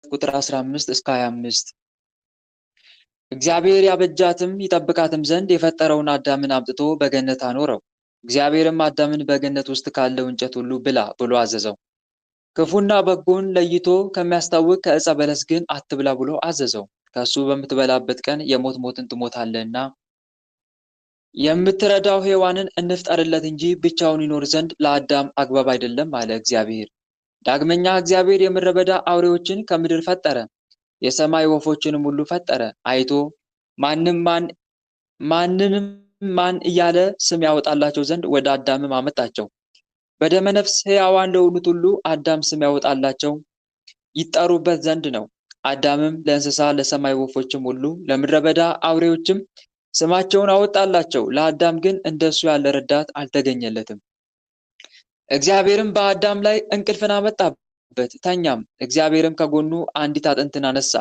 ቁጥር 15 እስከ 25 እግዚአብሔር ያበጃትም ይጠብቃትም ዘንድ የፈጠረውን አዳምን አምጥቶ በገነት አኖረው። እግዚአብሔርም አዳምን በገነት ውስጥ ካለው እንጨት ሁሉ ብላ ብሎ አዘዘው። ክፉና በጎን ለይቶ ከሚያስታውቅ ከዕፀ በለስ ግን አትብላ ብሎ አዘዘው። ከሱ በምትበላበት ቀን የሞት ሞትን ትሞታለህና የምትረዳው ሔዋንን እንፍጠርለት እንጂ ብቻውን ይኖር ዘንድ ለአዳም አግባብ አይደለም አለ እግዚአብሔር። ዳግመኛ እግዚአብሔር የምድረ በዳ አውሬዎችን ከምድር ፈጠረ፣ የሰማይ ወፎችንም ሁሉ ፈጠረ። አይቶ ማንንም ማን እያለ ስም ያወጣላቸው ዘንድ ወደ አዳምም አመጣቸው። በደመ ነፍስ ሕያዋን ለሆኑት ሁሉ አዳም ስም ያወጣላቸው ይጠሩበት ዘንድ ነው። አዳምም ለእንስሳ ለሰማይ ወፎችም ሁሉ ለምድረ በዳ አውሬዎችም ስማቸውን አወጣላቸው። ለአዳም ግን እንደሱ ያለ ረዳት አልተገኘለትም። እግዚአብሔርም በአዳም ላይ እንቅልፍን አመጣበት፣ ተኛም። እግዚአብሔርም ከጎኑ አንዲት አጥንትን አነሳ።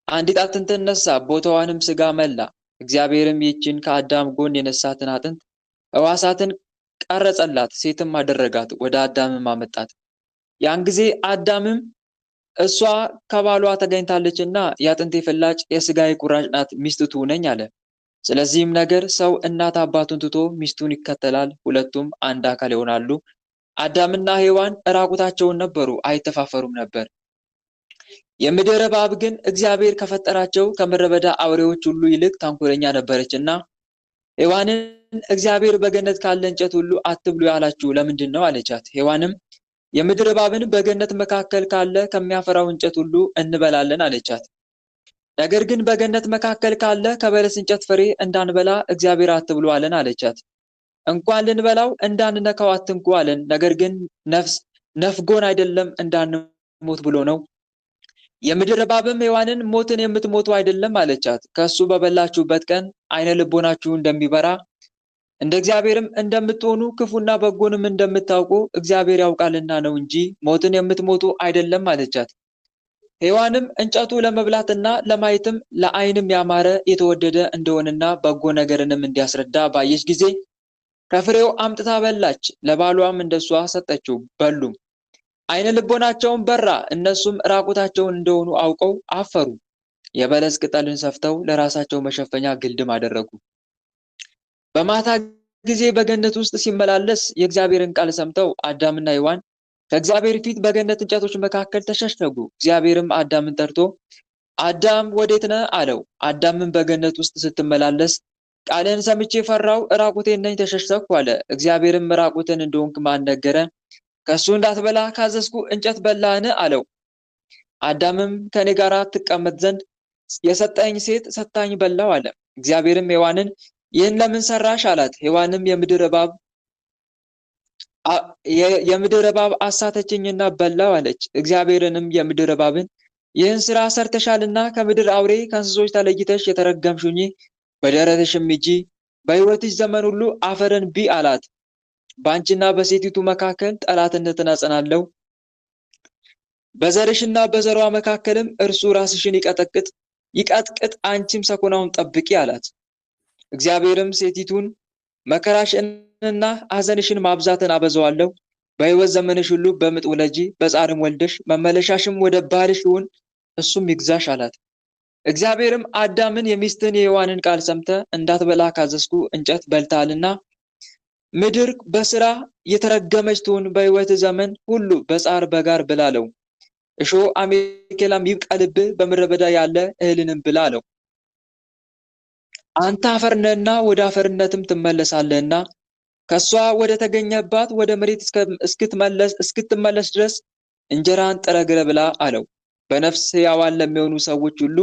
አንዲት አጥንትን ነሳ፣ ቦታዋንም ሥጋ መላ። እግዚአብሔርም ይህችን ከአዳም ጎን የነሳትን አጥንት ሕዋሳትን ቀረጸላት፣ ሴትም አደረጋት፣ ወደ አዳምም አመጣት። ያን ጊዜ አዳምም እሷ ከባሏ ተገኝታለችና የአጥንቴ ፍላጭ የሥጋዬ ቁራጭ ናት፣ ሚስት ትሁነኝ አለ። ስለዚህም ነገር ሰው እናት አባቱን ትቶ ሚስቱን ይከተላል፣ ሁለቱም አንድ አካል ይሆናሉ። አዳምና ሔዋን ዕራቁታቸውን ነበሩ፣ አይተፋፈሩም ነበር። የምድረ እባብ ግን እግዚአብሔር ከፈጠራቸው ከምድረ በዳ አውሬዎች ሁሉ ይልቅ ተንኮለኛ ነበረችና ሔዋንን እግዚአብሔር በገነት ካለ እንጨት ሁሉ አትብሉ ያላችሁ ለምንድን ነው አለቻት። ሔዋንም የምድር እባብን በገነት መካከል ካለ ከሚያፈራው እንጨት ሁሉ እንበላለን አለቻት። ነገር ግን በገነት መካከል ካለ ከበለስ እንጨት ፍሬ እንዳንበላ እግዚአብሔር አትብሉ አለን አለቻት። እንኳን ልንበላው እንዳንነካው አትንኩ አለን፣ ነገር ግን ነፍጎን አይደለም እንዳንሞት ብሎ ነው። የምድር እባብም ሔዋንን ሞትን የምትሞቱ አይደለም አለቻት። ከሱ በበላችሁበት ቀን ዓይነ ልቦናችሁ እንደሚበራ እንደ እግዚአብሔርም እንደምትሆኑ ክፉና በጎንም እንደምታውቁ እግዚአብሔር ያውቃልና ነው እንጂ ሞትን የምትሞቱ አይደለም አለቻት። ሔዋንም እንጨቱ ለመብላትና ለማየትም ለዓይንም ያማረ የተወደደ እንደሆነና በጎ ነገርንም እንዲያስረዳ ባየች ጊዜ ከፍሬው አምጥታ በላች፣ ለባሏም እንደሷ ሰጠችው፣ በሉም። ዓይነ ልቦናቸውን በራ፣ እነሱም ራቁታቸውን እንደሆኑ አውቀው አፈሩ። የበለስ ቅጠልን ሰፍተው ለራሳቸው መሸፈኛ ግልድም አደረጉ። በማታ ጊዜ በገነት ውስጥ ሲመላለስ የእግዚአብሔርን ቃል ሰምተው አዳምና ሔዋን ከእግዚአብሔር ፊት በገነት እንጨቶች መካከል ተሸሸጉ። እግዚአብሔርም አዳምን ጠርቶ አዳም ወዴት ነህ አለው። አዳምን በገነት ውስጥ ስትመላለስ ቃልህን ሰምቼ ፈራው፣ ራቁቴን ነኝ ተሸሸግኩ አለ። እግዚአብሔርም ራቁትን እንደሆንክ ማን ነገረ? ከሱ እንዳትበላ ካዘዝኩ እንጨት በላህን አለው። አዳምም ከኔ ጋር ትቀመጥ ዘንድ የሰጠኝ ሴት ሰጥታኝ በላው አለ። እግዚአብሔርም ሔዋንን ይህን ለምን ሰራሽ አላት። ሔዋንም የምድር እባብ አሳተችኝና በላው አለች። እግዚአብሔርንም የምድር እባብን ይህን ስራ ሰርተሻልና ከምድር አውሬ ከእንስሶች ተለይተሽ የተረገምሽ ሁኚ፣ በደረትሽም ሂጂ፣ በሕይወትሽ ዘመን ሁሉ አፈርን ብዪ አላት። በአንቺና በሴቲቱ መካከል ጠላትነትን አጸናለሁ፣ በዘርሽና በዘሯ መካከልም እርሱ ራስሽን ይቀጥቅጥ፣ አንቺም ሰኮናውን ጠብቂ አላት። እግዚአብሔርም ሴቲቱን መከራሽንና ሐዘንሽን ማብዛትን አበዛዋለሁ፣ በሕይወት ዘመንሽ ሁሉ በምጥ ውለጂ፣ በጻርም ወልደሽ መመለሻሽም ወደ ባልሽ ይሁን፣ እሱም ይግዛሽ አላት። እግዚአብሔርም አዳምን የሚስትህን የሔዋንን ቃል ሰምተህ እንዳትበላ ካዘዝኩ እንጨት በልተሃልና ምድር በሥራ የተረገመች ትሁን፣ በሕይወት ዘመን ሁሉ በጻር በጋር ብላ አለው። እሾህ አሜከላም ይብቀልብህ፣ በምድረ በዳ ያለ እህልንም ብላ አለው። አንተ አፈር ነህና ወደ አፈርነትም ትመለሳለህና ከሷ ወደ ተገኘባት ወደ መሬት እስክትመለስ ድረስ እንጀራን ጥረግረ ብላ አለው። በነፍስ ሕያዋን ለሚሆኑ ሰዎች ሁሉ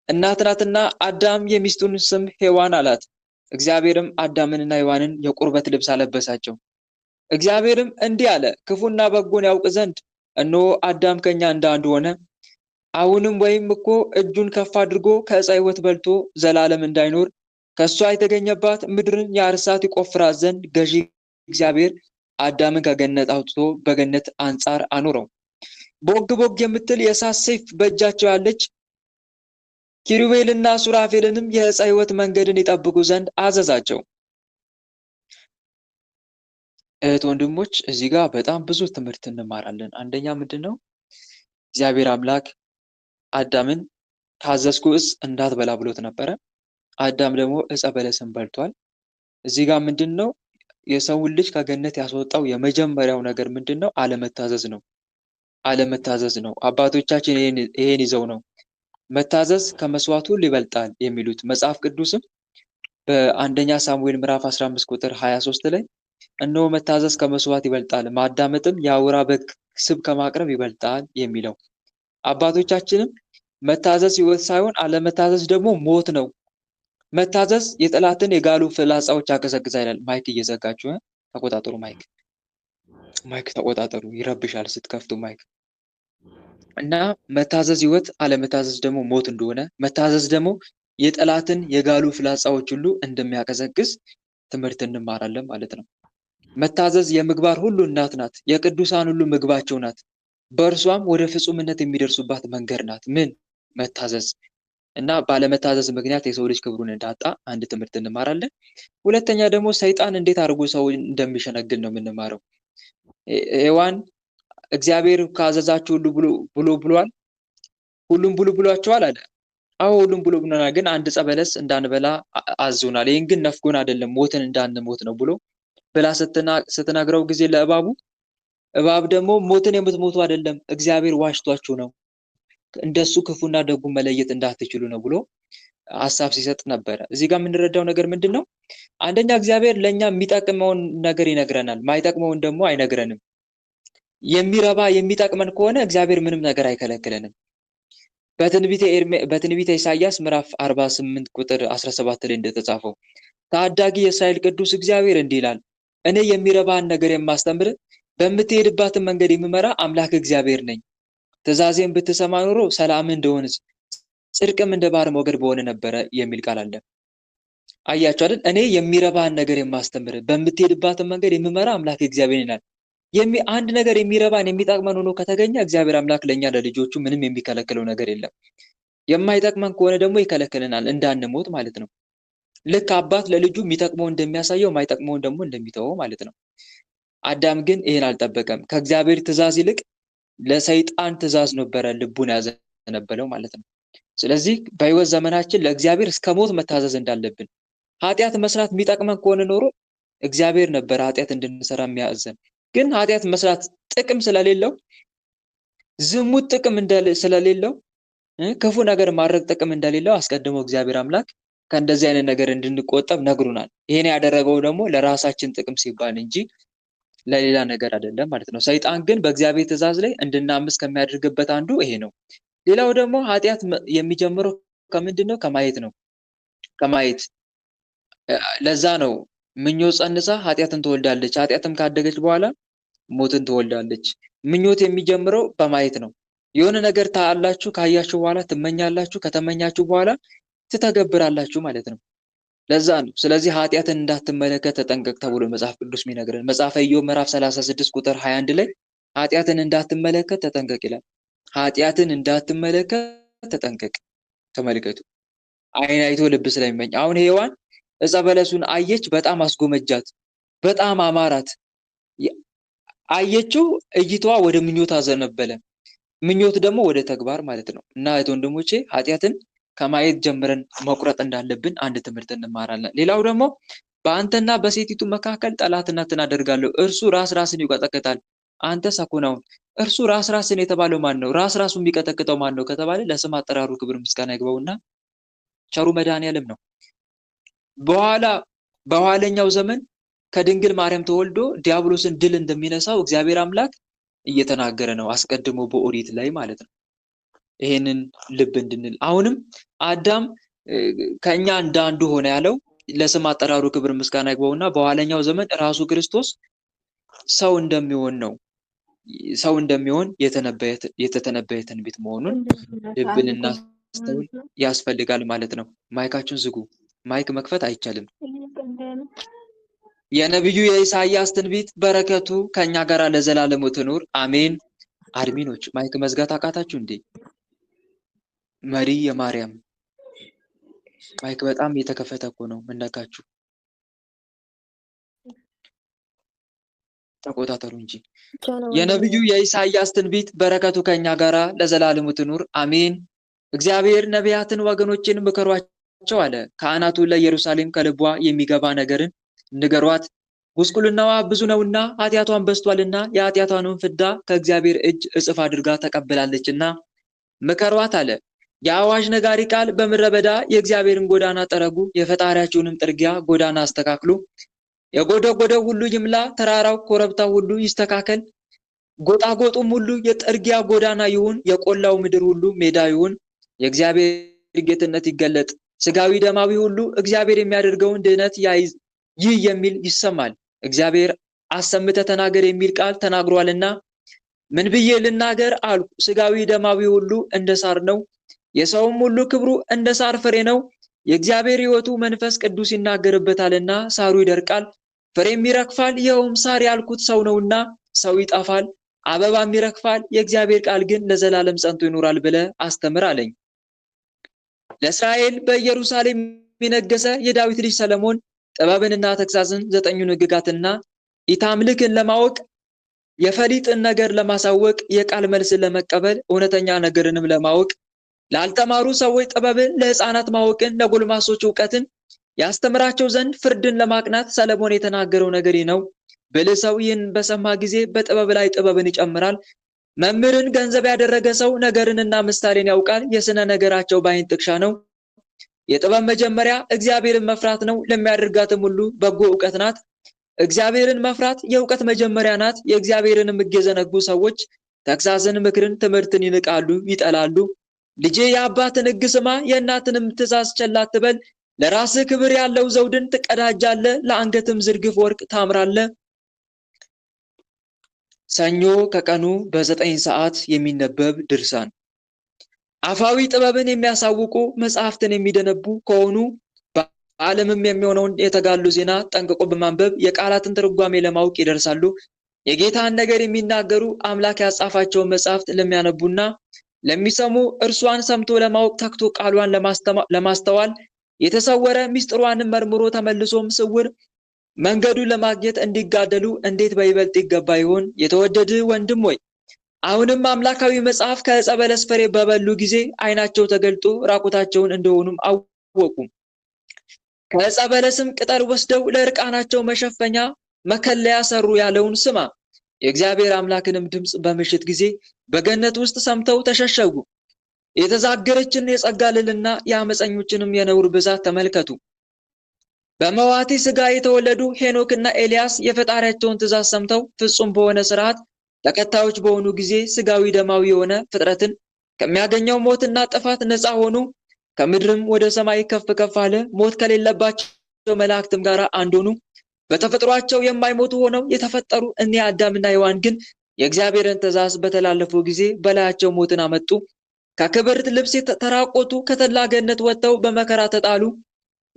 እናት ናትና አዳም የሚስቱን ስም ሔዋን አላት። እግዚአብሔርም አዳምንና ሔዋንን የቁርበት ልብስ አለበሳቸው። እግዚአብሔርም እንዲህ አለ፣ ክፉና በጎን ያውቅ ዘንድ እነሆ አዳም ከኛ እንደ አንዱ ሆነ። አሁንም ወይም እኮ እጁን ከፍ አድርጎ ከዕፀ ሕይወት በልቶ ዘላለም እንዳይኖር ከእሷ የተገኘባት ምድርን ያርሳት ይቆፍራት ዘንድ ገዢ እግዚአብሔር አዳምን ከገነት አውጥቶ በገነት አንጻር አኖረው። ቦግ ቦግ የምትል የእሳት ሰይፍ በእጃቸው ያለች ኪሩቤልና ሱራፌልንም የዕፀ ሕይወት መንገድን ይጠብቁ ዘንድ አዘዛቸው። እህት ወንድሞች፣ እዚህ ጋር በጣም ብዙ ትምህርት እንማራለን። አንደኛ ምንድን ነው? እግዚአብሔር አምላክ አዳምን ካዘዝኩህስ እንዳትበላ ብሎት ነበረ። አዳም ደግሞ ዕፀ በለስን በልቷል። እዚህ ጋር ምንድነው የሰውን ልጅ ከገነት ያስወጣው የመጀመሪያው ነገር ምንድነው? አለመታዘዝ ነው። አለመታዘዝ ነው። አባቶቻችን ይሄን ይዘው ነው መታዘዝ ከመስዋዕቱ ሁሉ ይበልጣል የሚሉት። መጽሐፍ ቅዱስም በአንደኛ ሳሙኤል ምዕራፍ 15 ቁጥር 23 ላይ እነሆ መታዘዝ ከመስዋዕት ይበልጣል፣ ማዳመጥም የአውራ በግ ስብ ከማቅረብ ይበልጣል የሚለው። አባቶቻችንም መታዘዝ ሕይወት ሳይሆን አለመታዘዝ ደግሞ ሞት ነው። መታዘዝ የጠላትን የጋሉ ፍላጻዎች ያቀዘቅዛል ይላል። ማይክ እየዘጋችሁ ተቆጣጠሩ። ማይክ ተቆጣጠሩ፣ ይረብሻል ስትከፍቱ ማይክ። እና መታዘዝ ሕይወት፣ አለመታዘዝ ደግሞ ሞት እንደሆነ፣ መታዘዝ ደግሞ የጠላትን የጋሉ ፍላጻዎች ሁሉ እንደሚያቀዘቅዝ ትምህርት እንማራለን ማለት ነው። መታዘዝ የምግባር ሁሉ እናት ናት፣ የቅዱሳን ሁሉ ምግባቸው ናት። በእርሷም ወደ ፍጹምነት የሚደርሱባት መንገድ ናት። ምን? መታዘዝ። እና ባለመታዘዝ ምክንያት የሰው ልጅ ክብሩን እንዳጣ አንድ ትምህርት እንማራለን። ሁለተኛ ደግሞ ሰይጣን እንዴት አድርጎ ሰው እንደሚሸነግል ነው የምንማረው። ሔዋን እግዚአብሔር ካዘዛችሁ ሁሉ ብሎ ብሏል፣ ሁሉም ብሉ ብሏቸዋል አለ። አዎ ሁሉም ብሎ ብሎናል፣ ግን አንድ ዕፀ በለስ እንዳንበላ አዞናል። ይህን ግን ነፍጎን አይደለም ሞትን እንዳንሞት ነው ብሎ ብላ ስትነግረው ጊዜ ለእባቡ፣ እባብ ደግሞ ሞትን የምትሞቱ አይደለም እግዚአብሔር ዋሽቷችሁ ነው፣ እንደሱ ክፉና ደጉን መለየት እንዳትችሉ ነው ብሎ ሐሳብ ሲሰጥ ነበረ። እዚህ ጋር የምንረዳው ነገር ምንድን ነው? አንደኛ እግዚአብሔር ለእኛ የሚጠቅመውን ነገር ይነግረናል፣ ማይጠቅመውን ደግሞ አይነግረንም። የሚረባ የሚጠቅመን ከሆነ እግዚአብሔር ምንም ነገር አይከለክለንም። በትንቢተ ኢሳይያስ ምዕራፍ 48 ቁጥር 17 ላይ እንደተጻፈው ታዳጊ የእስራኤል ቅዱስ እግዚአብሔር እንዲህ ይላል፣ እኔ የሚረባህን ነገር የማስተምር በምትሄድባትን መንገድ የምመራ አምላክ እግዚአብሔር ነኝ። ትእዛዜን ብትሰማ ኖሮ ሰላምህ እንደሆነች ጽድቅም እንደ ባህር ሞገድ በሆነ ነበረ የሚል ቃል አለ። አያችሁ አይደል? እኔ የሚረባህን ነገር የማስተምር በምትሄድባትን መንገድ የምመራ አምላክ እግዚአብሔር ይላል። አንድ ነገር የሚረባን የሚጠቅመን ሆኖ ከተገኘ እግዚአብሔር አምላክ ለእኛ ለልጆቹ ምንም የሚከለክለው ነገር የለም። የማይጠቅመን ከሆነ ደግሞ ይከለክለናል፣ እንዳንሞት ማለት ነው። ልክ አባት ለልጁ የሚጠቅመው እንደሚያሳየው የማይጠቅመውን ደግሞ እንደሚተወው ማለት ነው። አዳም ግን ይሄን አልጠበቀም። ከእግዚአብሔር ትእዛዝ ይልቅ ለሰይጣን ትእዛዝ ነበረ ልቡን ያዘነበለው ማለት ነው። ስለዚህ በሕይወት ዘመናችን ለእግዚአብሔር እስከ ሞት መታዘዝ እንዳለብን፣ ኃጢአት መስራት የሚጠቅመን ከሆነ ኖሮ እግዚአብሔር ነበረ ኃጢአት እንድንሰራ የሚያዘን። ግን ኃጢአት መስራት ጥቅም ስለሌለው፣ ዝሙት ጥቅም ስለሌለው፣ ክፉ ነገር ማድረግ ጥቅም እንደሌለው አስቀድሞ እግዚአብሔር አምላክ ከእንደዚህ አይነት ነገር እንድንቆጠብ ነግሩናል። ይሄን ያደረገው ደግሞ ለራሳችን ጥቅም ሲባል እንጂ ለሌላ ነገር አይደለም ማለት ነው። ሰይጣን ግን በእግዚአብሔር ትእዛዝ ላይ እንድናምፅ ከሚያደርግበት አንዱ ይሄ ነው። ሌላው ደግሞ ኃጢአት የሚጀምረው ከምንድን ነው? ከማየት ነው። ከማየት ለዛ ነው ምኞት ጸንሳ ኃጢአትን ትወልዳለች፣ ኃጢአትም ካደገች በኋላ ሞትን ትወልዳለች። ምኞት የሚጀምረው በማየት ነው። የሆነ ነገር ታያላችሁ፣ ካያችሁ በኋላ ትመኛላችሁ፣ ከተመኛችሁ በኋላ ትተገብራላችሁ ማለት ነው። ለዛ ነው። ስለዚህ ኃጢአትን እንዳትመለከት ተጠንቀቅ ተብሎ መጽሐፍ ቅዱስ የሚነግረን መጽሐፈ ኢዮብ ምዕራፍ 36 ቁጥር 21 ላይ ኃጢአትን እንዳትመለከት ተጠንቀቅ ይላል። ኃጢአትን እንዳትመለከት ተጠንቀቅ። ተመልከቱ፣ ዓይን አይቶ ልብ ስለሚመኝ። አሁን ሔዋን ዕፀ በለሱን አየች፣ በጣም አስጎመጃት፣ በጣም አማራት። አየችው፣ እይታዋ ወደ ምኞት አዘነበለ። ምኞት ደግሞ ወደ ተግባር ማለት ነው። እና እህት ወንድሞቼ ኃጢአትን ከማየት ጀምረን መቁረጥ እንዳለብን አንድ ትምህርት እንማራለን። ሌላው ደግሞ በአንተና በሴቲቱ መካከል ጠላትነትን አደርጋለሁ፣ እርሱ ራስን ይቀጠቅጣል፣ አንተ ሰኮናውን። እርሱ ራስን የተባለው ማን ነው? ራሱ የሚቀጠቅጠው ማን ነው ከተባለ ለስም አጠራሩ ክብር ምስጋና ይግባውና ቸሩ መድኃኔዓለም ነው። በኋለኛው ዘመን ከድንግል ማርያም ተወልዶ ዲያብሎስን ድል እንደሚነሳው እግዚአብሔር አምላክ እየተናገረ ነው፣ አስቀድሞ በኦሪት ላይ ማለት ነው። ይሄንን ልብ እንድንል አሁንም አዳም ከኛ እንዳንዱ ሆነ ያለው ለስም አጠራሩ ክብር ምስጋና ይግባውና በኋለኛው ዘመን ራሱ ክርስቶስ ሰው እንደሚሆን ነው። ሰው እንደሚሆን የተተነበየ ትንቢት መሆኑን ልብን እናስተውል ያስፈልጋል ማለት ነው። ማይካችሁን ዝጉ። ማይክ መክፈት አይቻልም። የነቢዩ የኢሳይያስ ትንቢት በረከቱ ከኛ ጋር ለዘላለሙ ትኑር አሜን። አድሚኖች ማይክ መዝጋት አቃታችሁ እንዴ? መሪ የማርያም ማይክ በጣም የተከፈተ እኮ ነው። ምነካችሁ? ተቆጣጠሩ እንጂ። የነቢዩ የኢሳይያስ ትንቢት በረከቱ ከኛ ጋር ለዘላለሙ ትኑር አሜን። እግዚአብሔር ነቢያትን ወገኖችን ምከሯቸው አለ። ካህናቱ ለኢየሩሳሌም ከልቧ የሚገባ ነገርን ንገሯት፣ ጉስቁልናዋ ብዙ ነውና ኃጢአቷን በዝቷልና የኃጢአቷንም ፍዳ ከእግዚአብሔር እጅ እጥፍ አድርጋ ተቀብላለችና ምከሯት አለ። የአዋጅ ነጋሪ ቃል በምድረ በዳ የእግዚአብሔርን ጎዳና ጠረጉ፣ የፈጣሪያችሁንም ጥርጊያ ጎዳና አስተካክሉ። የጎደጎደው ሁሉ ይምላ፣ ተራራው ኮረብታው ሁሉ ይስተካከል፣ ጎጣጎጡም ሁሉ የጥርጊያ ጎዳና ይሁን፣ የቆላው ምድር ሁሉ ሜዳ ይሁን። የእግዚአብሔር ጌትነት ይገለጥ፣ ሥጋዊ ደማዊ ሁሉ እግዚአብሔር የሚያደርገውን ድህነት ያይዝ። ይህ የሚል ይሰማል። እግዚአብሔር አሰምተህ ተናገር የሚል ቃል ተናግሯልና ምን ብዬ ልናገር አልኩ። ሥጋዊ ደማዊ ሁሉ እንደ ሳር ነው፣ የሰውም ሁሉ ክብሩ እንደ ሳር ፍሬ ነው። የእግዚአብሔር ሕይወቱ መንፈስ ቅዱስ ይናገርበታልና ሳሩ ይደርቃል፣ ፍሬም ይረግፋል። ይኸውም ሳር ያልኩት ሰው ነውና ሰው ይጠፋል፣ አበባም ይረግፋል፣ የእግዚአብሔር ቃል ግን ለዘላለም ጸንቶ ይኖራል ብለህ አስተምር አለኝ። ለእስራኤል በኢየሩሳሌም የነገሰ የዳዊት ልጅ ሰለሞን ጥበብንና ተግሣጽን፣ 9ኙን ሕግጋትና ኢታምልክን ለማወቅ፣ የፈሊጥን ነገር ለማሳወቅ፣ የቃል መልስን ለመቀበል፣ እውነተኛ ነገርንም ለማወቅ፣ ላልተማሩ ሰዎች ጥበብን፣ ለሕፃናት ማወቅን፣ ለጎልማሶች እውቀትን ያስተምራቸው ዘንድ ፍርድን ለማቅናት ሰለሞን የተናገረው ነገር ነው። ብልህ ሰው ይህን በሰማ ጊዜ በጥበብ ላይ ጥበብን ይጨምራል። መምህርን ገንዘብ ያደረገ ሰው ነገርንና ምሳሌን ያውቃል። የሥነ ነገራቸው በዓይን ጥቅሻ ነው። የጥበብ መጀመሪያ እግዚአብሔርን መፍራት ነው፣ ለሚያደርጋትም ሁሉ በጎ እውቀት ናት። እግዚአብሔርን መፍራት የእውቀት መጀመሪያ ናት። የእግዚአብሔርን ሕግ የዘነጉ ሰዎች ተግሣጽን፣ ምክርን፣ ትምህርትን ይንቃሉ፣ ይጠላሉ። ልጄ የአባትን ሕግ ስማ፣ የእናትንም ትእዛዝ ቸል አትበል። ለራስህ ክብር ያለው ዘውድን ትቀዳጃለህ፣ ለአንገትም ዝርግፍ ወርቅ ታምራለህ። ሰኞ ከቀኑ በ9 ሰዓት የሚነበብ ድርሳን። አፋዊ ጥበብን የሚያሳውቁ መጽሐፍትን የሚደነቡ ከሆኑ በዓለምም የሚሆነውን የተጋሉ ዜና ጠንቅቆ በማንበብ የቃላትን ትርጓሜ ለማወቅ ይደርሳሉ። የጌታን ነገር የሚናገሩ አምላክ ያጻፋቸውን መጽሐፍት ለሚያነቡና ለሚሰሙ እርሷን ሰምቶ ለማወቅ ተግቶ ቃሏን ለማስተዋል የተሰወረ ምስጢሯንም መርምሮ ተመልሶም ስውር መንገዱን ለማግኘት እንዲጋደሉ እንዴት በይበልጥ ይገባ ይሆን? የተወደድህ ወንድም ሆይ አሁንም አምላካዊ መጽሐፍ ከዕፀ በለስ ፍሬ በበሉ ጊዜ ዓይናቸው ተገልጦ ራቁታቸውን እንደሆኑም አወቁ። ከዕፀ በለስም ቅጠል ወስደው ለዕርቃናቸው መሸፈኛ መከለያ ሰሩ ያለውን ስማ። የእግዚአብሔር አምላክንም ድምፅ በምሽት ጊዜ በገነት ውስጥ ሰምተው ተሸሸጉ። የተዛገረችን የጸጋ ልዕልና የአመፀኞችንም የነውር ብዛት ተመልከቱ። በመዋቲ ሥጋ የተወለዱ ሄኖክና ኤልያስ የፈጣሪያቸውን ትእዛዝ ሰምተው ፍጹም በሆነ ስርዓት ተከታዮች በሆኑ ጊዜ ሥጋዊ ደማዊ የሆነ ፍጥረትን ከሚያገኘው ሞትና ጥፋት ነፃ ሆኑ። ከምድርም ወደ ሰማይ ከፍ ከፍ አለ። ሞት ከሌለባቸው መላእክትም ጋር አንድ ሆኑ። በተፈጥሯቸው የማይሞቱ ሆነው የተፈጠሩ እኒያ አዳምና ሔዋን ግን የእግዚአብሔርን ትእዛዝ በተላለፉ ጊዜ በላያቸው ሞትን አመጡ። ከክብርት ልብስ ተራቆቱ፣ ከተድላ ገነት ወጥተው በመከራ ተጣሉ።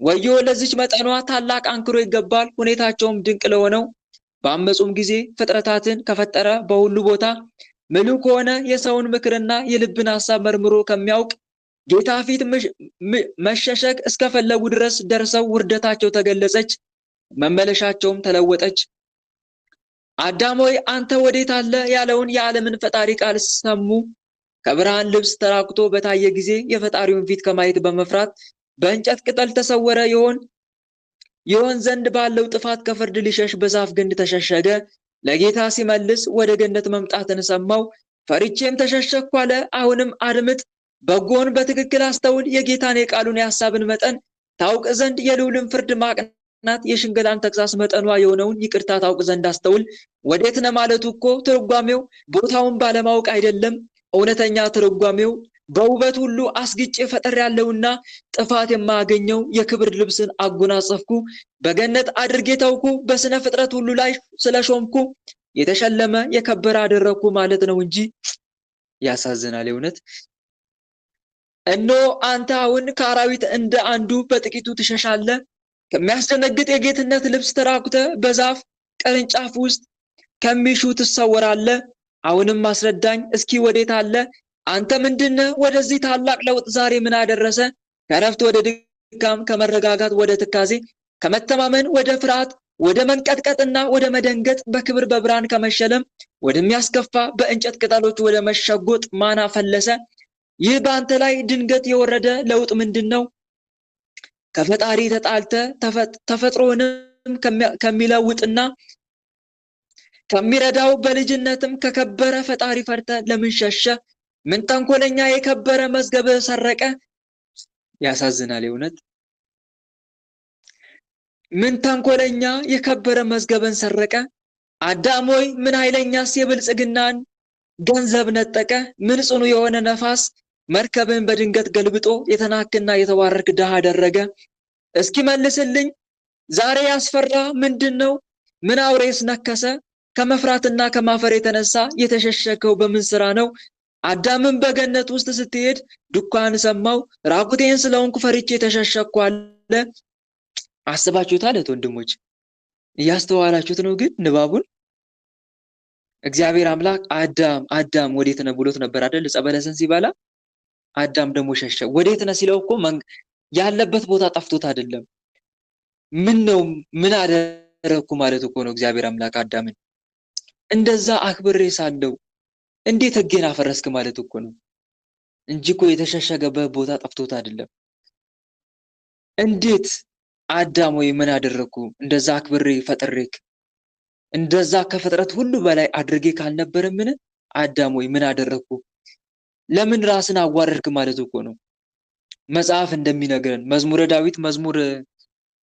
ወዮ ለዚች መጠኗ ታላቅ አንክሮ ይገባል። ሁኔታቸውም ድንቅ ለሆነው በአመፁም ጊዜ ፍጥረታትን ከፈጠረ በሁሉ ቦታ ምሉዕ ከሆነ የሰውን ምክርና የልብን ሐሳብ መርምሮ ከሚያውቅ ጌታ ፊት መሸሸግ እስከፈለጉ ድረስ ደርሰው ውርደታቸው ተገለጸች፣ መመለሻቸውም ተለወጠች። አዳም ሆይ አንተ ወዴት አለ ያለውን የዓለምን ፈጣሪ ቃል ሰሙ። ከብርሃን ልብስ ተራቁቶ በታየ ጊዜ የፈጣሪውን ፊት ከማየት በመፍራት በእንጨት ቅጠል ተሰወረ ይሆን ዘንድ ባለው ጥፋት ከፍርድ ሊሸሽ በዛፍ ግንድ ተሸሸገ። ለጌታ ሲመልስ ወደ ገነት መምጣትን ሰማው። ፈሪቼም ተሸሸግኩ አለ። አሁንም አድምጥ፣ በጎን በትክክል አስተውል። የጌታን የቃሉን የሐሳብን መጠን ታውቅ ዘንድ የልዑልን ፍርድ ማቅናት የሽንገላን ተግሣጽ መጠኗ የሆነውን ይቅርታ ታውቅ ዘንድ አስተውል። ወዴት ነህ ማለቱ እኮ ትርጓሜው ቦታውን ባለማወቅ አይደለም። እውነተኛ ትርጓሜው በውበት ሁሉ አስግጬ ፈጥሬያለሁና ጥፋት የማያገኘው የክብር ልብስን አጎናጸፍኩ፣ በገነት አድርጌ ተውኩ፣ በስነ ፍጥረት ሁሉ ላይ ስለሾምኩ የተሸለመ የከበረ አደረግኩ ማለት ነው እንጂ። ያሳዝናል የእውነት። እነሆ አንተ አሁን ከአራዊት እንደ አንዱ በጥቂቱ ትሸሻለህ። ከሚያስደነግጥ የጌትነት ልብስ ተራቁተህ በዛፍ ቅርንጫፍ ውስጥ ከሚሹ ትሰወራለህ። አሁንም አስረዳኝ እስኪ ወዴት አለ? አንተ ምንድነህ? ወደዚህ ታላቅ ለውጥ ዛሬ ምን አደረሰ? ከረፍት ወደ ድካም፣ ከመረጋጋት ወደ ትካዜ፣ ከመተማመን ወደ ፍርሃት፣ ወደ መንቀጥቀጥና ወደ መደንገጥ፣ በክብር በብርሃን ከመሸለም ወደሚያስከፋ በእንጨት ቅጠሎች ወደ መሸጎጥ ማን አፈለሰ? ይህ በአንተ ላይ ድንገት የወረደ ለውጥ ምንድን ነው? ከፈጣሪ ተጣልተ ተፈጥሮንም ከሚለውጥና ከሚረዳው በልጅነትም ከከበረ ፈጣሪ ፈርተ ለምን ሸሸ? ምን ተንኮለኛ የከበረ መዝገብ ሰረቀ? ያሳዝናል የእውነት። ምን ተንኮለኛ የከበረ መዝገብን ሰረቀ? አዳም ሆይ ምን ኃይለኛስ የብልጽግናን ገንዘብ ነጠቀ? ምን ጽኑ የሆነ ነፋስ መርከብን በድንገት ገልብጦ የተናክና የተዋረድክ ድሃ አደረገ? እስኪ መልስልኝ። ዛሬ ያስፈራ ምንድን ነው? ምን አውሬስ ነከሰ? ከመፍራትና ከማፈር የተነሳ የተሸሸከው በምን ስራ ነው? አዳምን በገነት ውስጥ ስትሄድ ዱካን ሰማው፣ ራቁቴን ስለሆንኩ ፈርቼ ተሸሸኩ አለ። አስባችሁታል ወንድሞች? እያስተዋላችሁት ነው ግን ንባቡን? እግዚአብሔር አምላክ አዳም ወዴት ነህ ብሎት ነበር አይደል? ዕፀ በለስን ሲበላ አዳም ደግሞ ሸሸ። ወዴት ነህ ሲለው እኮ ያለበት ቦታ ጠፍቶት አይደለም። ምን አደረግኩ ማለት እኮ ነው። እግዚአብሔር አምላክ አዳምን እንደዛ አክብሬ ሳለው እንዴት ሕጌን አፈረስክ ማለት እኮ ነው እንጂ እኮ የተሸሸገበት ቦታ ጠፍቶት አይደለም። እንዴት አዳም ወይ ምን አደረግኩ? እንደዛ አክብሬ ፈጥሬክ እንደዛ ከፍጥረት ሁሉ በላይ አድርጌ ካልነበረ ምን አዳም ወይ ምን አደረግኩ? ለምን ራስን አዋረድክ ማለት እኮ ነው። መጽሐፍ እንደሚነግረን መዝሙረ ዳዊት መዝሙር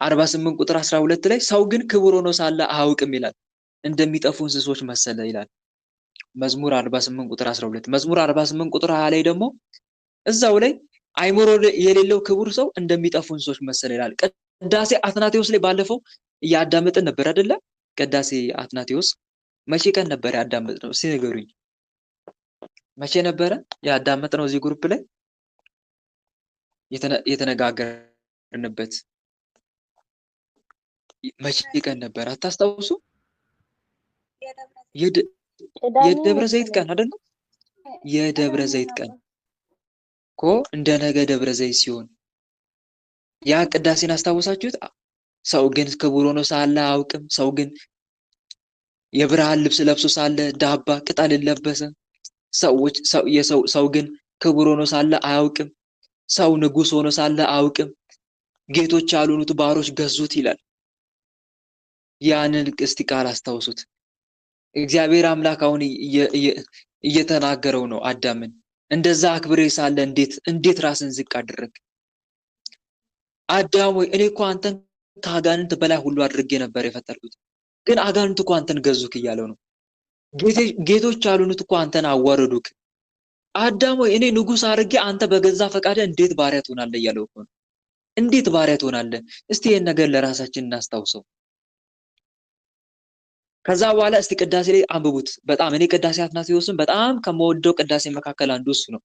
48 ቁጥር 12 ላይ ሰው ግን ክቡር ሆኖ ሳለ አያውቅም ይላል፣ እንደሚጠፉ እንስሶች መሰለ ይላል። መዝሙር 48 ቁጥር 12። መዝሙር 48 ቁጥር 20 ላይ ደግሞ እዛው ላይ አይምሮ የሌለው ክቡር ሰው እንደሚጠፉ እንስሶች መሰለ ይላል። ቅዳሴ አትናቴዎስ ላይ ባለፈው እያዳመጥን ነበር አይደለ? ቅዳሴ አትናቴዎስ መቼ ቀን ነበር ያዳመጥነው? እስኪ ንገሩኝ። መቼ ነበረ ያዳመጥነው? እዚህ ግሩፕ ላይ የተነጋገርንበት መቼ ቀን ነበር? አታስታውሱ? የደብረ ዘይት ቀን አይደል? የደብረ ዘይት ቀን እኮ እንደ ነገ ደብረ ዘይት ሲሆን ያ ቅዳሴን አስታውሳችሁት? ሰው ግን ክቡር ሆኖ ሳለ አያውቅም። ሰው ግን የብርሃን ልብስ ለብሶ ሳለ ዳባ ቅጠል ለበሰ። ሰው ግን ክቡር ሆኖ ሳለ አያውቅም። ሰው ንጉሥ ሆኖ ሳለ አያውቅም። ጌቶች ያልሆኑት ባሮች ገዙት ይላል። ያንን እስቲ ቃል አስታውሱት። እግዚአብሔር አምላክ አሁን እየተናገረው ነው አዳምን። እንደዛ አክብሬ ሳለ እንዴት ራስን ዝቅ አደረግ? አዳም ወይ እኔ እኮ አንተን ከአጋንንት በላይ ሁሉ አድርጌ ነበር የፈጠርኩት፣ ግን አጋንንት እኮ አንተን ገዙክ እያለው ነው። ጌቶች ያልሆኑት እኮ አንተን አዋረዱክ። አዳም ወይ እኔ ንጉሥ አድርጌ አንተ በገዛ ፈቃደ እንዴት ባሪያ ትሆናለህ እያለው እኮ ነው። እንዴት ባሪያ ትሆናለህ? እስቲ ይህን ነገር ለራሳችን እናስታውሰው። ከዛ በኋላ እስቲ ቅዳሴ ላይ አንብቡት። በጣም እኔ ቅዳሴ አትናቴዎስን በጣም ከመወደው ቅዳሴ መካከል አንዱ እሱ ነው።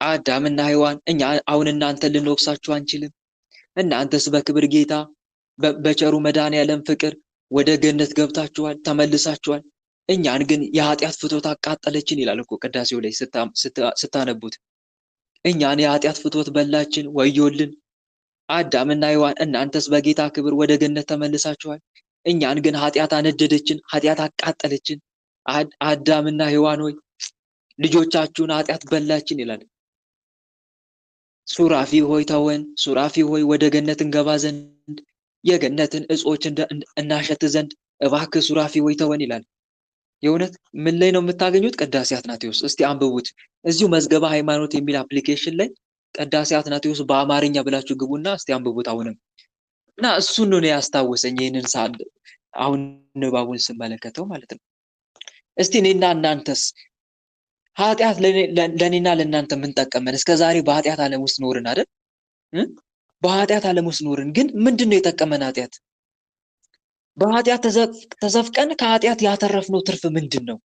አዳምና ሔዋን እኛ አሁን እናንተን ልንወቅሳችሁ አንችልም። እናንተስ በክብር ጌታ በቸሩ መድኃኔዓለም ፍቅር ወደ ገነት ገብታችኋል፣ ተመልሳችኋል። እኛን ግን የኃጢአት ፍትወት አቃጠለችን ይላል እኮ ቅዳሴው ላይ ስታነቡት። እኛን የኃጢአት ፍትወት በላችን፣ ወዮልን። አዳምና ሔዋን እናንተስ በጌታ ክብር ወደ ገነት ተመልሳችኋል፣ እኛን ግን ኃጢአት አነደደችን፣ ኃጢአት አቃጠለችን። አዳምና ሔዋን ሆይ ልጆቻችሁን ኃጢአት በላችን ይላል። ሱራፊ ሆይ ተወን፣ ሱራፊ ሆይ ወደ ገነት እንገባ ዘንድ የገነትን እጾች እናሸት ዘንድ እባክህ ሱራፊ ሆይ ተወን ይላል። የእውነት ምን ላይ ነው የምታገኙት? ቅዳሴ አትናቴዎስ። እስቲ አንብቡት። እዚሁ መዝገበ ሃይማኖት የሚል አፕሊኬሽን ላይ ቅዳሴ አትናቴዎስ በአማርኛ ብላችሁ ግቡና እስቲ አንብቡት። አሁንም እና እሱን ነው ያስታወሰኝ ይህንን ሳል አሁን ንባቡን ስመለከተው ማለት ነው። እስቲ እኔና እናንተስ ኃጢአት ለእኔና ለእናንተ ምን ጠቀመን? እስከ ዛሬ በኃጢአት ዓለም ውስጥ ኖርን አይደል? በኃጢአት ዓለም ውስጥ ኖርን፣ ግን ምንድን ነው የጠቀመን ኃጢአት? በኃጢአት ተዘፍቀን ከኃጢአት ያተረፍነው ትርፍ ምንድን ነው?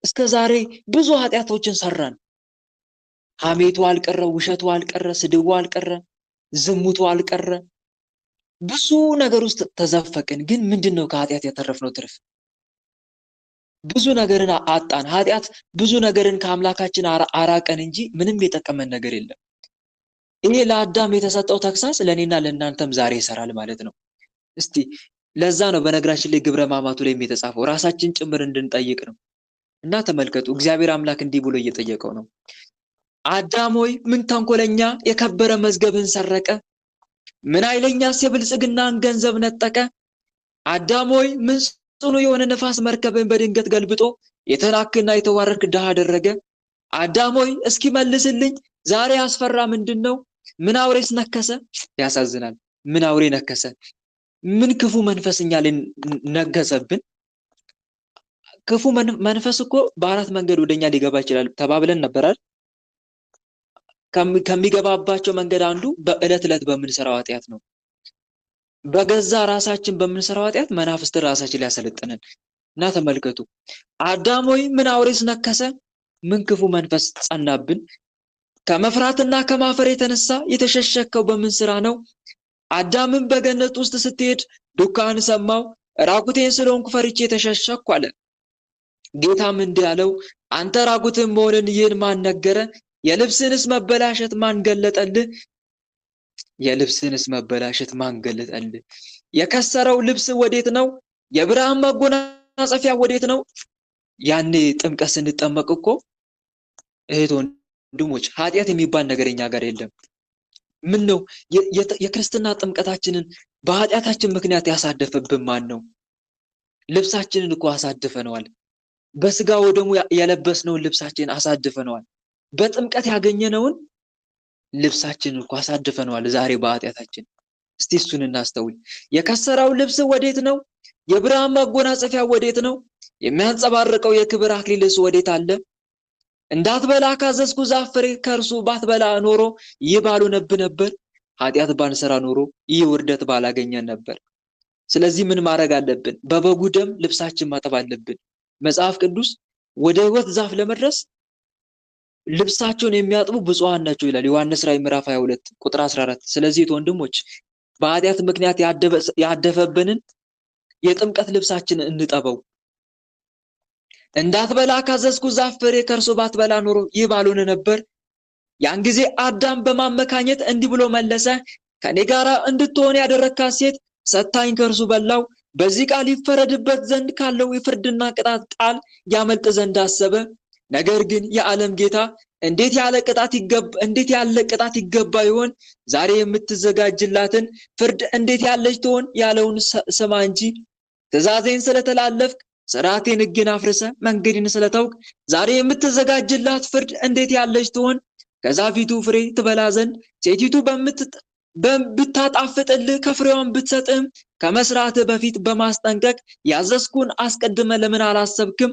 እስከ ዛሬ ብዙ ኃጢአቶችን ሰራን። ሐሜቱ አልቀረ፣ ውሸቱ አልቀረ፣ ስድቡ አልቀረ፣ ዝሙቱ አልቀረ፣ ብዙ ነገር ውስጥ ተዘፈቅን። ግን ምንድን ነው ከኃጢአት ያተረፍነው ትርፍ? ብዙ ነገርን አጣን። ኃጢአት ብዙ ነገርን ከአምላካችን አራቀን እንጂ ምንም የጠቀመን ነገር የለም። ይሄ ለአዳም የተሰጠው ተግሳጽ ለእኔና ለእናንተም ዛሬ ይሰራል ማለት ነው። እስቲ ለዛ ነው በነገራችን ላይ ግብረ ሕማማቱ ላይ የተጻፈው ራሳችን ጭምር እንድንጠይቅ ነው። እና ተመልከቱ እግዚአብሔር አምላክ እንዲህ ብሎ እየጠየቀው ነው። አዳም ሆይ ምን ተንኮለኛ የከበረ መዝገብን ሰረቀ? ምን ኃይለኛስ የብልጽግናን ገንዘብ ነጠቀ? አዳም ሆይ ምን ጽኑ የሆነ ነፋስ መርከብን በድንገት ገልብጦ የተናክና የተዋረድክ ድሃ አደረገ? አዳም ሆይ እስኪ መልስልኝ፣ ዛሬ ያስፈራ ምንድነው? ምን አውሬስ ነከሰ? ያሳዝናል። ምን አውሬ ነከሰ? ምን ክፉ መንፈስ እኛ ላይ ነገሰብን? ክፉ መንፈስ እኮ በአራት መንገድ ወደኛ ሊገባ ይችላል ተባብለን ነበር አይደል? ከሚገባባቸው መንገድ አንዱ በእለት ዕለት በምንሰራው ኃጢአት ነው። በገዛ ራሳችን በምንሰራው ኃጢአት መናፍስትን ራሳችን ሊያሰለጥነን እና ተመልከቱ አዳም ሆይ ምን አውሬስ ነከሰ? ምን ክፉ መንፈስ ጸናብን? ከመፍራትና ከማፈር የተነሳ የተሸሸከው በምን ስራ ነው? አዳምም በገነት ውስጥ ስትሄድ ዱካን ሰማው፣ ራቁቴን ስለሆንኩ ፈርቼ ተሸሸኩ አለ። ጌታም እንዲህ አለው፣ አንተ ራቁትን መሆንን ይህን ማን ነገረ? የልብስንስ መበላሸት ማን ገለጠልህ? የልብስንስ መበላሸት ማን ገለጠልህ? የከሰረው ልብስ ወዴት ነው? የብርሃን መጎናጸፊያ ወዴት ነው? ያኔ ጥምቀት ስንጠመቅ እኮ እህት ወንድሞች ኃጢአት የሚባል ነገር እኛ ጋር የለም። ምን ነው የክርስትና ጥምቀታችንን በኃጢአታችን ምክንያት ያሳደፈብን ማን ነው? ልብሳችንን እኮ አሳድፈነዋል። በስጋ ወደሙ የለበስነውን ልብሳችንን አሳድፈነዋል። በጥምቀት ያገኘነውን ልብሳችንን እኮ አሳድፈነዋል ዛሬ በኃጢአታችን። እስቲ እሱን እናስተውል። የከሰረው ልብስ ወዴት ነው? የብርሃን መጎናጸፊያ ወዴት ነው? የሚያንጸባርቀው የክብር አክሊልስ ወዴት አለ? እንዳትበላ ካዘዝኩ ዛፍ ፍሬ ከእርሱ ባትበላ ኖሮ ይህ ባልሆነብህ ነበር። ኃጢአት ባንሰራ ኖሮ ይህ ውርደት ባላገኘን ነበር። ስለዚህ ምን ማድረግ አለብን? በበጉ ደም ልብሳችን ማጠብ አለብን። መጽሐፍ ቅዱስ ወደ ሕይወት ዛፍ ለመድረስ ልብሳቸውን የሚያጥቡ ብፁዓን ናቸው ይላል ዮሐንስ ራዕይ ምዕራፍ 22 ቁጥር 14። ስለዚህ ወንድሞች በኃጢአት ምክንያት ያደፈብንን የጥምቀት ልብሳችንን እንጠበው። እንዳትበላ ካዘዝኩ ዛፍ ፍሬ ከእርሱ ባትበላ ኖሮ ይህ ባልሆነ ነበር። ያን ጊዜ አዳም በማመካኘት እንዲህ ብሎ መለሰ፣ ከኔ ጋር እንድትሆን ያደረግካት ሴት ሰታኝ ከእርሱ በላው። በዚህ ቃል ይፈረድበት ዘንድ ካለው የፍርድና ቅጣት ቃል ያመልጥ ዘንድ አሰበ። ነገር ግን የዓለም ጌታ እንዴት ያለ ቅጣት ይገባ ይሆን? ዛሬ የምትዘጋጅላትን ፍርድ እንዴት ያለች ትሆን ያለውን ስማ እንጂ። ትእዛዜን ስለተላለፍክ ሥርዓቴን ሕጌን አፍርሰ መንገዴን ስለተውክ ዛሬ የምትዘጋጅላት ፍርድ እንዴት ያለች ትሆን? ከዛፊቱ ፍሬ ትበላ ዘንድ ሴቲቱ ብታጣፍጥልህ ከፍሬዋን ብትሰጥም ከመስራትህ በፊት በማስጠንቀቅ ያዘዝኩን አስቀድመ ለምን አላሰብክም?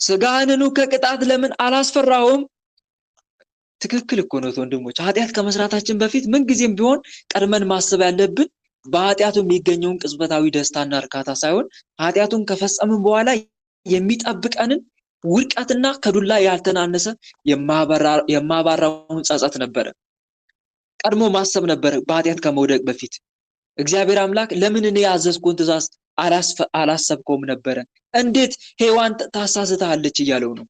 ስጋህንኑ ከቅጣት ለምን አላስፈራውም? ትክክል እኮ ነው ወንድሞች። ኃጢአት ከመስራታችን በፊት ምን ጊዜም ቢሆን ቀድመን ማሰብ ያለብን በኃጢአቱ የሚገኘውን ቅጽበታዊ ደስታና እርካታ ሳይሆን ኃጢአቱን ከፈጸምን በኋላ የሚጠብቀንን ውድቀትና ከዱላ ያልተናነሰ የማባራውን ጸጸት ነበረ ቀድሞ ማሰብ ነበረ። በኃጢአት ከመውደቅ በፊት እግዚአብሔር አምላክ ለምን እኔ ያዘዝኩን ትእዛዝ አላሰብከውም ነበረ? እንዴት ሔዋን ታሳስተሃለች እያለው ነው።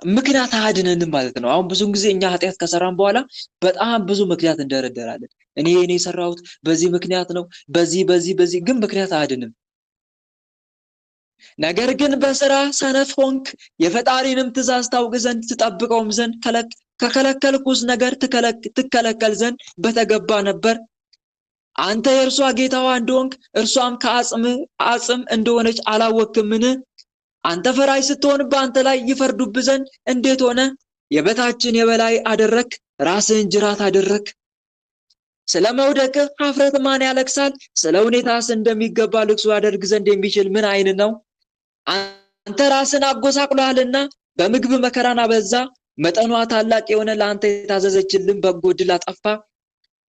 ምክንያት አያድነንም ማለት ነው። አሁን ብዙን ጊዜ እኛ ኃጢአት ከሰራን በኋላ በጣም ብዙ ምክንያት እንደረደራለን። እኔ የሰራሁት በዚህ ምክንያት ነው፣ በዚህ ግን ምክንያት አያድንም። ነገር ግን በስራ ሰነፍ ሆንክ፣ የፈጣሪንም ትእዛዝ ታውቅ ዘንድ ትጠብቀውም ዘንድ ከከለከልኩስ ነገር ትከለከል ዘንድ በተገባ ነበር። አንተ የእርሷ ጌታዋ እንደሆንክ እርሷም ከአጽም እንደሆነች አላወክምን? አንተ ፈራጅ ስትሆን በአንተ ላይ ይፈርዱብ ዘንድ እንዴት ሆነ? የበታችን የበላይ አደረክ፣ ራስህን ጅራት አደረክ። ስለ መውደቅህ ኀፍረት ማን ያለቅሳል? ስለ ሁኔታስ እንደሚገባ ልቅሶ ያደርግ ዘንድ የሚችል ምን ዓይን ነው? አንተ ራስን አጎሳቅሎሃልና በምግብ መከራን አበዛ። መጠኗ ታላቅ የሆነ ለአንተ የታዘዘችልን በጎ ዕድል አጠፋ።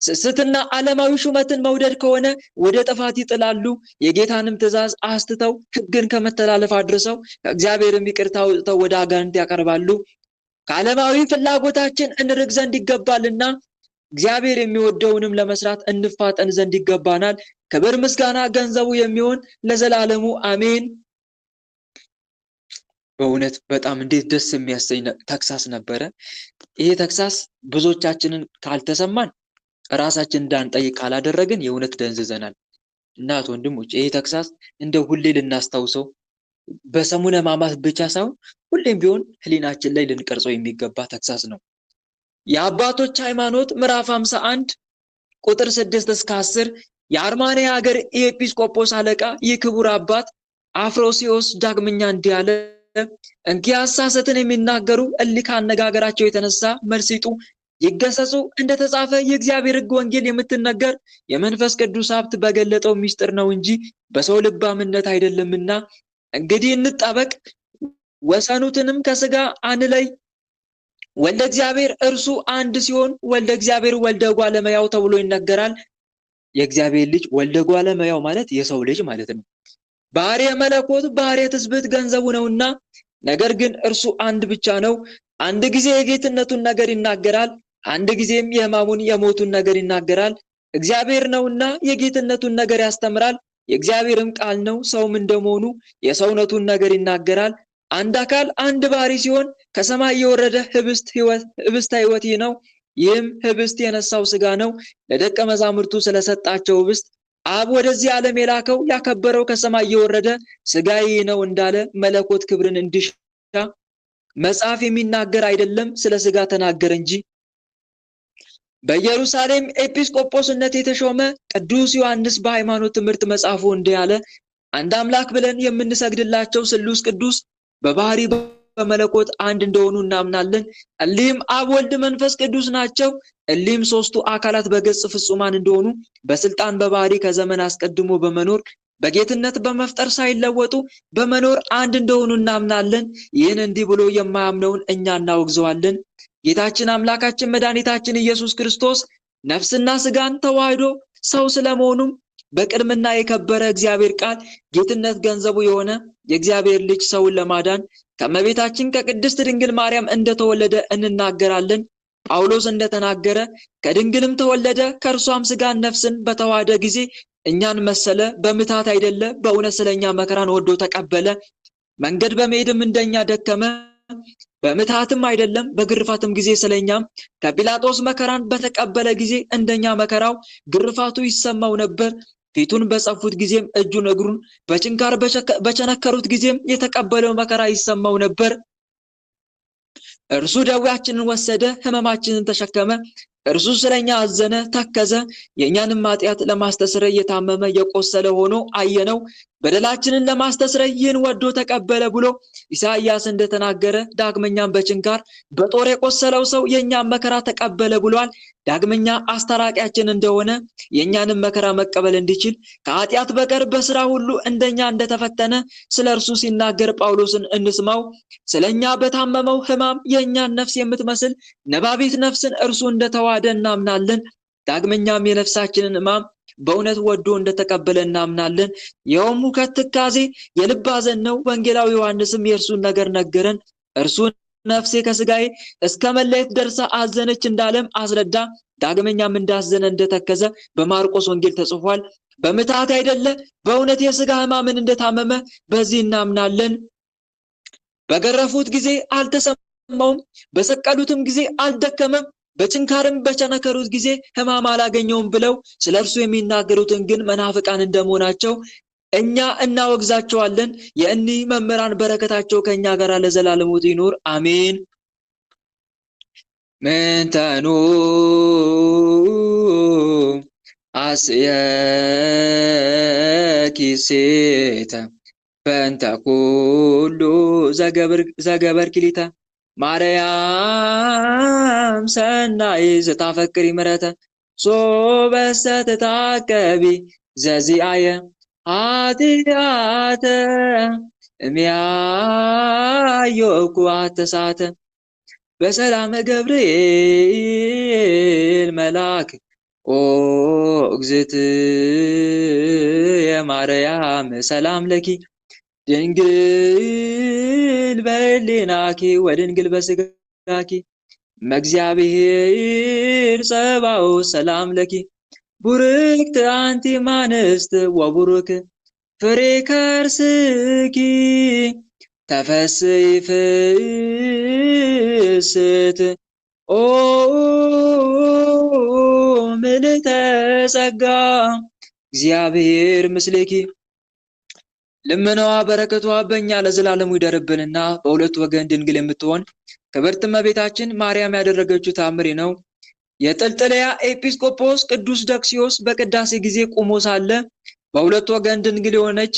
ስስትና ዓለማዊ ሹመትን መውደድ ከሆነ ወደ ጥፋት ይጥላሉ። የጌታንም ትእዛዝ አስትተው ሕግን ከመተላለፍ አድርሰው ከእግዚአብሔርም ይቅርታ አውጥተው ወደ አጋንንት ያቀርባሉ። ከዓለማዊ ፍላጎታችን እንርቅ ዘንድ ይገባልና እግዚአብሔር የሚወደውንም ለመስራት እንፋጠን ዘንድ ይገባናል። ክብር ምስጋና ገንዘቡ የሚሆን ለዘላለሙ አሜን። በእውነት በጣም እንዴት ደስ የሚያሰኝ ተግሳስ ነበረ። ይሄ ተግሳስ ብዙዎቻችንን ካልተሰማን ራሳችን እንዳንጠይቅ ካላደረግን የእውነት ደንዝዘናል። እናት ወንድሞች ይሄ ተግሳስ እንደው ሁሌ ልናስታውሰው በሰሙነ ሕማማት ብቻ ሳይሆን ሁሌም ቢሆን ህሊናችን ላይ ልንቀርጸው የሚገባ ተግሳጽ ነው። የአባቶች ሃይማኖት ምዕራፍ 51 ቁጥር 6 እስከ 10 የአርማንያ ሀገር የኤጲስቆጶስ አለቃ የክቡር አባት አፍሮሲዮስ ዳግመኛ እንዲህ አለ። እንኪያስ ሐሰትን የሚናገሩ እሊህ ከአነጋገራቸው የተነሳ መልስ ይጡ፣ ይገሰጹ። እንደተጻፈ የእግዚአብሔር ሕግ ወንጌል የምትነገር የመንፈስ ቅዱስ ሀብት በገለጠው ምስጢር ነው እንጂ በሰው ልባምነት አይደለምና። እንግዲህ እንጠበቅ፣ ወሰኑትንም ከሥጋ አንለይ። ወልደ እግዚአብሔር እርሱ አንድ ሲሆን ወልደ እግዚአብሔር ወልደ እጓለ እመሕያው ተብሎ ይነገራል። የእግዚአብሔር ልጅ ወልደ እጓለ እመሕያው ማለት የሰው ልጅ ማለት ነው። ባሕርየ መለኮት ባሕርየ ትስብእት ገንዘቡ ነውና፣ ነገር ግን እርሱ አንድ ብቻ ነው። አንድ ጊዜ የጌትነቱን ነገር ይናገራል፣ አንድ ጊዜም የሕማሙን የሞቱን ነገር ይናገራል። እግዚአብሔር ነውና የጌትነቱን ነገር ያስተምራል፣ የእግዚአብሔርም ቃል ነው። ሰውም እንደመሆኑ የሰውነቱን ነገር ይናገራል። አንድ አካል አንድ ባሕሪ ሲሆን ከሰማይ የወረደ ህብስተ ሕይወት ይህ ነው። ይህም ህብስት የነሳው ሥጋ ነው። ለደቀ መዛሙርቱ ስለሰጣቸው ህብስት አብ ወደዚህ ዓለም የላከው ያከበረው ከሰማይ የወረደ ሥጋዬ ነው እንዳለ መለኮት ክብርን እንዲሻ መጽሐፍ የሚናገር አይደለም፣ ስለ ሥጋ ተናገረ እንጂ። በኢየሩሳሌም ኤጲስቆጶስነት የተሾመ ቅዱስ ዮሐንስ በሃይማኖት ትምህርት መጽሐፉ እንዲህ አለ። አንድ አምላክ ብለን የምንሰግድላቸው ስሉስ ቅዱስ በባህሪ በመለኮት አንድ እንደሆኑ እናምናለን። እሊህም አብ፣ ወልድ፣ መንፈስ ቅዱስ ናቸው። እሊህም ሦስቱ አካላት በገጽ ፍጹማን እንደሆኑ በስልጣን በባህሪ ከዘመን አስቀድሞ በመኖር በጌትነት በመፍጠር ሳይለወጡ በመኖር አንድ እንደሆኑ እናምናለን። ይህን እንዲህ ብሎ የማያምነውን እኛ እናወግዘዋለን። ጌታችን አምላካችን መድኃኒታችን ኢየሱስ ክርስቶስ ነፍስና ሥጋን ተዋህዶ ሰው ስለመሆኑም በቅድምና የከበረ እግዚአብሔር ቃል ጌትነት ገንዘቡ የሆነ የእግዚአብሔር ልጅ ሰውን ለማዳን ከእመቤታችን ከቅድስት ድንግል ማርያም እንደተወለደ እንናገራለን። ጳውሎስ እንደተናገረ ከድንግልም ተወለደ፣ ከእርሷም ሥጋን ነፍስን በተዋሃደ ጊዜ እኛን መሰለ። በምትሃት አይደለ፣ በእውነት ስለኛ መከራን ወዶ ተቀበለ። መንገድ በመሄድም እንደኛ ደከመ፣ በምትሃትም አይደለም በግርፋትም ጊዜ ስለኛም ከጲላጦስ መከራን በተቀበለ ጊዜ እንደኛ መከራው ግርፋቱ ይሰማው ነበር። ፊቱን በጸፉት ጊዜም እጁን እግሩን በችንካር በቸነከሩት ጊዜም የተቀበለው መከራ ይሰማው ነበር። እርሱ ደዌያችንን ወሰደ፣ ሕመማችንን ተሸከመ። እርሱ ስለኛ አዘነ፣ ተከዘ። የእኛንም ኃጢአት ለማስተስረይ የታመመ የቆሰለ ሆኖ አየነው። በደላችንን ለማስተስረይ ይህን ወዶ ተቀበለ ብሎ ኢሳይያስ እንደተናገረ፣ ዳግመኛም በችንካር በጦር የቆሰለው ሰው የእኛን መከራ ተቀበለ ብሏል። ዳግመኛ አስታራቂያችን እንደሆነ የእኛንም መከራ መቀበል እንዲችል ከኃጢአት በቀር በሥራ ሁሉ እንደኛ እንደተፈተነ ስለ እርሱ ሲናገር ጳውሎስን እንስማው። ስለኛ በታመመው ሕማም የእኛን ነፍስ የምትመስል ነባቢት ነፍስን እርሱ እንደተዋሃደ እናምናለን። ዳግመኛም የነፍሳችንን ሕማም በእውነት ወዶ እንደተቀበለ እናምናለን። ይኸውም ሁከት፣ ትካዜ፣ የልብ ሐዘን ነው። ወንጌላዊ ዮሐንስም የእርሱን ነገር ነገረን። እርሱን ነፍሴ ከሥጋዬ እስከ መለየት ደርሳ አዘነች እንዳለም አስረዳ። ዳግመኛም እንዳዘነ እንደተከዘ በማርቆስ ወንጌል ተጽፏል። በምትሃት አይደለ፣ በእውነት የሥጋ ሕማምን እንደታመመ በዚህ እናምናለን። በገረፉት ጊዜ አልተሰማውም፣ በሰቀሉትም ጊዜ አልደከመም፣ በችንካርም በቸነከሩት ጊዜ ሕማም አላገኘውም ብለው ስለ እርሱ የሚናገሩትን ግን መናፍቃን እንደመሆናቸው እኛ እናወግዛቸዋለን። የእኒህ መምህራን በረከታቸው ከእኛ ጋር ለዘላለሙ ይኑር አሜን። ምንተኑ አስየኪሴተ በእንተ ኩሉ ዘገበርኪሊተ ማርያም ሰናይ ዘታፈቅሪ ምሕረተ ሶበሰ ተታቀቢ ዘዚአየ ኃጢአተ እምያዮኩ አተሳተ በሰላም ገብርኤል መልአክ ኦ እግዝእትየ ማርያም ሰላም ለኪ ድንግል በሕሊናኪ ወድንግል በሥጋኪ መእግዚአብሔር ጸባኦት ሰላም ለኪ ቡርክት አንቲ እምአንስት ወቡሩክ ፍሬ ከርስኪ ተፈሥሒ ፍስሕት ኦ ምልዕተ ጸጋ እግዚአብሔር ምስሌኪ ልመናዋ በረከቷ በእኛ ለዘላለሙ ይደርብንና በሁለት ወገን ድንግል የምትሆን ክብርት እመቤታችን ማርያም ያደረገችው ታምር ነው። የጥልጥልያ ኤጲስቆጶስ ቅዱስ ደክሲዮስ በቅዳሴ ጊዜ ቆሞ ሳለ በሁለት ወገን ድንግል የሆነች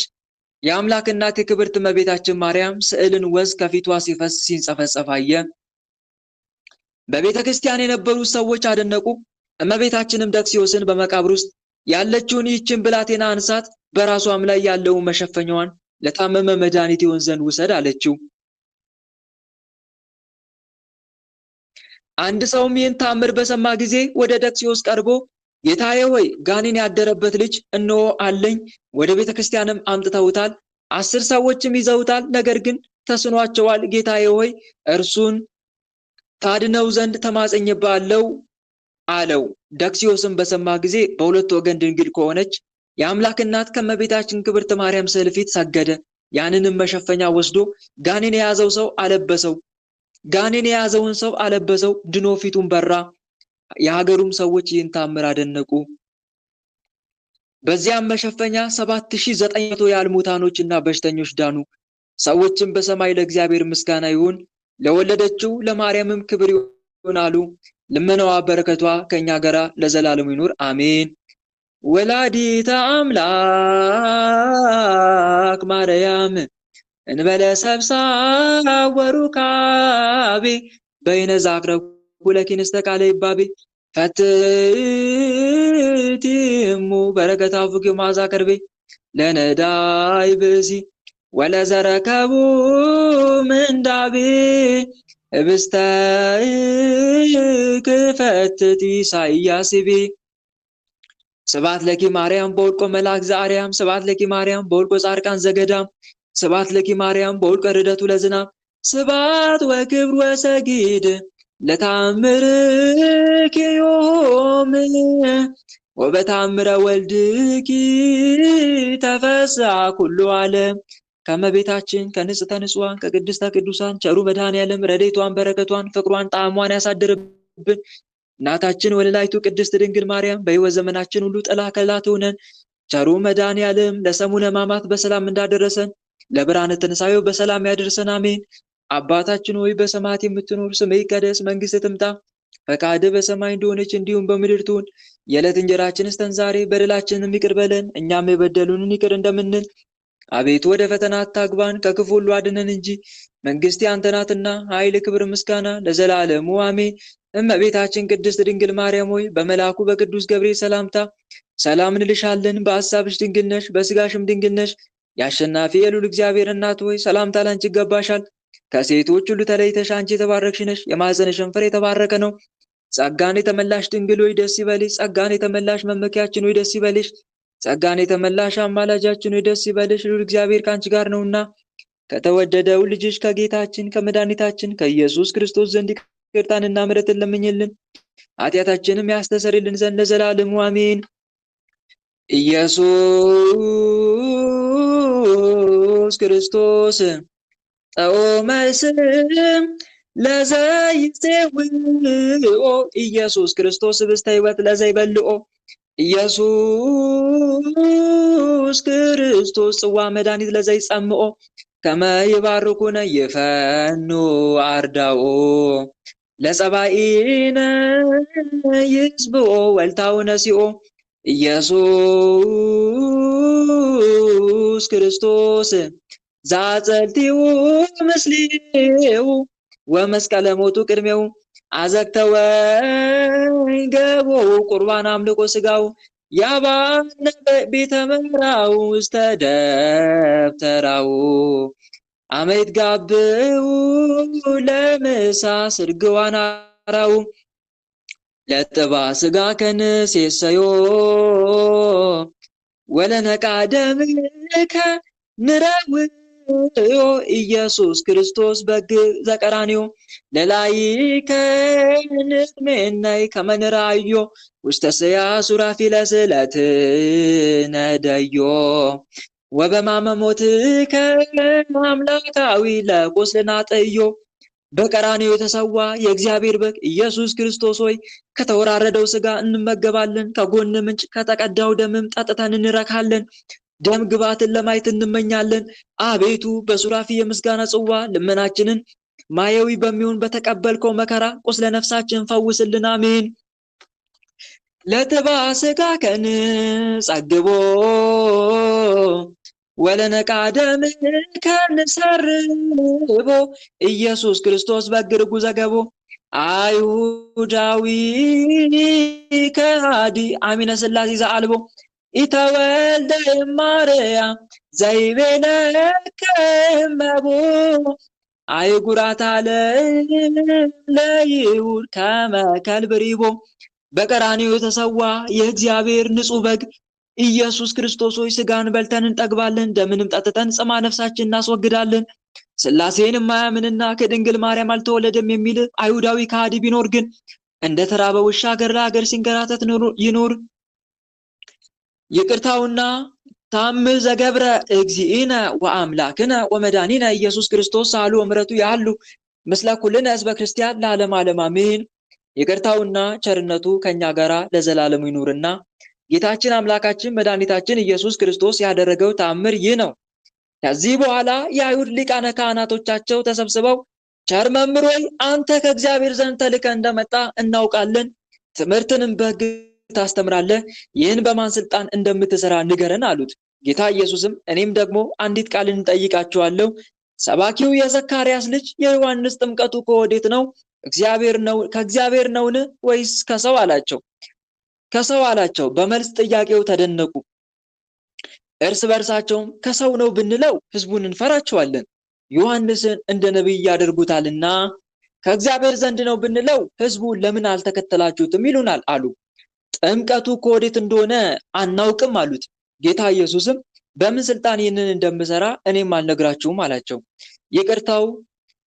የአምላክ እናት የክብርት እመቤታችን ማርያም ስዕልን ወዝ ከፊቷ ሲፈስ ሲንጸፈጸፍ አየ። በቤተ ክርስቲያን የነበሩት ሰዎች አደነቁ። እመቤታችንም ደክሲዮስን በመቃብር ውስጥ ያለችውን ይህችን ብላቴና አንሳት፣ በራሷም ላይ ያለውን መሸፈኛዋን ለታመመ መድኃኒት ይሆን ዘንድ ውሰድ አለችው። አንድ ሰውም ይህን ታምር በሰማ ጊዜ ወደ ደክሲዮስ ቀርቦ ጌታዬ ሆይ ጋኔን ያደረበት ልጅ እነሆ አለኝ፣ ወደ ቤተ ክርስቲያንም አምጥተውታል፣ 10 ሰዎችም ይዘውታል፣ ነገር ግን ተስኗቸዋል። ጌታዬ ሆይ እርሱን ታድነው ዘንድ ተማጸኝብሃለሁ አለው። ደክሲዮስም በሰማ ጊዜ በሁለት ወገን ድንግል ከሆነች የአምላክ እናት ከእመቤታችን ክብርት ማርያም ስዕል ፊት ሰገደ። ያንንም መሸፈኛ ወስዶ ጋኔን የያዘው ሰው አለበሰው። ጋኔን የያዘውን ሰው አለበሰው፣ ድኖ ፊቱን በራ። የሀገሩም ሰዎች ይህን ታምር አደነቁ። በዚያም መሸፈኛ 7900 ያህል ሙታኖችና በሽተኞች ዳኑ። ሰዎችም በሰማይ ለእግዚአብሔር ምስጋና ይሁን፣ ለወለደችው ለማርያምም ክብር ይሁን አሉ። ልመናዋ በረከቷ ከኛ ጋር ለዘላለሙ ይኑር አሜን። ወላዲተ አምላክ ማርያም እንበለ ሰብሳ ወሩካቤ በይነ ዛክረብ ሁለኪን እስተቃለ ይባቤ ፈትቲሙ በረከታ ፍቅ ማዛ ከርቤ ለነዳይ ብሲ ወለዘረከቡ ምንዳቤ እብስተ ክፈትቲ ሳያስቤ ስብሐት ለኪ ማርያም በወልቆ መልአክ ዘአርያም ስብሐት ለኪ ማርያም በወልቆ ጻድቃን ዘገዳም ስብሐት ለኪ ማርያም በወልቆ ርደቱ ለዝናብ ስብሐት ወክብር ወሰጊድ ለታምርኪ ዮም ወበታምረ ወልድኪ ተፈስሐ ኩሉ ዓለም። ከእመቤታችን ከንጽሕተ ንጹሐን ከቅድስተ ቅዱሳን ቸሩ መድኃኔዓለም ረድኤቷን በረከቷን ፍቅሯን ጣዕሟን ያሳድርብን። እናታችን ወለላይቱ ቅድስት ድንግል ማርያም በሕይወት ዘመናችን ሁሉ ጥላ ከለላ ትሁነን። ቸሩ መድኃኔዓለም ለሰሙነ ሕማማት በሰላም እንዳደረሰን ለብርሃነ ትንሣኤው በሰላም ያደርሰን አሜን። አባታችን ሆይ በሰማያት የምትኖር ስምህ ይቀደስ፣ መንግሥትህ ትምጣ፣ ፈቃድህ በሰማይ እንደሆነች እንዲሁም በምድር ትሁን። የዕለት እንጀራችንን ስጠን ዛሬ፣ በደላችንንም ይቅር በለን እኛም የበደሉንን ይቅር እንደምንል። አቤቱ ወደ ፈተና አታግባን ከክፉ ሁሉ አድነን እንጂ መንግሥት ያንተ ናትና ኃይል፣ ክብር፣ ምስጋና ለዘላለሙ አሜን። እመቤታችን ቅድስት ድንግል ማርያም ሆይ በመልአኩ በቅዱስ ገብርኤል ሰላምታ ሰላም እንልሻለን። በሐሳብሽ ድንግል ነሽ፣ በሥጋሽም ድንግል ነሽ። የአሸናፊ የልዑል እግዚአብሔር እናት ሆይ ሰላምታ ላንቺ ይገባሻል። ከሴቶች ሁሉ ተለይተሽ አንቺ የተባረክሽ ነሽ፣ የማኅፀንሽም ፍሬ የተባረከ ነው። ጸጋን የተመላሽ ድንግል ሆይ ደስ ይበልሽ። ጸጋን የተመላሽ መመኪያችን ሆይ ደስ ይበልሽ። ጸጋን የተመላሽ አማላጃችን ሆይ ደስ ይበልሽ። ልዑል እግዚአብሔር ከአንቺ ጋር ነውና ከተወደደው ልጅሽ ከጌታችን ከመድኃኒታችን ከኢየሱስ ክርስቶስ ዘንድ ይቅርታንና ምሕረትን ለምኝልን ኃጢአታችንም ያስተሰርይልን ዘንድ ለዘላለሙ አሜን። ኢየሱስ ክርስቶስ ጣዖመ ስም ለዘይጼውኦ ኢየሱስ ክርስቶስ ህብስተ ሕይወት ለዘይበልኦ ኢየሱስ ክርስቶስ ጽዋ መድኃኒት ለዘይጸምኦ ከመ ይባርኩነ ይፈኑ አርዳኦ ለጸባኢነ ይጽብኦ ወልታውነ ሲኦ ኢየሱስ ክርስቶስ ዛጸልቲው ምስሌው ወመስቀለ ሞቱ ቅድሜው አዘክተወ ገቦ ቁርባን አምልኮ ስጋው ያባነ ቤተ መራው ውስተ ደብተራው አመት ጋብው ለምሳ ስርግዋን አራው ለጥባ ስጋ ከንሴሰዮ ወለነቃ ደምከ ንረው ኢየሱስ ክርስቶስ በግ ዘቀራንዮ ለላይከ ንጥሜናይ ከመንራዮ ውስተ ስያ ሱራፊ ለስለት ነደዮ ወበማመሞትከ አምላካዊ ለቁስልና ጠዮ በቀራንዮ የተሰዋ የእግዚአብሔር በግ ኢየሱስ ክርስቶስ ሆይ ከተወራረደው ስጋ እንመገባለን፣ ከጎን ምንጭ ከተቀዳው ደምም ጠጥተን እንረካለን። ደም ግባትን ለማየት እንመኛለን። አቤቱ በሱራፊ የምስጋና ጽዋ ልመናችንን ማየዊ በሚሆን በተቀበልከው መከራ ቁስለ ነፍሳችን ፈውስልን። አሜን። ለትባ ስጋ ከን ጸግቦ ወለነቃ ደም ከንሰርቦ ኢየሱስ ክርስቶስ በግርጉ ዘገቦ አይሁዳዊ ከሃዲ አሚነ ስላሴ ዘአልቦ ኢተወልደ ማርያም ዘይቤለከ እመቦ አይጉራት ዓለም ለይሁድ ከመ ከልብ ሪቦ በቀራንዮ የተሰዋ የእግዚአብሔር ንጹሕ በግ ኢየሱስ ክርስቶስ ሆይ ስጋን በልተን እንጠግባለን፣ ደምንም ጠጥተን ጽማ ነፍሳችን እናስወግዳለን። ስላሴን የማያምንና ከድንግል ማርያም አልተወለደም የሚል አይሁዳዊ ከሃዲ ቢኖር ግን እንደ ተራበ ውሻ ሀገር ለሀገር ሲንከራተት ይኑር። ይቅርታውና ታምር ዘገብረ እግዚእነ ወአምላክነ ወመድኃኒነ ኢየሱስ ክርስቶስ ሳሉ ወምሕረቱ ያሉ ምስለ ኩልነ ሕዝበ ክርስቲያን ለዓለመ ዓለም አሜን። ይቅርታውና ቸርነቱ ከኛ ጋራ ለዘላለሙ ይኑርና ጌታችን አምላካችን መድኃኒታችን ኢየሱስ ክርስቶስ ያደረገው ተአምር ይህ ነው። ከዚህ በኋላ የአይሁድ ሊቃነ ካህናቶቻቸው ተሰብስበው ቸር መምህር ሆይ አንተ ከእግዚአብሔር ዘንድ ተልከህ እንደመጣ እናውቃለን። ትምህርትንም በሕግ ታስተምራለህ። ይህን በማን ስልጣን እንደምትሰራ ንገረን አሉት። ጌታ ኢየሱስም እኔም ደግሞ አንዲት ቃል እንጠይቃችኋለሁ። ሰባኪው የዘካርያስ ልጅ የዮሐንስ ጥምቀቱ ከወዴት ነው? ከእግዚአብሔር ነውን ወይስ ከሰው አላቸው። ከሰው አላቸው። በመልስ ጥያቄው ተደነቁ። እርስ በርሳቸውም ከሰው ነው ብንለው ሕዝቡን እንፈራቸዋለን፣ ዮሐንስን እንደ ነቢይ ያደርጉታልና፣ ከእግዚአብሔር ዘንድ ነው ብንለው ሕዝቡ ለምን አልተከተላችሁትም ይሉናል አሉ። ጥምቀቱ ከወዴት እንደሆነ አናውቅም አሉት። ጌታ ኢየሱስም በምን ስልጣን ይህንን እንደምሰራ እኔም አልነግራችሁም አላቸው። ይቅርታው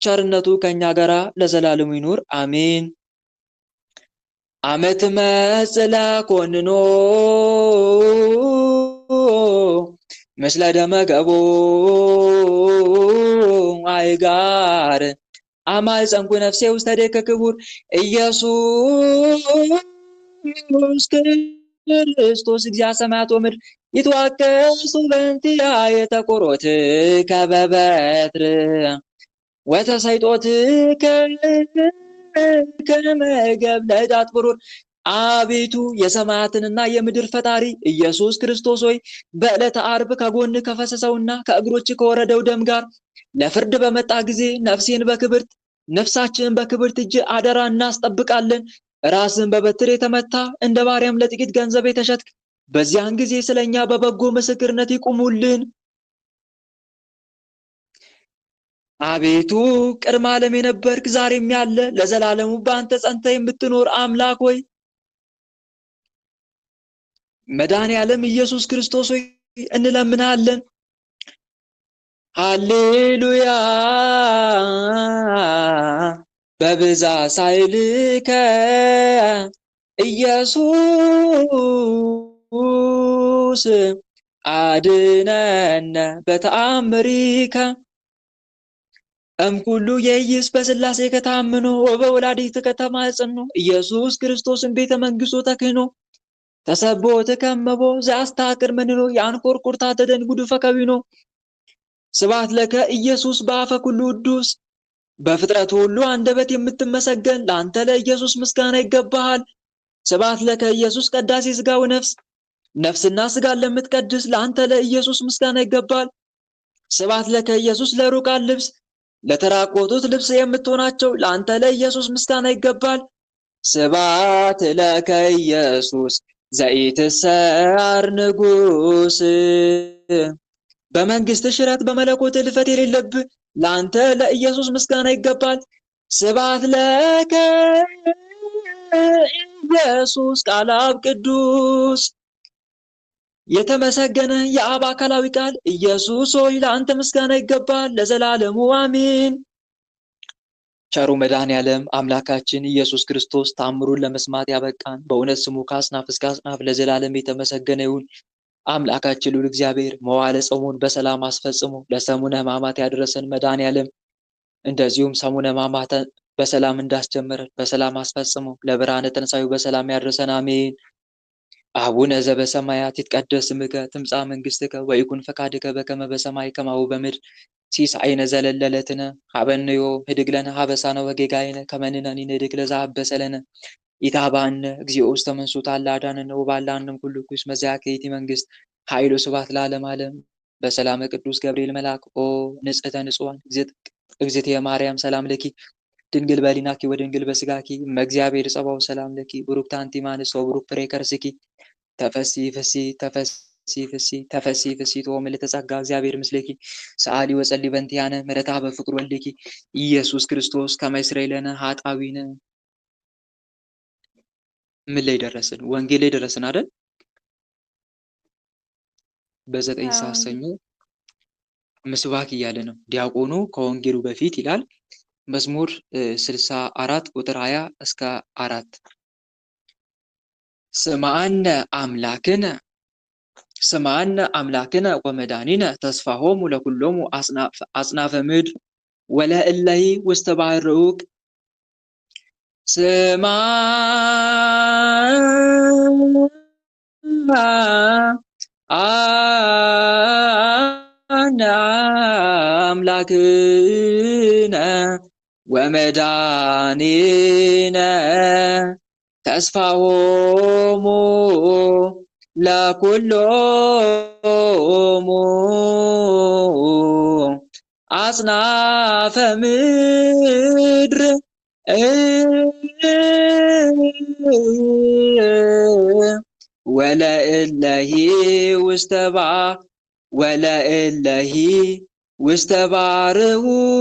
ቸርነቱ ከኛ ጋራ ለዘላለሙ ይኑር አሜን። አመት መጽለ ኮንኖ ምስለ ደመ ገቦ አይጋር አማይ ጸንኩ ነፍሴ ውስተ ደከ ክቡር ኢየሱስ ክርስቶስ እግዚአ ሰማያት ወምድር ይትዋቀሱ በእንቲአ የተቆሮት ከበበትር ወተሰይጦት ከመገብ ለዳት ብሩር አቤቱ የሰማያትንና የምድር ፈጣሪ ኢየሱስ ክርስቶስ ሆይ በዕለተ ዓርብ ከጎን ከፈሰሰውና ከእግሮች ከወረደው ደም ጋር ለፍርድ በመጣ ጊዜ ነፍሳችንን በክብርት እጅ አደራ እናስጠብቃለን። ራስን በበትር የተመታ እንደ ባሪያም ለጥቂት ገንዘብ የተሸጥክ በዚያን ጊዜ ስለኛ በበጎ ምስክርነት ይቁሙልን። አቤቱ ቅድመ ዓለም የነበርክ ዛሬም ያለ ለዘላለሙ በአንተ ጸንተ የምትኖር አምላክ ሆይ መድኃኔ ዓለም ኢየሱስ ክርስቶስ ሆይ እንለምናለን። ሃሌሉያ በብዛ ሳይልከ ኢየሱስ አድነነ በተአምሪከ እምኩሉ የኢየስ በስላሴ ከታምኖ ወበወላዲት ከተማጽኖ ኢየሱስ ክርስቶስን ቤተ መንግስቱ ተክህኖ ተሰቦት ከመቦ ዘአስታቅር መንኖ ያንኮርኩርታ ተደንጉዱ ፈከቢኖ ስብሐት ለከ ኢየሱስ በአፈ ኩሉ ቅዱስ በፍጥረት ሁሉ አንደበት የምትመሰገን ለአንተ ለኢየሱስ ምስጋና ይገባሃል። ስብሐት ለከ ኢየሱስ ቀዳሴ ሥጋው ነፍስና ሥጋን ለምትቀድስ ለአንተ ለኢየሱስ ምስጋና ይገባል። ስብሐት ለከ ኢየሱስ ለሩቃን ልብስ ለተራቆቱት ልብስ የምትሆናቸው ለአንተ ለኢየሱስ ምስጋና ይገባል። ስብሐት ለከ ኢየሱስ ዘኢትሰዓር ንጉሥ በመንግስት ሽረት በመለኮት እልፈት የሌለብህ ለአንተ ለኢየሱስ ምስጋና ይገባል። ስብሐት ለከ ኢየሱስ ቃለ አብ ቅዱስ የተመሰገነ የአብ አካላዊ ቃል ኢየሱስ ሆይ ለአንተ ምስጋና ይገባል ለዘላለሙ አሜን። ቸሩ መድኃኔዓለም አምላካችን ኢየሱስ ክርስቶስ ተአምሩን ለመስማት ያበቃን በእውነት ስሙ ከአጽናፍ እስከ አጽናፍ ለዘላለም የተመሰገነ ይሁን። አምላካችን ልዑል እግዚአብሔር መዋዕለ ጾሙን በሰላም አስፈጽሞ ለሰሙነ ሕማማት ያደረሰን መድኃኔዓለም እንደዚሁም ሰሙነ ሕማማት በሰላም እንዳስጀመረን በሰላም አስፈጽሞ ለብርሃነ ትንሣኤው በሰላም ያደረሰን አሜን። አቡነ ዘበሰማያት ይትቀደስ ስምከ ትምጻእ መንግሥትከ ወይኩን ፈቃድከ በከመ በሰማይ ከማሁ በምድር ሲሳየነ ዘለለ ዕለትነ ሀበነ ዮም ህድግ ለነ ሀበሳነ ወጌጋየነ ከመ ንሕነኒ ንህድግ ለዘአበሰ ለነ ኢታብአነ እግዚኦ ውስተ መንሱት አላ አዳነነ ወባልዓነ እምኩሉ ኩስ መዚአከ ይእቲ መንግሥት ኃይሉ ስብሐት ለዓለመ ዓለም። በሰላመ ቅዱስ ገብርኤል መልአክ ኦ ንጽሕተ ንጹሐን እግዝእትየ ማርያም ሰላም ለኪ ድንግል በሊናኪ ወድንግል በስጋኪ እመእግዚአብሔር ጸባኦት ሰላም ለኪ ቡሩክት አንቲ እምአንስት ወቡሩክ ፍሬ ከርስኪ ተፈሲ ፍሲ ተፈሲ ፍሲ ተፈሲ ፍሲ ምልዕተ ጸጋ እግዚአብሔር ምስሌኪ ሰአሊ ወጸሊ በእንቲአነ ምሕረታ በፍቅር ወልድኪ ኢየሱስ ክርስቶስ ከመ ይስረይ ለነ ኃጣውኢነ። ምን ላይ ደረስን? ወንጌል ላይ ደረስን አይደል? በዘጠኝ ሰዓት ሰኞ ምስባክ እያለ ነው ዲያቆኑ ከወንጌሉ በፊት ይላል። መዝሙር 64 ቁጥር 20 እስከ 4 ስምዐነ አምላክነ ወመድኃኒነ ተስፋሆሙ ለኩሎሙ አጽናፈ ምድር ወለእለሂ ውስተ ባሕር ርዑቅ ስምዐነ አምላክነ ወመድኃኒነ ተስፋሆሙ ለኩሎሙ አጽናፈ ምድር ወለእለሂ ውስተ ባሕር ርዑቅ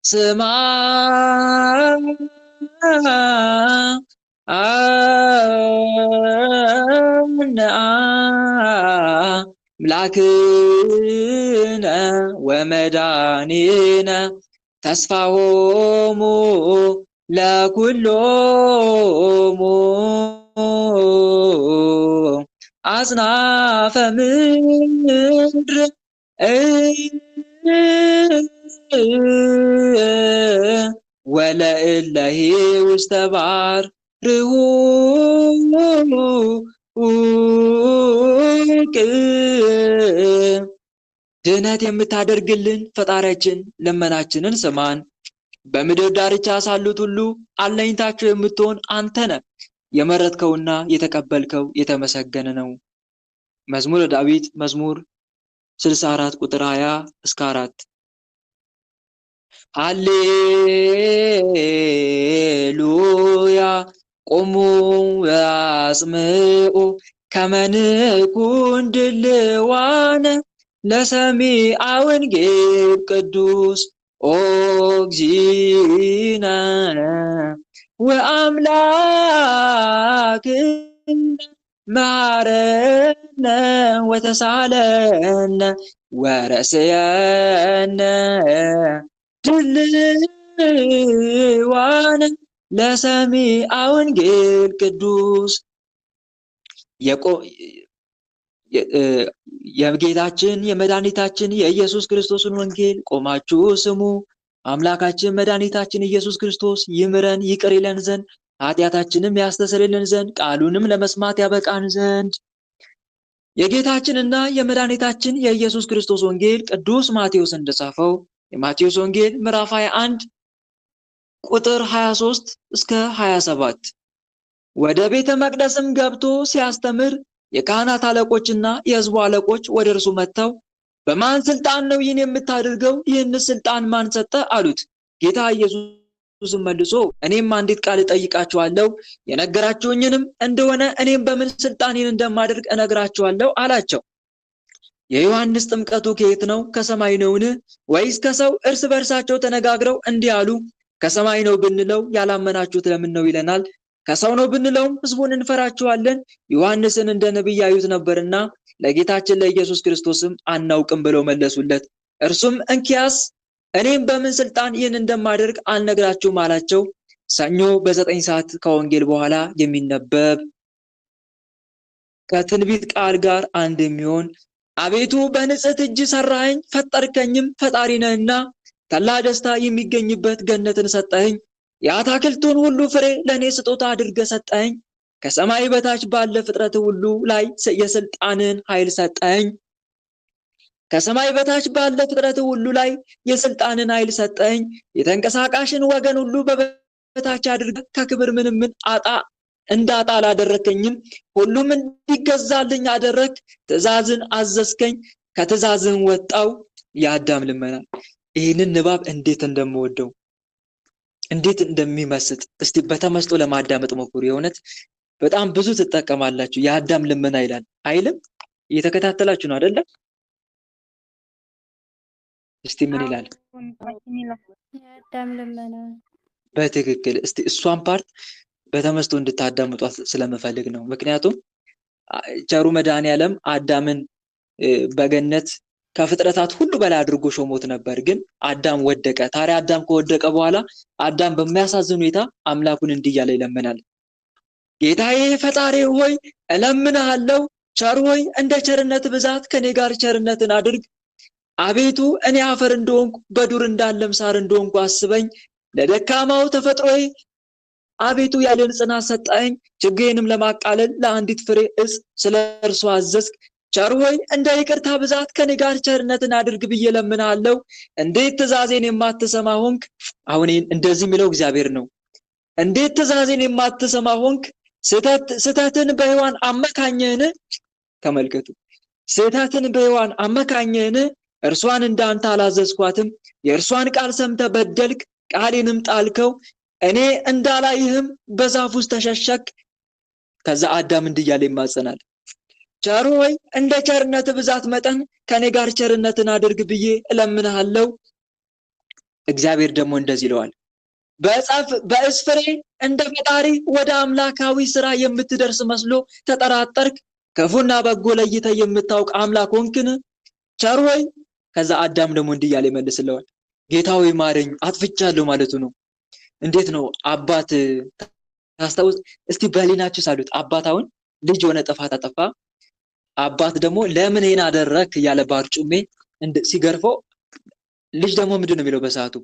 ስምዐነ አምላክነ ወመድኃኒነ ተስፋሆሙ ለኩሎሙ አጽናፈ ምድር ወለእለሂ ውስተ ባሕር ርዑቅ። ድህነት የምታደርግልን ፈጣሪያችን ልመናችንን ስማን። በምድር ዳርቻ ሳሉት ሁሉ አለኝታቸው የምትሆን አንተ ነህ። የመረጥከውና የተቀበልከው የተመሰገነ ነው። መዝሙረ ዳዊት መዝሙር 64 ቁጥር 20 እስከ 4 ሃሌሉያ ቆሙ ወአጽምዑ ከመ ንኩን ድልዋነ ለሰሚዐ ወንጌል ቅዱስ ኦ እግዚእነ ወአምላክነ መሐረነ ወተሳለነ ወረስየነ ድልዋነ ለሰሚዐ ወንጌል ቅዱስ። የጌታችን የመድኃኒታችን የኢየሱስ ክርስቶስን ወንጌል ቆማችሁ ስሙ። አምላካችን መድኃኒታችን ኢየሱስ ክርስቶስ ይምረን ይቅር ይለን ዘንድ ኃጢአታችንም ያስተሰርይልን ዘንድ ቃሉንም ለመስማት ያበቃን ዘንድ የጌታችንና የመድኃኒታችን የኢየሱስ ክርስቶስ ወንጌል ቅዱስ ማቴዎስ እንደጻፈው የማቴዎስ ወንጌል ምዕራፍ 21 ቁጥር 23 እስከ 27 ወደ ቤተ መቅደስም ገብቶ ሲያስተምር የካህናት አለቆችና የሕዝቡ አለቆች ወደ እርሱ መጥተው በማን ስልጣን ነው ይህን የምታደርገው? ይህን ስልጣን ማን ሰጠ? አሉት። ጌታ ኢየሱስም መልሶ እኔም አንዲት ቃል እጠይቃችኋለሁ፣ የነገራችሁኝንም እንደሆነ እኔም በምን ስልጣን ይህን እንደማደርግ እነግራችኋለሁ አላቸው። የዮሐንስ ጥምቀቱ ከየት ነው? ከሰማይ ነውን? ወይስ ከሰው? እርስ በርሳቸው ተነጋግረው እንዲህ አሉ፣ ከሰማይ ነው ብንለው ያላመናችሁት ለምን ነው ይለናል። ከሰው ነው ብንለውም ሕዝቡን እንፈራቸዋለን፣ ዮሐንስን እንደ ነቢይ ያዩት ነበርና ለጌታችን ለኢየሱስ ክርስቶስም አናውቅም ብለው መለሱለት። እርሱም እንኪያስ እኔም በምን ስልጣን ይህን እንደማደርግ አልነግራችሁም አላቸው። ሰኞ በ9 ሰዓት ከወንጌል በኋላ የሚነበብ ከትንቢት ቃል ጋር አንድ የሚሆን አቤቱ በንጽሕት እጅ ሰራኸኝ ፈጠርከኝም ፈጣሪ ነህና ተላ ደስታ የሚገኝበት ገነትን ሰጠኸኝ። የአታክልቱን ሁሉ ፍሬ ለእኔ ስጦታ አድርገህ ሰጠኸኝ። ከሰማይ በታች ባለ ፍጥረት ሁሉ ላይ የስልጣንን ኃይል ሰጠኸኝ። ከሰማይ በታች ባለ ፍጥረት ሁሉ ላይ የስልጣንን ኃይል ሰጠኸኝ። የተንቀሳቃሽን ወገን ሁሉ በበታች አድርገህ ከክብር ምንም እንዳጣ አላደረከኝም። ሁሉም እንዲገዛልኝ አደረግ። ትእዛዝን አዘዝከኝ፣ ከትእዛዝን ወጣው። የአዳም ልመና። ይህንን ንባብ እንዴት እንደምወደው እንዴት እንደሚመስጥ እስቲ በተመስጦ ለማዳመጥ ሞክሩ። የእውነት በጣም ብዙ ትጠቀማላችሁ። የአዳም ልመና ይላል አይልም? እየተከታተላችሁ ነው አይደለም? እስቲ ምን ይላል? የአዳም ልመና በትክክል። እስቲ እሷን ፓርት በተመስጦ እንድታዳምጧት ስለምፈልግ ነው። ምክንያቱም ቸሩ መድኃኔዓለም አዳምን በገነት ከፍጥረታት ሁሉ በላይ አድርጎ ሾሞት ነበር። ግን አዳም ወደቀ። ታዲያ አዳም ከወደቀ በኋላ አዳም በሚያሳዝን ሁኔታ አምላኩን እንዲህ እያለ ይለምናል። ጌታዬ ፈጣሪ ሆይ እለምንሃለሁ፣ ቸር ሆይ እንደ ቸርነት ብዛት ከኔ ጋር ቸርነትን አድርግ። አቤቱ እኔ አፈር እንደሆንኩ በዱር እንዳለም ሳር እንደሆንኩ አስበኝ። ለደካማው ተፈጥሮዬ አቤቱ ያለን ጽናት ሰጠኸኝ። ችግሬንም ለማቃለል ለአንዲት ፍሬ ዕፅ ስለ እርሷ አዘዝክ። ቸር ሆይ እንደ ይቅርታ ብዛት ከኔ ጋር ቸርነትን አድርግ ብዬ እለምንሃለሁ። እንዴት ትእዛዜን የማትሰማ ሆንክ? አሁን እንደዚህ የሚለው እግዚአብሔር ነው። እንዴት ትእዛዜን የማትሰማ ሆንክ? ስህተትን በሔዋን አመካኘህን? ተመልከቱ። ስህተትን በሔዋን አመካኘህን? እርሷን እንዳንተ አላዘዝኳትም። የእርሷን ቃል ሰምተህ በደልክ፣ ቃሌንም ጣልከው። እኔ እንዳላይህም በዛፍ ውስጥ ተሸሸክ። ከዛ አዳም እንዲህ እያለ ይማጸናል። ቸር ሆይ እንደ ቸርነት ብዛት መጠን ከኔ ጋር ቸርነትን አድርግ ብዬ እለምንሃለሁ። እግዚአብሔር ደግሞ እንደዚህ ይለዋል። በዕፅ ፍሬ እንደ ፈጣሪ ወደ አምላካዊ ስራ የምትደርስ መስሎ ተጠራጠርክ። ክፉና በጎ ለይተህ የምታውቅ አምላክ ሆንክን? ቸር ሆይ ከዛ አዳም ደግሞ እንዲህ እያለ ይመልስለዋል። ጌታ ሆይ ማረኝ፣ አጥፍቻለሁ ማለቱ ነው። እንዴት ነው አባት ታስታውስ? እስቲ በህሊናችሁ ሳሉት። አባት አሁን ልጅ የሆነ ጥፋት አጠፋ። አባት ደግሞ ለምን ይሄን አደረክ እያለ ባርጩሜ ሲገርፈው፣ ልጅ ደግሞ ምንድን ነው የሚለው በሰዓቱ?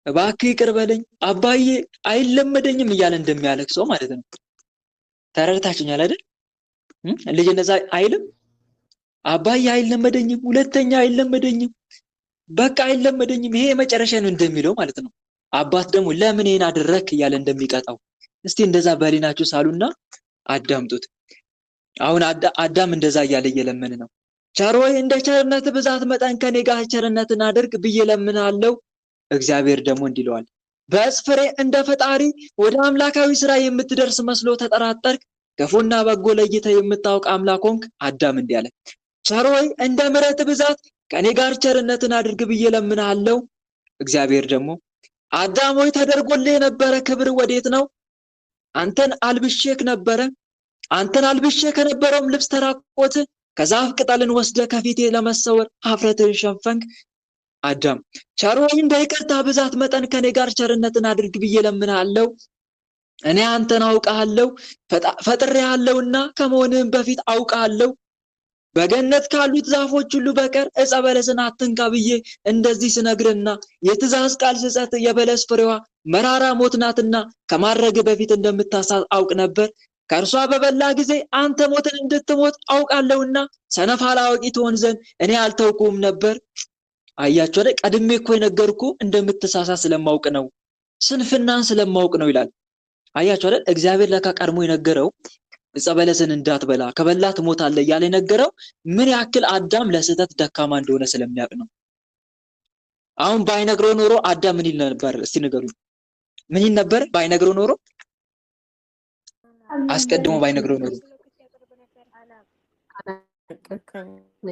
እባክህ ይቅር በለኝ አባዬ አይለመደኝም እያለ እንደሚያለቅሰው ማለት ነው። ተረድታችኛል አይደል? ልጅ እንደዛ አይልም። አባዬ አይለመደኝም፣ ሁለተኛ አይለመደኝም፣ በቃ አይለመደኝም፣ ይሄ መጨረሻ ነው እንደሚለው ማለት ነው። አባት ደግሞ ለምን ይሄን አደረክ እያለ እንደሚቀጣው እስቲ እንደዛ በህሊናችሁ ሳሉና አዳምጡት። አሁን አዳም እንደዛ እያለ እየለመነ ነው። ቸር ሆይ እንደ ቸርነት ብዛት መጠን ከኔ ጋር ቸርነትን አድርግ ብዬ እለምንሃለሁ። እግዚአብሔር ደግሞ እንዲህ ይለዋል። በዕፅ ፍሬ እንደ ፈጣሪ ወደ አምላካዊ ስራ የምትደርስ መስሎ ተጠራጠርክ። ክፉና በጎ ለይተህ የምታውቅ አምላክ ሆንክ። አዳም እንዲህ አለ። ቸር ሆይ እንደ ምሕረት ብዛት ከኔ ጋር ቸርነትን አድርግ ብዬ እለምንሃለሁ። እግዚአብሔር ደግሞ አዳም ሆይ ተደርጎልህ የነበረ ክብር ወዴት ነው? አንተን አልብሼ ከነበረውም ልብስ ተራቆት። ከዛፍ ቅጠልን ወስደ ከፊቴ ለመሰወር ኀፍረትህን ሸፈንክ። አዳም ቸር ሆይ እንደ ይቅርታ ብዛት መጠን ከኔ ጋር ቸርነትን አድርግ ብዬ እለምንሃለሁ። እኔ አንተን አውቃለሁ፣ ፈጥሬሃለሁና ከመሆንህም በፊት አውቃለሁ። በገነት ካሉት ዛፎች ሁሉ በቀር ዕፀ በለስን አትንካ ብዬ እንደዚህ ስነግርና የትእዛዝ ቃል ስሰጥ የበለስ ፍሬዋ መራራ ሞት ናትና ከማድረግ በፊት እንደምታሳት አውቅ ነበር። ከእርሷ በበላ ጊዜ አንተ ሞትን እንድትሞት አውቃለሁና ሰነፍ አላዋቂ ትሆን ዘንድ እኔ አልተውኩም ነበር። አያችሁ አይደል? ቀድሜ እኮ የነገርኩ እንደምትሳሳት ስለማውቅ ነው፣ ስንፍናን ስለማውቅ ነው ይላል። አያችሁ አይደል? እግዚአብሔር ለካ ቀድሞ የነገረው ዕፀ በለስን እንዳትበላ ከበላ ትሞታለህ እያለ የነገረው ምን ያክል አዳም ለስህተት ደካማ እንደሆነ ስለሚያውቅ ነው። አሁን ባይነግረው ኖሮ አዳም ምን ይል ነበር? እስቲ ንገሩኝ። ምን ይል ነበር ባይነግረው ኖሮ? አስቀድሞ ባይነግረው ኖሮ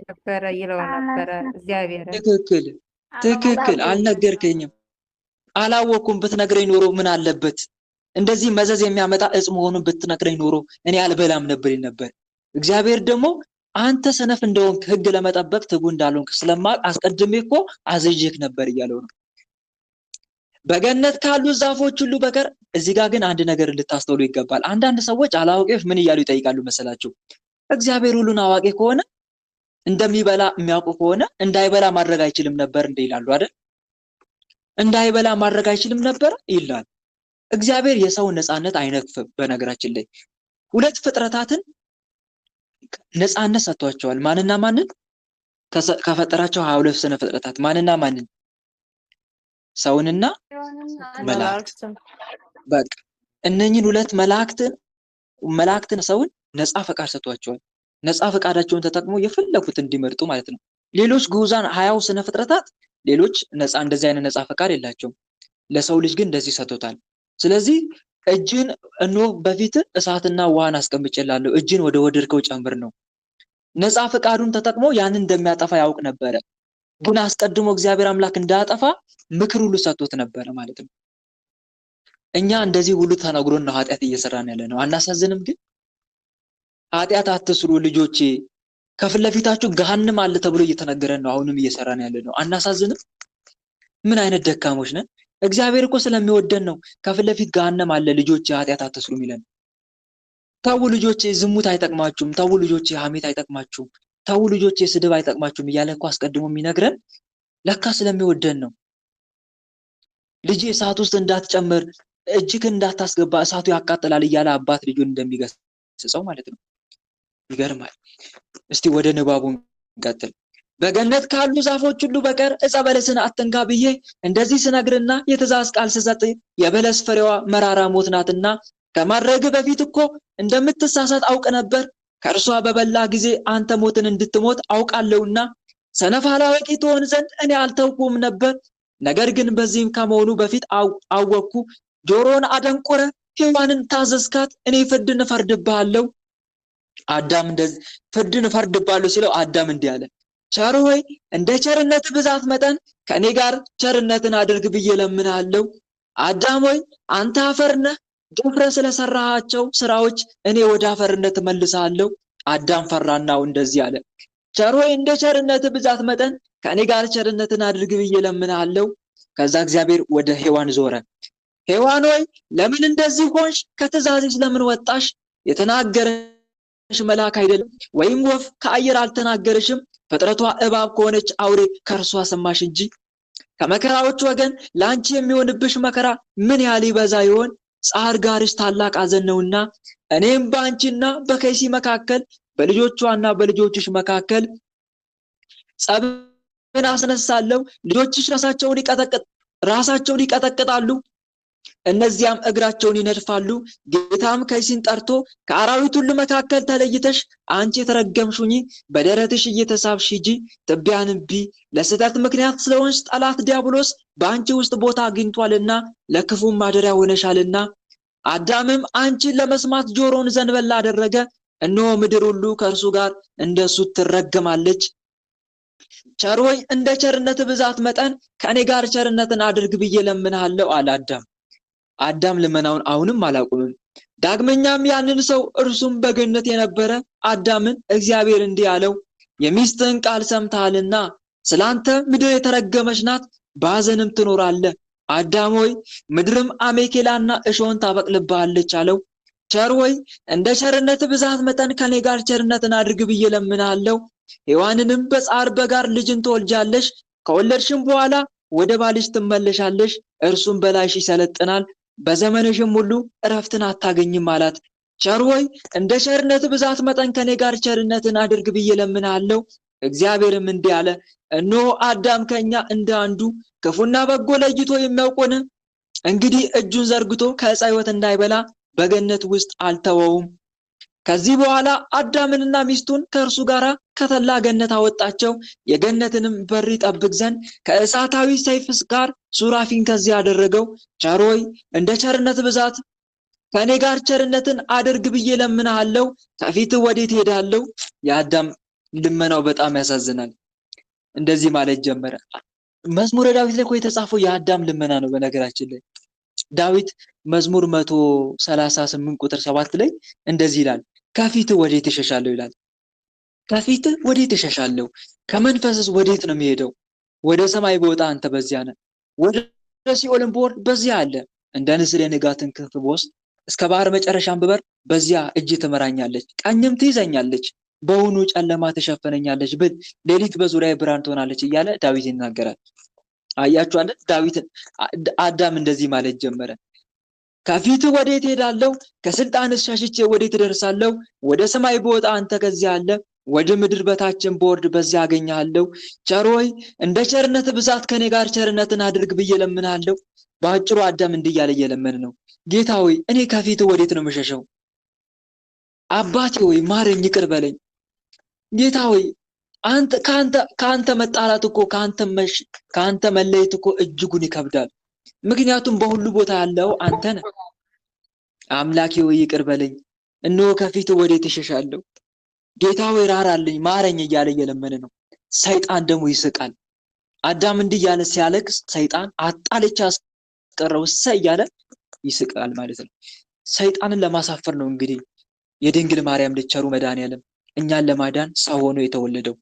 ነበረ ይለው ነበረ እግዚአብሔር። ትክክል አልነገርከኝም፣ አላወኩም። ብትነግረኝ ኖሮ ምን አለበት? እንደዚህ መዘዝ የሚያመጣ ዕፅ መሆኑን ብትነግረኝ ኖሮ እኔ አልበላም ነበር ይል ነበር። እግዚአብሔር ደግሞ አንተ ሰነፍ እንደሆንክ ሕግ ለመጠበቅ ትጉ እንዳልሆንክ ስለማውቅ አስቀድሜ እኮ አዘዤክ ነበር እያለው ነው። በገነት ካሉ ዛፎች ሁሉ በቀር። እዚህ ጋር ግን አንድ ነገር እንድታስተውሉ ይገባል። አንዳንድ ሰዎች አላዋቂዎች ምን እያሉ ይጠይቃሉ መሰላችሁ? እግዚአብሔር ሁሉን አዋቂ ከሆነ እንደሚበላ የሚያውቁ ከሆነ እንዳይበላ ማድረግ አይችልም ነበር እንደ ይላሉ አይደል? እንዳይበላ ማድረግ አይችልም ነበር ይላል። እግዚአብሔር የሰው ነፃነት አይነቅፍም። በነገራችን ላይ ሁለት ፍጥረታትን ነፃነት ሰጥቷቸዋል። ማንና ማንን? ከፈጠራቸው 22 ስነ ፍጥረታት ማንና ማንን? ሰውንና መላእክት። በቃ እነኚህን ሁለት መላእክትን ሰውን ነፃ ፈቃድ ሰጥቷቸዋል። ነፃ ፈቃዳቸውን ተጠቅመው የፈለጉት እንዲመርጡ ማለት ነው። ሌሎች ግዑዛን 20 ስነ ፍጥረታት ሌሎች እንደዚህ አይነት ነፃ ፈቃድ የላቸውም። ለሰው ልጅ ግን እንደዚህ ሰጥቶታል። ስለዚህ እጅን በፊት እሳትና ውሃን አስቀምጬላለሁ፣ እጅን ወደ ወደድከው ጨምር ነው። ነፃ ፈቃዱን ተጠቅሞ ያንን እንደሚያጠፋ ያውቅ ነበረ። ግን አስቀድሞ እግዚአብሔር አምላክ እንዳያጠፋ ምክር ሁሉ ሰጥቶት ነበረ ማለት ነው። እኛ እንደዚህ ሁሉ ተነግሮን ነው ኃጢአት እየሰራን ያለ ነው። አናሳዝንም? ግን ኃጢአት አትስሩ ልጆቼ፣ ከፊት ለፊታችሁ ገሃነም አለ ተብሎ እየተነገረን ነው። አሁንም እየሰራን ያለ ነው። አናሳዝንም? ምን አይነት ደካሞች ነን? እግዚአብሔር እኮ ስለሚወደን ነው ከፊት ለፊት ገሃነም አለ ልጆቼ ኃጢአት አትስሩ የሚለን። ተው ልጆቼ ዝሙት አይጠቅማችሁም፣ ተው ልጆቼ ሐሜት አይጠቅማችሁም፣ ተው ልጆቼ ስድብ አይጠቅማችሁም እያለ እኮ አስቀድሞ የሚነግረን ለካ ስለሚወደን ነው። ልጄ እሳት ውስጥ እንዳትጨምር፣ እጅህን እንዳታስገባ እሳቱ ያቃጥላል እያለ አባት ልጁን እንደሚገስጸው ማለት ነው። ይገርማል። እስቲ ወደ ንባቡ እንቀጥል። በገነት ካሉ ዛፎች ሁሉ በቀር ዕፀ በለስን አትንካ ብዬ እንደዚህ ስነግርና የትእዛዝ ቃል ስሰጥ የበለስ ፍሬዋ መራራ ሞት ናትና ከማድረግ በፊት እኮ እንደምትሳሳት አውቅ ነበር። ከእርሷ በበላ ጊዜ አንተ ሞትን እንድትሞት አውቃለሁና ሰነፍ አላዋቂ ትሆን ዘንድ እኔ አልተውኩም ነበር። ነገር ግን በዚህም ከመሆኑ በፊት አወቅኩ። ጆሮን አደንቆረ፣ ሔዋንን ታዘዝካት፣ እኔ ፍርድን እፈርድብሃለሁ። አዳም እንደዚህ ፍርድን እፈርድብሃለሁ ሲለው አዳም እንዲህ አለ፣ ቸር ሆይ እንደ ቸርነት ብዛት መጠን ከእኔ ጋር ቸርነትን አድርግ ብዬ እለምንሃለሁ። አዳም ሆይ አንተ አፈር ነህ፣ ደፍረህ ስለሰራሃቸው ስራዎች እኔ ወደ አፈርነት እመልስሃለሁ። አዳም ፈራናው እንደዚህ አለ፣ ቸር ሆይ እንደ ቸርነት ብዛት መጠን ከእኔ ጋር ቸርነትን አድርግ ብዬ እለምንሃለሁ። ከዛ እግዚአብሔር ወደ ሔዋን ዞረ። ሔዋን ሆይ ለምን እንደዚህ ሆንሽ? ከትእዛዝሽ ለምን ወጣሽ? የተናገረሽ መልአክ አይደለም ወይም ወፍ ከአየር አልተናገረሽም። ፍጥረቷ እባብ ከሆነች አውሬ ከእርሷ ሰማሽ እንጂ። ከመከራዎች ወገን ለአንቺ የሚሆንብሽ መከራ ምን ያህል ይበዛ ይሆን? ጻር ጋርሽ ታላቅ ሐዘን ነውና እኔም በአንቺና በከይሲ መካከል በልጆቿና በልጆችሽ መካከል ጸብን አስነሳለሁ። ልጆችሽ ራሳቸውን ይቀጠቅጣሉ፣ እነዚያም እግራቸውን ይነድፋሉ። ጌታም ከይሲን ጠርቶ ከአራዊት ሁሉ መካከል ተለይተሽ አንቺ የተረገምሽ ሁኚ፣ በደረትሽ እየተሳብሽ ሂጂ፣ ትቢያንም ብዪ። ለስህተት ምክንያት ስለሆንሽ ጠላት ዲያብሎስ በአንቺ ውስጥ ቦታ አግኝቷልና ለክፉም ማደሪያ ሆነሻልና። አዳምም አንቺን ለመስማት ጆሮን ዘንበል አደረገ። እነሆ ምድር ሁሉ ከእርሱ ጋር እንደሱ ትረገማለች። ቸር ሆይ እንደ ቸርነት ብዛት መጠን ከእኔ ጋር ቸርነትን አድርግ ብዬ እለምንሃለሁ አለ አዳም። አዳም ልመናውን አሁንም አላቆምም። ዳግመኛም ያንን ሰው እርሱም በገነት የነበረ አዳምን እግዚአብሔር እንዲህ አለው፣ የሚስትህን ቃል ሰምተሃልና ስላንተ ምድር የተረገመች ናት፣ በሐዘንም ትኖራለህ። አዳም ሆይ ምድርም አሜኬላና እሾህን ታበቅልብሃለች አለው። ቸር ሆይ እንደ ቸርነት ብዛት መጠን ከኔ ጋር ቸርነትን አድርግ ብዬ እለምንሃለሁ። ሔዋንንም በጻር በጋር ልጅን ትወልጃለሽ፣ ከወለድሽም በኋላ ወደ ባልሽ ትመለሻለሽ፣ እርሱም በላይሽ ይሰለጥናል፣ በዘመንሽም ሁሉ እረፍትን አታገኝም አላት። ቸር ሆይ እንደ ቸርነት ብዛት መጠን ከኔ ጋር ቸርነትን አድርግ ብዬ እለምንሃለሁ። እግዚአብሔርም እንዲህ አለ፣ እነሆ አዳም ከእኛ እንደ አንዱ ክፉና በጎ ለይቶ የሚያውቁን እንግዲህ እጁን ዘርግቶ ከዕፀ ሕይወት እንዳይበላ በገነት ውስጥ አልተወውም። ከዚህ በኋላ አዳምንና ሚስቱን ከእርሱ ጋር ከተላ ገነት አወጣቸው። የገነትንም በር ይጠብቅ ዘንድ ከእሳታዊ ሰይፍ ጋር ሱራፊን ከዚህ ያደረገው። ቸር ሆይ እንደ ቸርነት ብዛት ከእኔ ጋር ቸርነትን አድርግ ብዬ እለምንሃለሁ። ከፊትህ ወዴት ሄዳለሁ? የአዳም ልመናው በጣም ያሳዝናል። እንደዚህ ማለት ጀመረ። መዝሙረ ዳዊት ላይ እኮ የተጻፈው የአዳም ልመና ነው። በነገራችን ላይ ዳዊት መዝሙር 138 ቁጥር 7 ላይ እንደዚህ ይላል፣ ከፊትህ ወዴት እሸሻለሁ ይላል። ከፊትህ ወዴት እሸሻለሁ? ከመንፈስስ ወዴት ነው የሚሄደው? ወደ ሰማይ በወጣ አንተ በዚያ ነህ፣ ወደ ሲኦልም ብወርድ በዚያ አለ። እንደ ንስር የንጋትን ክንፍ ብወስድ እስከ ባህር መጨረሻም ብበር በዚያ እጅ ትመራኛለች፣ ቀኝም ትይዘኛለች። በውኑ ጨለማ ትሸፍነኛለች ብል ሌሊት በዙሪያ ብርሃን ትሆናለች እያለ ዳዊት ይናገራል። አያችሁ አይደል? አዳም እንደዚህ ማለት ጀመረ። ከፊት ወዴት ሄዳለሁ? ከስልጣንስ ሸሽቼ ወዴት እደርሳለሁ? ወደ ሰማይ ብወጣ አንተ ከዚያ አለ፣ ወደ ምድር በታችን ብወርድ በዚያ አገኘሃለሁ። ቸር ሆይ እንደ ቸርነት ብዛት ከኔ ጋር ቸርነትን አድርግ ብዬ እለምንሃለሁ። በአጭሩ አዳም እንዲህ እያለ እየለመነ ነው። ጌታ ሆይ እኔ ከፊት ወዴት ነው የምሸሸው? አባቴ ሆይ ማረኝ፣ ይቅር በለኝ። ጌታ ሆይ ከአንተ መጣላት እኮ ከአንተ መለየት እኮ እጅጉን ይከብዳል። ምክንያቱም በሁሉ ቦታ ያለው አንተ ነህ። አምላኬ ሆይ ይቅር በለኝ፣ እነሆ ከፊት ወዴት እሸሻለሁ? ጌታ ሆይ ራራልኝ፣ ማረኝ እያለ እየለመነ ነው። ሰይጣን ደግሞ ይስቃል። አዳም እንዲህ እያለ ሲያለቅስ ሰይጣን አጣልቼ አስቀረው እያለ ይስቃል ማለት ነው። ሰይጣንን ለማሳፈር ነው እንግዲህ የድንግል ማርያም ልጅ ቸሩ መድኃኔዓለም እኛን ለማዳን ሰው ሆኖ የተወለደው።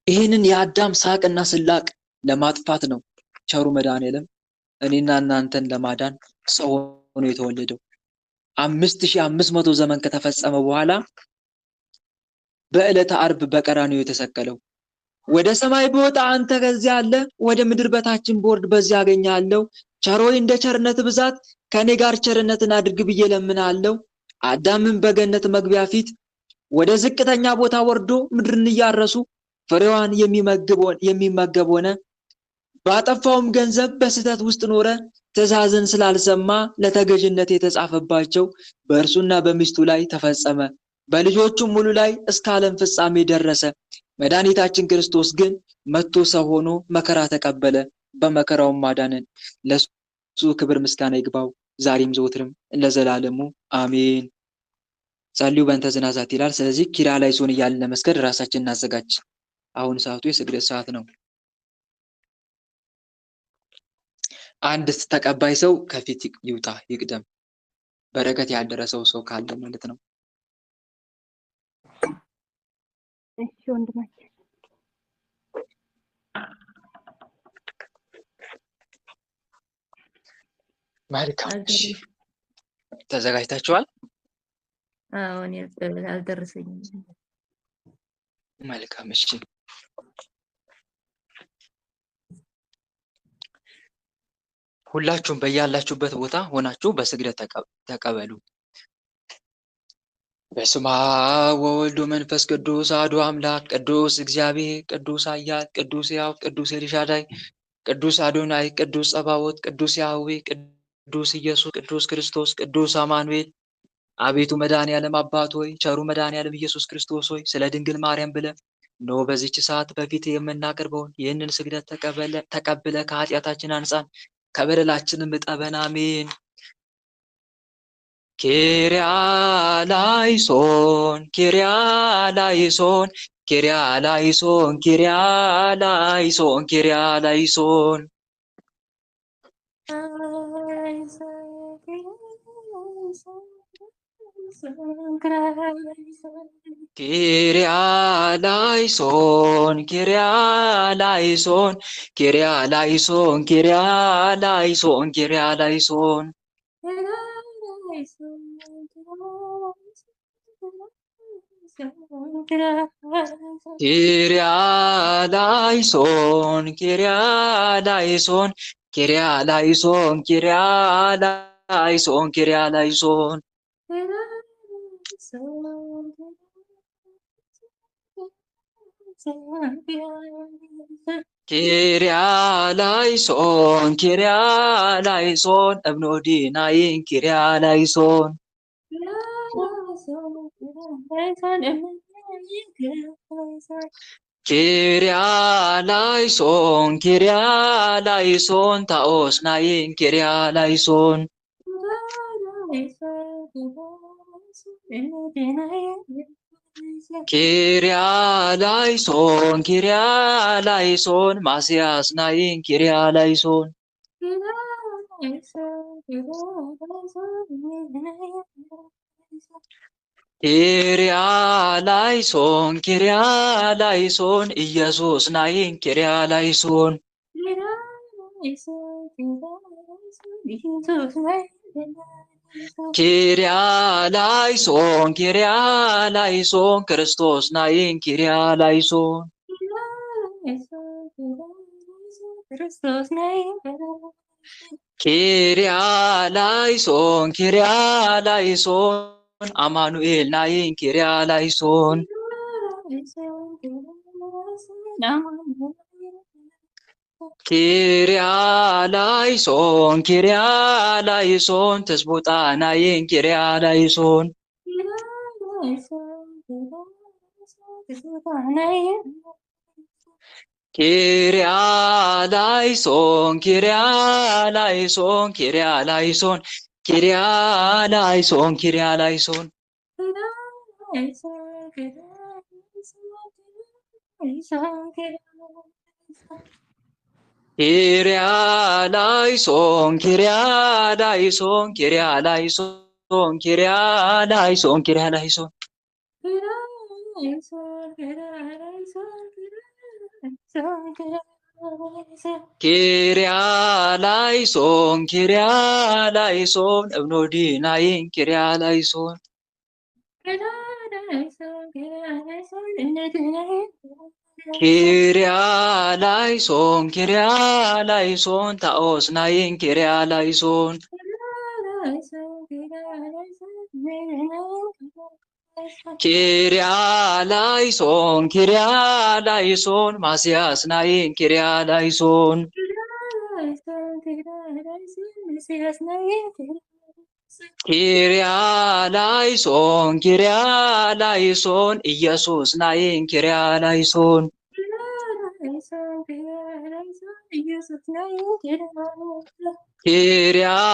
ይህንን የአዳም ሳቅና ስላቅ ለማጥፋት ነው ቸሩ መድኃኔዓለም እኔና እናንተን ለማዳን ሰው ሆኖ የተወለደው። 5500 ዘመን ከተፈጸመ በኋላ በዕለተ ዓርብ በቀራንዮ የተሰቀለው። ወደ ሰማይ ብወጣ አንተ ከዚያ አለ፣ ወደ ምድር በታችን ብወርድ በዚያ አገኘሃለሁ። ቸር ሆይ እንደ ቸርነት ብዛት ከኔ ጋር ቸርነትን አድርግ ብዬ እለምንሃለሁ። አዳምን በገነት መግቢያ ፊት ወደ ዝቅተኛ ቦታ ወርዶ ምድርን እያረሱ ፍሬዋን የሚመገብ ሆነ። ባጠፋውም ገንዘብ በስህተት ውስጥ ኖረ። ትእዛዝን ስላልሰማ ለተገዥነት የተጻፈባቸው በእርሱና በሚስቱ ላይ ተፈጸመ። በልጆቹም ሙሉ ላይ እስከ ዓለም ፍጻሜ ደረሰ። መድኃኒታችን ክርስቶስ ግን መጥቶ ሰው ሆኖ መከራ ተቀበለ። በመከራውም ማዳንን። ለሱ ክብር ምስጋና ይግባው ዛሬም ዘወትርም ለዘላለሙ አሜን። ጸልዩ በእንተ ዝናዛት ይላል። ስለዚህ ኪርያላይሶን እያልን ለመስገድ ራሳችንን እናዘጋጅ። አሁን ሰዓቱ የስግደት ሰዓት ነው። አንድ ተቀባይ ሰው ከፊት ይውጣ ይቅደም። በረከት ያልደረሰው ሰው ካለ ማለት ነው። እሺ ወንድማችን መልካም። ተዘጋጅታችኋል? አዎ እኔ አልደረሰኝም። መልካም እሺ። ሁላችሁም በያላችሁበት ቦታ ሆናችሁ በስግደት ተቀበሉ። በስመ አብ ወወልድ ወመንፈስ ቅዱስ አሐዱ አምላክ ቅዱስ እግዚአብሔር ቅዱስ ኃያል ቅዱስ ሕያው ቅዱስ ኤልሻዳይ ቅዱስ አዶናይ ቅዱስ ጸባዖት ቅዱስ ያህዌ ቅዱስ ኢየሱስ ቅዱስ ክርስቶስ ቅዱስ አማኑኤል። አቤቱ መድኃኔዓለም አባት ሆይ ቸሩ መድኃኔዓለም ኢየሱስ ክርስቶስ ሆይ ስለ ድንግል ማርያም ብለህ እነሆ በዚች ሰዓት በፊት የምናቀርበውን ይህንን ስግደት ተቀብለ ከኃጢአታችን አንጻን ከበደላችንም እጠበን። አሜን። ኪርያላይሶን ኪርያላይሶን ኪርያላይሶን ኪርያላይሶን ኪርያላይሶን ኪርያላይሶን ኪርያላይሶን ኪርያላይሶን ኪርያላይሶን ኪርያላይሶን ኪርያላይሶን ኪርያላይሶን ኪርያላይሶን ኪርያላይሶን ኪርያላይሶን ኪርያላይሶን ኪርያላይሶን እብኖዲናይን ኪርያላይሶን ኪርያላይሶን ኪርያላይሶን ታኦስናይን ኪርያላይሶን ኪርያላይሶን ኪርያላይሶን ማስያስናይን ኪርያላይሶን ኪርያላይሶን ኪርያላይሶን ኢየሱስ ናይን ኪርያላይሶን ኪርያላይሶን ኪርያላይሶን ክርስቶስ ናይን ኪርያላይሶን ኪርያላይሶን ኪርያላይሶን አማኑኤል ናይን ኪርያላይሶን ኪርያላይሶን ኪርያላይሶን ትስቡጣ ናይን ኪርያላይሶን ኪርያላይሶን ኪርያላይሶን ኪርያላይሶን ኪርያላይሶን ኪርያላይሶን ኪርያላይሶን ኪርያላይሶን ኪርያላይሶን ኪርያላይሶን ኪርያላይሶን ኪርያላይሶን ኪርያላይሶን እብኖዲ ናይን ኪርያላይሶን ኪርያላይሶን ኪርያላይሶን ታኦስ ናይን ኪርያላይሶን ኪርያላይሶን ኪርያላይሶን ማስያስ ናይን ኪርያላይሶን ኪርያላይሶን ኪርያላይሶን ኢየሱስ ናይን ኪርያላይሶን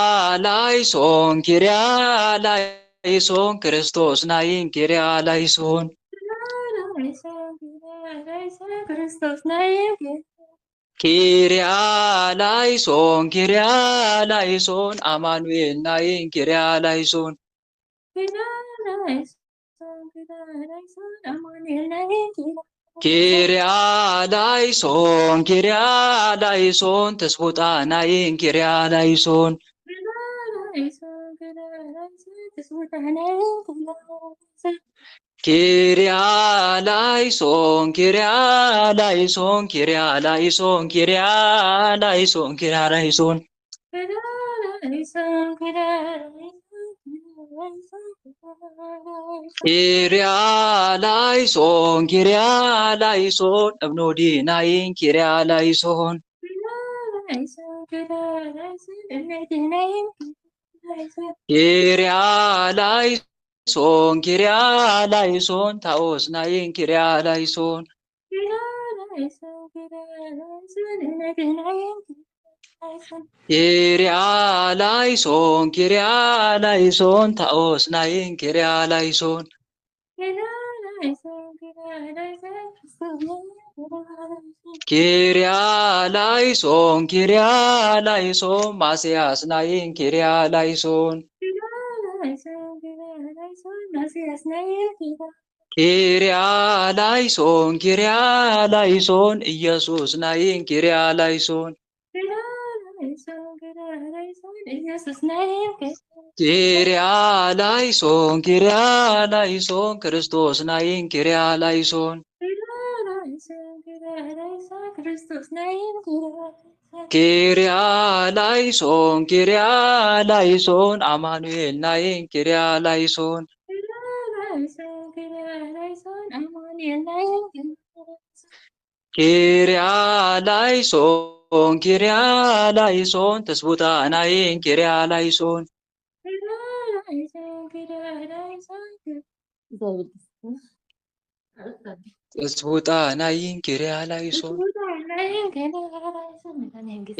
ኪርያላይሶን ኪርያላይሶን ክርስቶስ ናይን ኪርያላይሶን ኪርያላይሶን ኪርያላይሶን አማኑኤል ናይን ኪርያላይሶን ኪርያላይሶን ኪርያላይሶን ትስቡጣ ናይን ኪርያላይሶን ኪርያላይሶን ኪርያላይሶን ኪርያላይሶን ኪርያላይሶን ኪርያላይሶን ኪርያላይሶን ኪርያላይሶን እብኖዲ ናይን ኪርያላይሶን ኪርያላይሶን ኪርያላይሶን ታኦስ ናይን ኪርያላይሶን ኪርያላይሶን ኪርያላይሶን ታኦስ ናይን ኪርያላይሶን ኪርያላይሶን ኪርያላይሶን ማስያስ ናይን ኪርያላይሶን ኪርያላይሶን ኪርያላይሶን ኢየሱስ ናይን ኪርያላይሶን ኪርያላይሶን ኪርያላይሶን ክርስቶስ ናይን ኪርያላይሶን ኪርያላይሶን ኪርያላይሶን አማኑኤል ናይን ኪርያላይሶን ኪርያላይሶን ኪርያላይሶን ትስቡጣ ናይን ኪርያላይሶን ትስቡጣ ናይን ኪርያላይሶን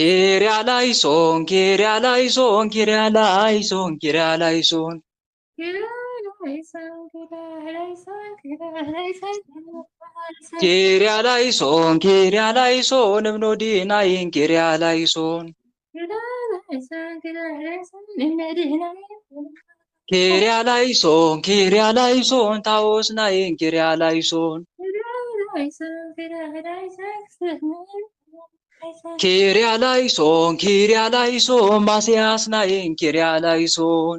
ኪርያላይሶን ኪርያላይሶን ኪርያላይሶን ኪርያላይሶን ኪርያላይሶን ኪርያላይሶን እብኖዲ ናይን ኪርያላይሶን ኪርያላይሶን ኪርያላይሶን ታኦስ ናይን ኪርያላይሶን ኪርያላይሶን ኪርያላይሶን ማስያስ ናይን ኪርያላይሶን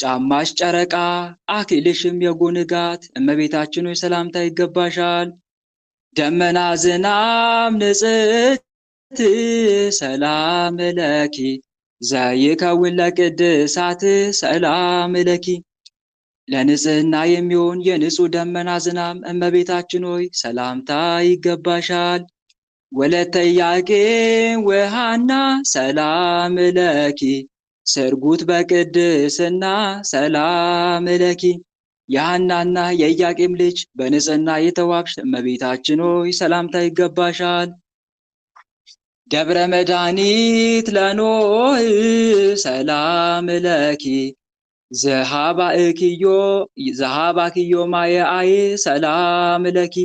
ጫማሽ ጨረቃ አክሊልሽም የጉንጋት እመቤታችን ሆይ ሰላምታ ይገባሻል። ደመና ዝናም ንጽሕት ሰላም ለኪ ዘይከውን ለቅድሳት ሰላም ለኪ። ለንጽሕና የሚሆን የንጹሕ ደመና ዝናም እመቤታችን ሆይ ሰላምታ ይገባሻል። ወለተ ኢያቄም ወሐና ሰላም ለኪ ስርጉት በቅድስና ሰላም ለኪ። የሐናና የኢያቄም ልጅ በንጽሕና የተዋብሽ እመቤታችን ሆይ ሰላምታ ይገባሻል። ደብረ መድኃኒት ለኖህ ሰላም ለኪ ዘሃባክዮ ማየአይ ሰላም ለኪ።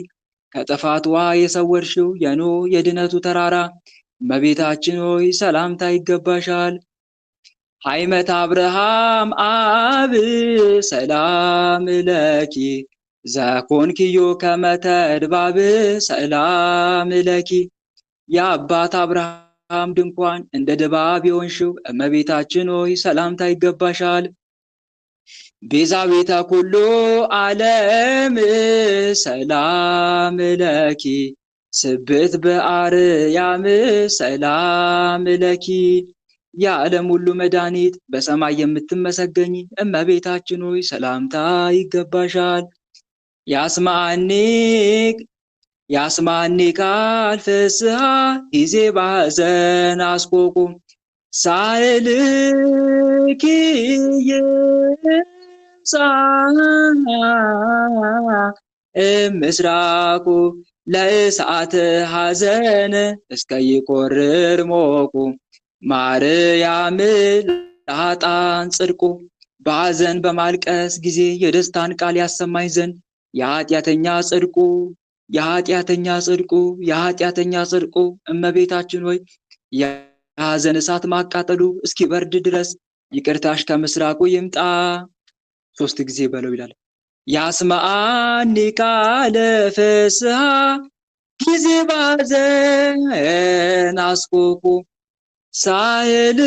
ከጥፋት ውሃ የሰወርሽው የኖህ የድነቱ ተራራ እመቤታችን ሆይ ሰላምታ ይገባሻል። ሃይመት አብርሃም አብ ሰላም ለኪ ዘኮንክዮ ከመ ተድባብ ሰላም ለኪ። የአባት አብርሃም ድንኳን እንደ ድባብ የሆንሽው እመቤታችን ሆይ ሰላምታ ይገባሻል። ቤዛዊተ ኩሉ ዓለም ሰላም ለኪ ስብሕት በአርያም ሰላም ለኪ። የዓለም ሁሉ መድኃኒት በሰማይ የምትመሰገኝ እመቤታችን ሆይ ሰላምታ ይገባሻል። ያስማኒ ቃል ፍስሐ ጊዜ ባዘን አስቆቁ ሳልልኪ ይምጻ እምስራቁ ለእሳት ሐዘን እስከ ይቆርር ሞቁ ማርያም ለኃጥአን ጽድቁ። በሐዘን በማልቀስ ጊዜ የደስታን ቃል ያሰማኝ ዘንድ የኃጢአተኛ ጽድቁ እመቤታችን ሆይ የሐዘን እሳት ማቃጠሉ እስኪበርድ ድረስ ይቅርታሽ ከምስራቁ ይምጣ። 3 ጊዜ በለው ይላል። ያስማኒ ቃለ ፍስሐ ጊዜ ባዘን አስቆቁ ሳህልኪ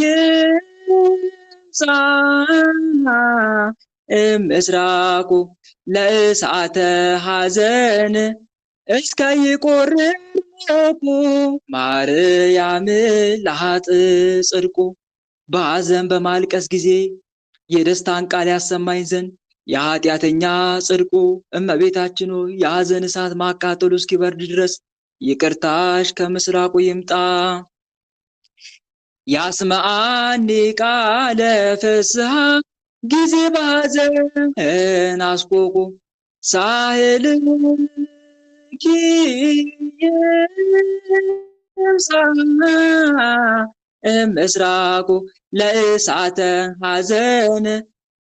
ይምጻ እምስራቁ ለእሳተ ሐዘን እስከ ይቆርር ሞቁ ማርያም ለኃጥእ ጽድቁ። በሐዘን በማልቀስ ጊዜ የደስታን ቃል ያሰማኝ ዘንድ የኃጢአተኛ ጽድቁ እመቤታችን ሆይ የሐዘን እሳት ማቃጠሉ እስኪበርድ ድረስ ይቅርታሽ ከምስራቁ ይምጣ። ያስማኒ ቃለ ፍስሐ ጊዜ ባዘን አስቆቁ ሳህልኪ ይምጻ እምስራቁ ለእሳተ ሐዘን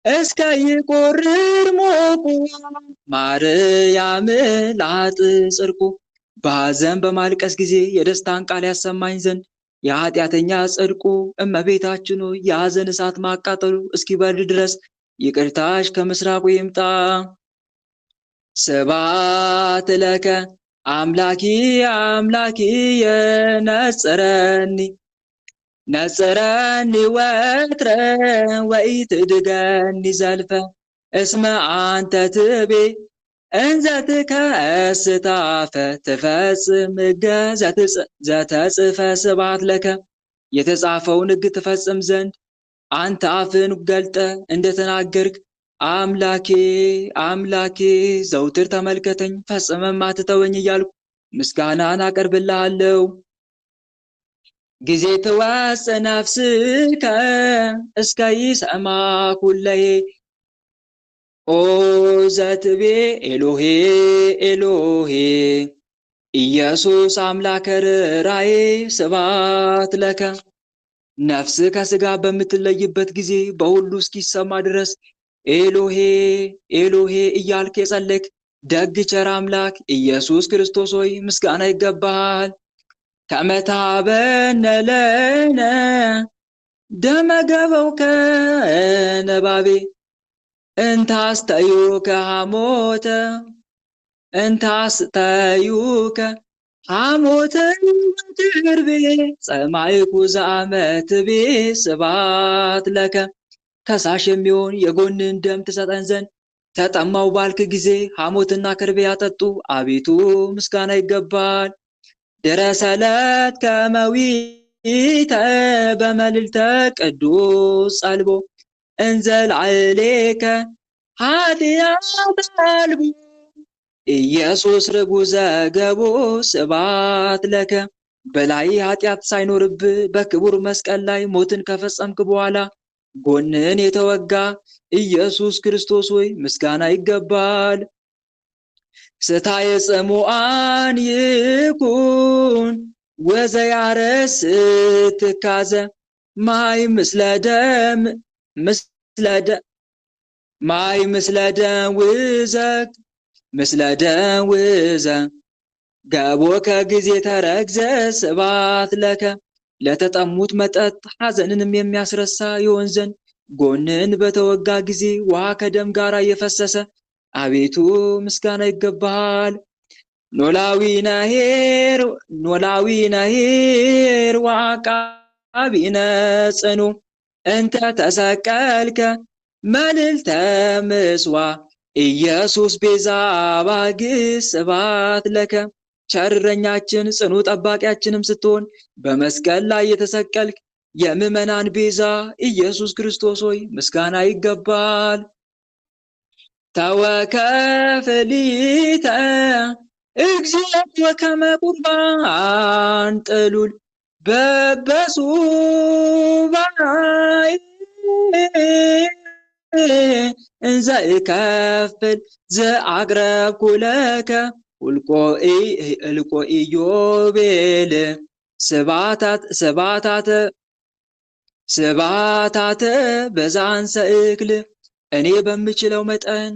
እስከ ይቆርር ሞቁ ማርያም ለኃጥእ ጽድቁ። በሐዘን በማልቀስ ጊዜ የደስታን ቃል ያሰማኝ ዘንድ የኃጢአተኛ ጽድቁ እመቤታችን ሆይ የሐዘን እሳት ማቃጠሉ እስኪበርድ ድረስ ይቅርታሽ ከምስራቁ ይምጣ። ስብሐት ለከ አምላኪ ነጽረኒ ወትረ ወኢትድገኒ ዘልፈ እስመ አንተ ትቤ እንዘ ትከስታፈ ትፈጽም ሕገ ዘተጽፈ። ስብሐት ለከ የተጻፈውን ሕግ ትፈጽም ዘንድ አንተ አፍን ገልጠ እንደተናገርክ አምላኬ ዘውትር ተመልከተኝ ፈጽመም አትተወኝ እያልኩ ምስጋናን አቀርብልሃለሁ። ጊዜ ትወፅእ ነፍስከ እስከ ይሰማ ኩለየ ኦ ዘትቤ ኤሎሄ ኢየሱስ አምላከ ርኅራኄ ስብሐት ለከ። ነፍስ ከሥጋ በምትለይበት ጊዜ በሁሉ እስኪሰማ ድረስ ኤሎሄ እያልክ የጸለይክ ደግ ቸር አምላክ ኢየሱስ ክርስቶስ ሆይ ምስጋና ይገባሃል። ከመ ታበነ ለነ ደመ ገበውከ ነባቤ እንታስተዩከ ሐሞተ ወትርቤ ጸማይኩ ዘአመትቤ ስብሐት ለከ ከሳሽ የሚሆን የጎንን ደም ትሰጠን ዘንድ ተጠማው ባልክ ጊዜ ሐሞትና ከርቤ ያጠጡ አቤቱ ምስጋና ይገባል። ድረሰለት ከመዊተ በመልዕልተ ቅዱስ ጸልቦ እንዘልዓሌከ ኃጢአት አልቦ ኢየሱስ ርጉዘ ገቦ ስብሐት ለከ በላይ ኃጢአት ሳይኖርብህ በክቡር መስቀል ላይ ሞትን ከፈጸምክ በኋላ ጎንን የተወጋ ኢየሱስ ክርስቶስ ሆይ ምስጋና ይገባል። ስታየ ጽሙዓን ይኩን ወዘያረስ ትካዘ ማይ ምስለ ደም ምስለ ደም ውዘ ገቦ ከጊዜ ተረግዘ ስብሐት ለከ ለተጠሙት መጠጥ ሐዘንንም የሚያስረሳ ይሆን ዘንድ ጎንን በተወጋ ጊዜ ውሃ ከደም ጋር እየፈሰሰ አቤቱ ምስጋና ይገባል። ኖላዊ ነሄር ወዐቃቢነ ጽኑ እንተ ተሰቀልከ መልዕልተ ምጽዋዕ ኢየሱስ ቤዛ አባግዕ ስብሐት ለከ ቸርረኛችን ጽኑ ጠባቂያችንም ስትሆን በመስቀል ላይ የተሰቀልክ የምዕመናን ቤዛ ኢየሱስ ክርስቶስ ሆይ ምስጋና ይገባል። ተወከፍ ሊተ እግዚኦ ከመ ቁርባን ጥሉል በበሱባኤ እንዘ እከፍል ዘአቅረብኩ ለከ እልቆ ኢዮቤል ስብሐታተ በዛንሰ እክል እኔ በምችለው መጠን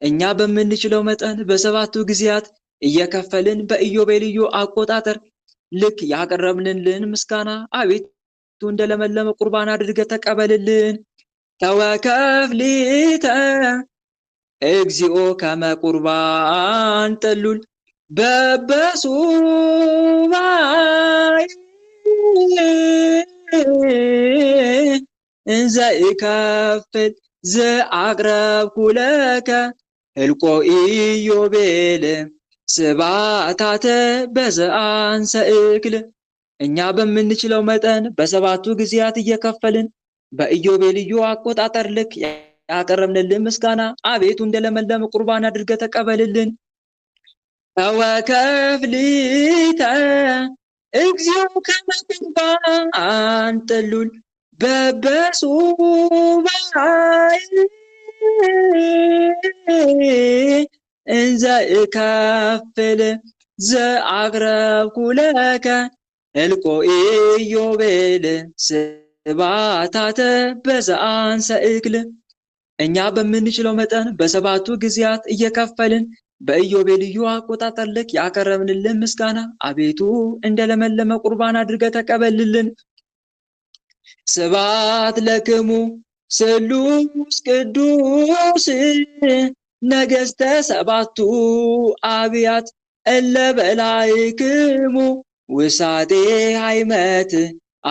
እኛ በምንችለው መጠን በሰባቱ ጊዜያት እየከፈልን በኢዮቤልዩ አቆጣጠር ልክ ያቀረብንልን ምስጋና አቤቱ እንደለመለመ ቁርባን አድርገህ ተቀበልልን። ተወከፍ ሊተ እግዚኦ ከመ ቁርባን ጥሉል በበሱባኤ እንዘ እከፍል ዘአቅረብኩ ለከ እልቆ ኢዮቤል ስብሐታተ በዘአንሰ እክል እኛ በምንችለው መጠን በሰባቱ ጊዜያት እየከፈልን በኢዮቤልዩ አቆጣጠር ልክ ያቀረብንልን ምስጋና አቤቱ እንደለመለመ ቁርባን አድርገህ ተቀበልልን። ተወከፍ ሊተ እግዚኦ ከመ ቁርባን ጥሉል በበሱባኤ እንዘ እከፍል ዘአቅረብኩ ለከ እልቆ ኢዮቤል ስብሐታተ በዘአንሰ እክል እኛ በምንችለው መጠን በሰባቱ ጊዜያት እየከፈልን በኢዮቤልዩ አቆጣጠር ልክ ያቀረብንልን ምስጋና አቤቱ እንደለመለመ ቁርባን አድርገህ ተቀበልልን። ስብሐት ለክሙ ስሉስ ቅዱስ ነገሥተ ሰባቱ አብያት እለ በላዕክሙ ውሳጤ ሃይመት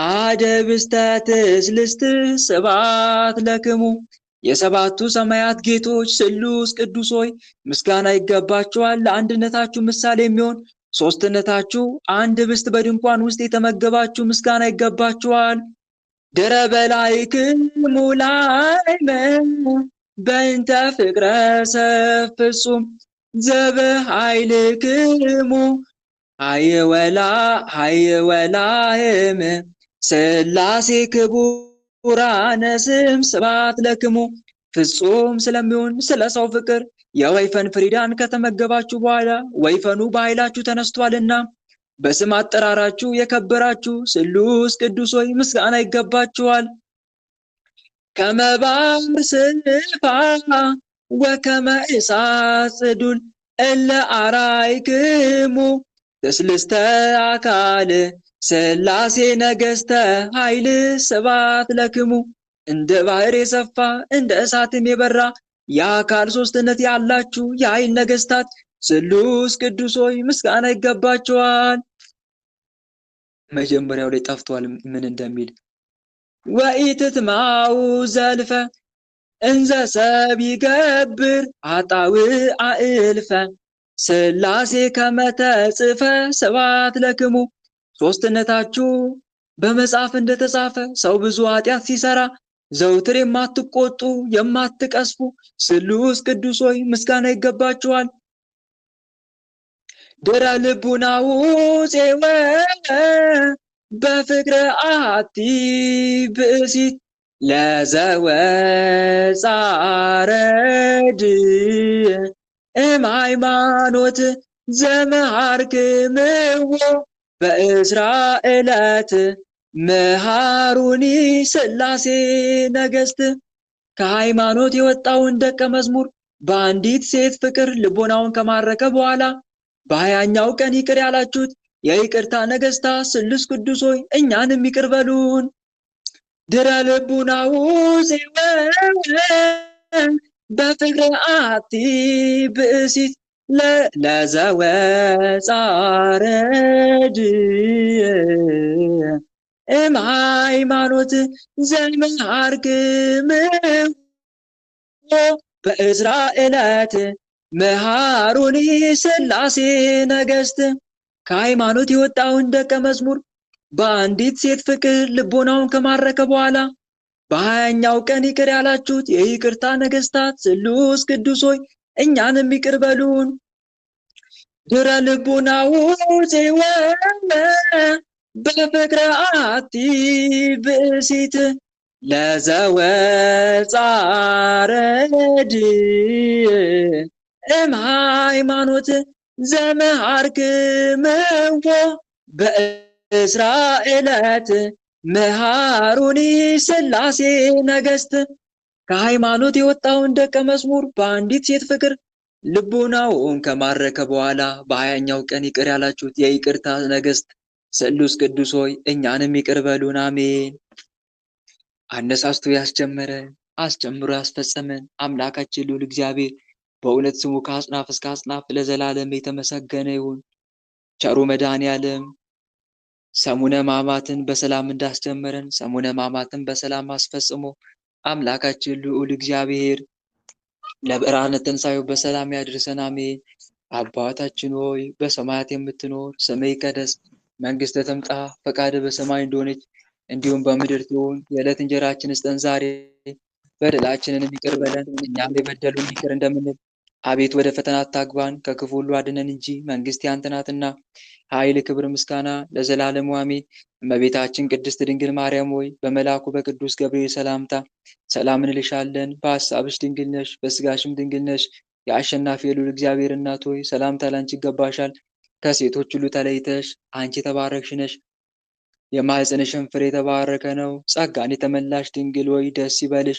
አደብስተ ትስልስት ስብሐት ለክሙ የሰባቱ ሰማያት ጌቶች ስሉስ ቅዱስ ሆይ ምስጋና ይገባችኋል። ለአንድነታችሁ ምሳሌ የሚሆን ሶስትነታችሁ አንድ ህብስት በድንኳን ውስጥ የተመገባችሁ ምስጋና ይገባችኋል። ድረ በላዕክሙ ላዕመ በእንተ ፍቅረ ሰብ ፍጹም ዘበኃይልክሙ ሀየወላህም ሥላሴ ክቡራነ ስም ስብሐት ለክሙ ፍጹም ስለሚሆን ስለ ሰው ፍቅር የወይፈን ፍሪዳን ከተመገባችሁ በኋላ ወይፈኑ በኃይላችሁ ተነስቷልና በስም አጠራራችሁ የከበራችሁ ስሉስ ቅዱስ ሆይ ምስጋና ይገባችኋል። ከመባር ስልፋ ወከመ እሳት ጽዱል እለ አራይክሙ ትስልስተ አካል ሥላሴ ነገሥተ ኃይል ስብሐት ለክሙ እንደ ባህር የሰፋ እንደ እሳትም የበራ የአካል ሶስትነት ያላችሁ የኃይል ነገሥታት ስሉስ ቅዱስ ሆይ ምስጋና ይገባቸዋል። መጀመሪያው ላይ ጠፍቷል ምን እንደሚል ወኢትትማው ዘልፈ እንዘ ሰብ ይገብር አጣውአ እልፈ ሥላሴ ከመ ተጽፈ ስብሐት ለክሙ። ሦስትነታችሁ በመጽሐፍ እንደተጻፈ ሰው ብዙ ኃጢአት ሲሰራ ዘውትር የማትቆጡ የማትቀስፉ ስሉስ ቅዱስ ሆይ ምስጋና ይገባችኋል። ድረ ልቡናው ፄወ በፍቅረ አሐቲ ብእሲት ለዘወፃረድ እምሃይማኖት ዘመሃርክምዎ በእስራኤለት መሃሩኒ ሥላሴ ነገሥት። ከሃይማኖት የወጣውን ደቀ መዝሙር በአንዲት ሴት ፍቅር ልቦናውን ከማረከ በኋላ በ20ኛው ቀን ይቅር ያላችሁት የይቅርታ ነገሥታት ስሉስ ቅዱስ ሆይ እኛንም ይቅር በሉን። ድረ ልቡናው ፄወ በፍቅረ አሐቲ ብእሲት ለዘወፃረድ እምሃይማኖት ዘመሃርክምዎ በእስራኤለት መሃሩኒ ሥላሴ ነገሥት። ከሃይማኖት የወጣውን ደቀ መዝሙር በአንዲት ሴት ፍቅር ልቦናውን ከማረከ በኋላ በ20ኛው ቀን ይቅር ያላችሁት የይቅርታ ነገሥታት ስሉስ ቅዱስ ሆይ እኛንም ይቅር በሉን። ድረ ልቡናው ፄወ በፍቅረ አሐቲ ብእሲት ለዘወፃረድ እምሃይማኖት ዘመሃርክምዎ በእስራኤለት መሃሩኒ ሥላሴ ነገሥት። ከሃይማኖት የወጣውን ደቀ መዝሙር በአንዲት ሴት ፍቅር ልቡናውን ከማረከ በኋላ በ20ኛው ቀን ይቅር ያላችሁት የይቅርታ ነገሥት ስሉስ ቅዱስ ሆይ እኛንም ይቅር በሉን። አሜን። አነሳስቶ ያስጀመረን አስጀምሮ ያስፈጸመን አምላካችን ልዑል እግዚአብሔር በእውነት ስሙ ከአጽናፍ እስከ አጽናፍ ለዘላለም የተመሰገነ ይሁን። ቸሩ መድኃኔዓለም ሰሙነ ሕማማትን በሰላም እንዳስጀመረን ሰሙነ ሕማማትን በሰላም አስፈጽሞ አምላካችን ልዑል እግዚአብሔር ለብርሃነ ትንሣኤው በሰላም ያድርሰን። አሜን። አባታችን ሆይ በሰማያት የምትኖር ስምህ ይቀደስ፣ መንግሥትህ ትምጣ፣ ፈቃድህ በሰማይ እንደሆነች እንዲሁም በምድር ትሁን። የዕለት እንጀራችንን ስጠን ዛሬ፣ በደላችንንም ይቅር በለን እኛም የበደሉንን ይቅር እንደምንል። አቤት ወደ ፈተና አታግባን ከክፉ ሁሉ አድነን እንጂ መንግሥት ያንተ ናትና፣ ኃይል፣ ክብር፣ ምስጋና ለዘላለሙ አሜን። እመቤታችን ቅድስት ድንግል ማርያም ሆይ በመልአኩ በቅዱስ ገብርኤል ሰላምታ ሰላም እንልሻለን። በሐሳብሽ ድንግል ነሽ፣ በሥጋሽም ድንግል ነሽ። የአሸናፊ የልዑል እግዚአብሔር እናት ሆይ ሰላምታ ላንቺ ይገባሻል። ከሴቶች ሁሉ ተለይተሽ አንቺ የተባረክሽ ነሽ፣ የማኅፀንሽም ፍሬ የተባረከ ነው። ጸጋን የተመላሽ ድንግል ሆይ ደስ ይበልሽ።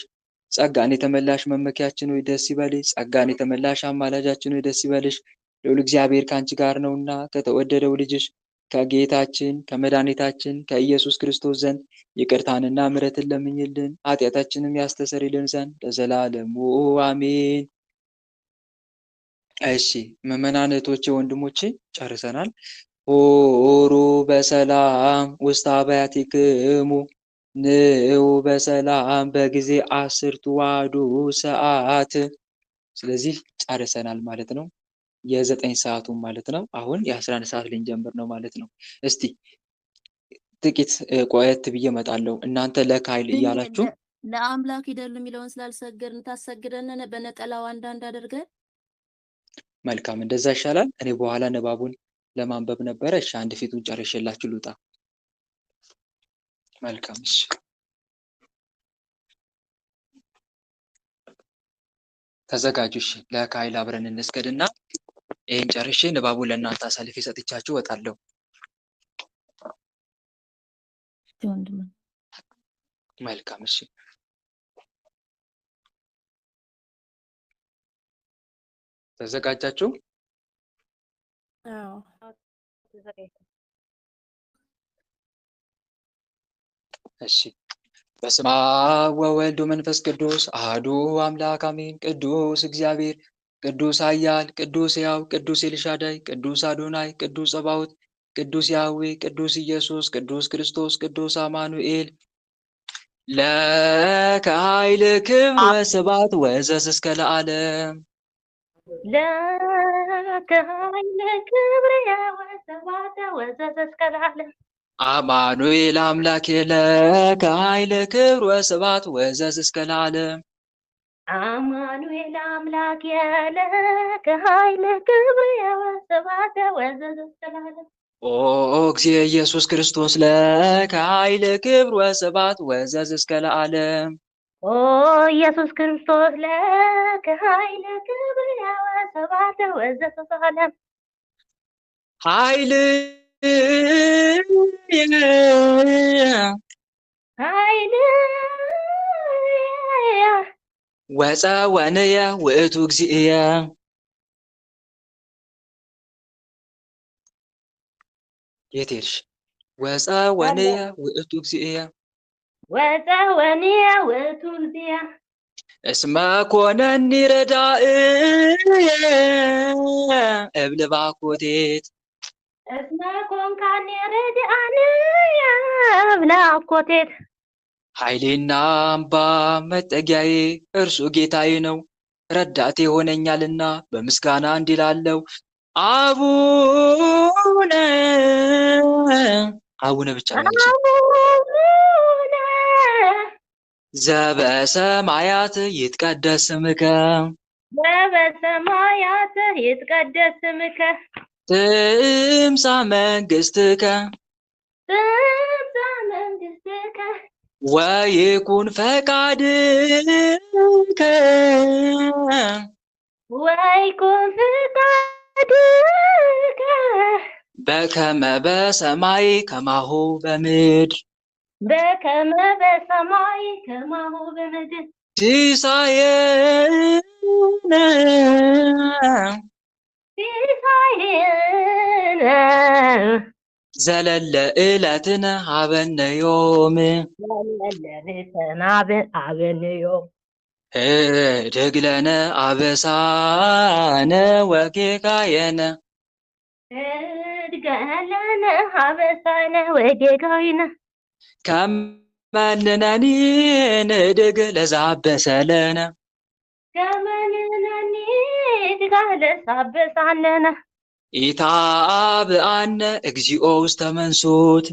ጸጋን የተመላሽ መመኪያችን ሆይ ደስ ይበልሽ። ጸጋን የተመላሽ አማላጃችን ሆይ ደስ ይበልሽ። ልዑል እግዚአብሔር ከአንቺ ጋር ነውና ከተወደደው ልጅሽ ከጌታችን ከመድኃኒታችን ከኢየሱስ ክርስቶስ ዘንድ ይቅርታንና ምሕረትን ለምኝልን ኃጢአታችንም ያስተሰርይልን ዘንድ ለዘላለሙ አሜን። እሺ ምዕመናን እህቶቼ፣ ወንድሞቼ ጨርሰናል። ሆሩ በሰላም ውስተ አብያቲክሙ ንዑ በሰላም በጊዜ 10ቱ ዋሕዱ ሰዓት። ስለዚህ ጨርሰናል ማለት ነው። የ9 ሰዓቱን ማለት ነው። አሁን የ11 ሰዓት ልንጀምር ነው ማለት ነው። እስቲ ጥቂት ቆየት ብዬ እመጣለሁ። እናንተ ለካይል እያላችሁ ለአምላክ ይደሉ የሚለውን ስላልሰገድን ታሰግደን በነጠላው አንዳንድ አድርገን መልካም፣ እንደዛ ይሻላል። እኔ በኋላ ንባቡን ለማንበብ ነበረ። እሺ አንድ ፊቱን ጨርሼላችሁ ልውጣ። መልካም እሺ። ተዘጋጁ። እሺ ለካይል አብረን እንስገድና ይሄን ጨርሼ ንባቡን ለእናንተ አሳልፌ ሰጥቻችሁ እወጣለሁ። መልካም እሺ። ተዘጋጃችሁ? እሺ። በስመ አብ ወወልድ ወመንፈስ ቅዱስ አሐዱ አምላክ አሜን። ቅዱስ እግዚአብሔር ቅዱስ ኃያል፣ ቅዱስ ሕያው፣ ቅዱስ ኤልሻዳይ፣ ቅዱስ አዶናይ፣ ቅዱስ ጸባዖት፣ ቅዱስ ያህዌ፣ ቅዱስ ኢየሱስ፣ ቅዱስ ክርስቶስ፣ ቅዱስ አማኑኤል ለከ ኃይል ክብር ወስብሐት ወዘዝ እስከ ለዓለም። ለከ ኃይል ክብር ወስብሐት ወዘዝ እስከ ለዓለም። አማኑኤል አምላኬ ለከ ኃይል ክብር ወስብሐት ወዘዝ እስከ ለዓለም። አማኑኤል አምላክ ለከ ኃይል ክብር ወስብሐት ወዘዝ እስከ ለዓለም። ኦ እግዚእ ኢየሱስ ክርስቶስ ለከ ኃይል ክብር ወስብሐት ወዘዝ እስከ ለዓለም። ኦ ኢየሱስ ክርስቶስ ለከ ኃይል ክብር ወስብሐት ወዘዝ እስከ ለዓለም። ኃይል ኃይል ወፀወንየ ውእቱ እግዚእየ። የት ሄድሽ? ወፀወንየ ውእቱ እግዚእየ። ወፀወንየ ውእቱ እግዚእየ። እስመ ኮነኒ ረዳእየ እብል ባኮቴት። እስመ ኮንካኒ ረድአንየ እብል ባኮቴት። ኃይሌና አምባ መጠጊያዬ እርሱ ጌታዬ ነው፣ ረዳቴ ሆነኛልና በምስጋና እንዲላለው አቡነ አቡነ ብቻ ነው ዘበሰማያት ይትቀደስ ስምከ ዘበሰማያት ይትቀደስ ስምከ ትምጻእ መንግሥትከ ትምጻእ መንግሥትከ ወይኩን ፈቃድከ ወይኩን ፈቃድከ በከመ በሰማይ ከማሁ በምድር በከመ በሰማይ ከማሁ በምድር ሲሳየነ ሲሳየነ ዘለለ ዕለትነ ሀበነ ዮም ዘለለ ዕለትነ ሀበነ ዮም ህድግ ለነ አበሳነ ወጌጋየነ ህድግ ለነ አበሳነ ወጌጋየነ ከመ ንሕነኒ ንህድግ ለዘአበሰለነ ከመ ንሕነኒ ንህድግ ለዘአበሰለነ ኢታብአነ እግዚኦ ውስተ መንሱት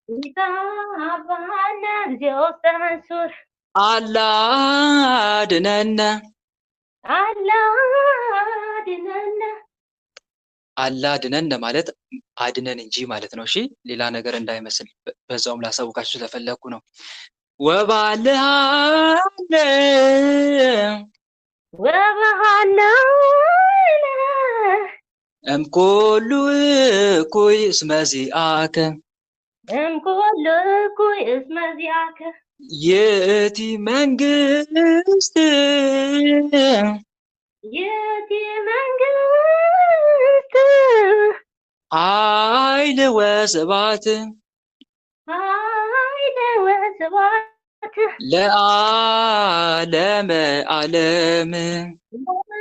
ኢታብአነ እግዚኦ ውስተ መንሱት አላ አድኅነነ አላ አድኅነነ። አላ አድኅነነ ማለት አድነን እንጂ ማለት ነው። እሺ ሌላ ነገር እንዳይመስል በዛውም ላሳውቃችሁ ስለፈለኩ ነው። ወባልሃነ ወባሃነ እምኩሉ እኩይ እስመ ዚአከ እምኩሉ እኩይ እስመ ዚአከ ይእቲ መንግሥት ይእቲ መንግሥት ኃይል ወስብሐት ኃይል ወስብሐት ለዓለመ ዓለም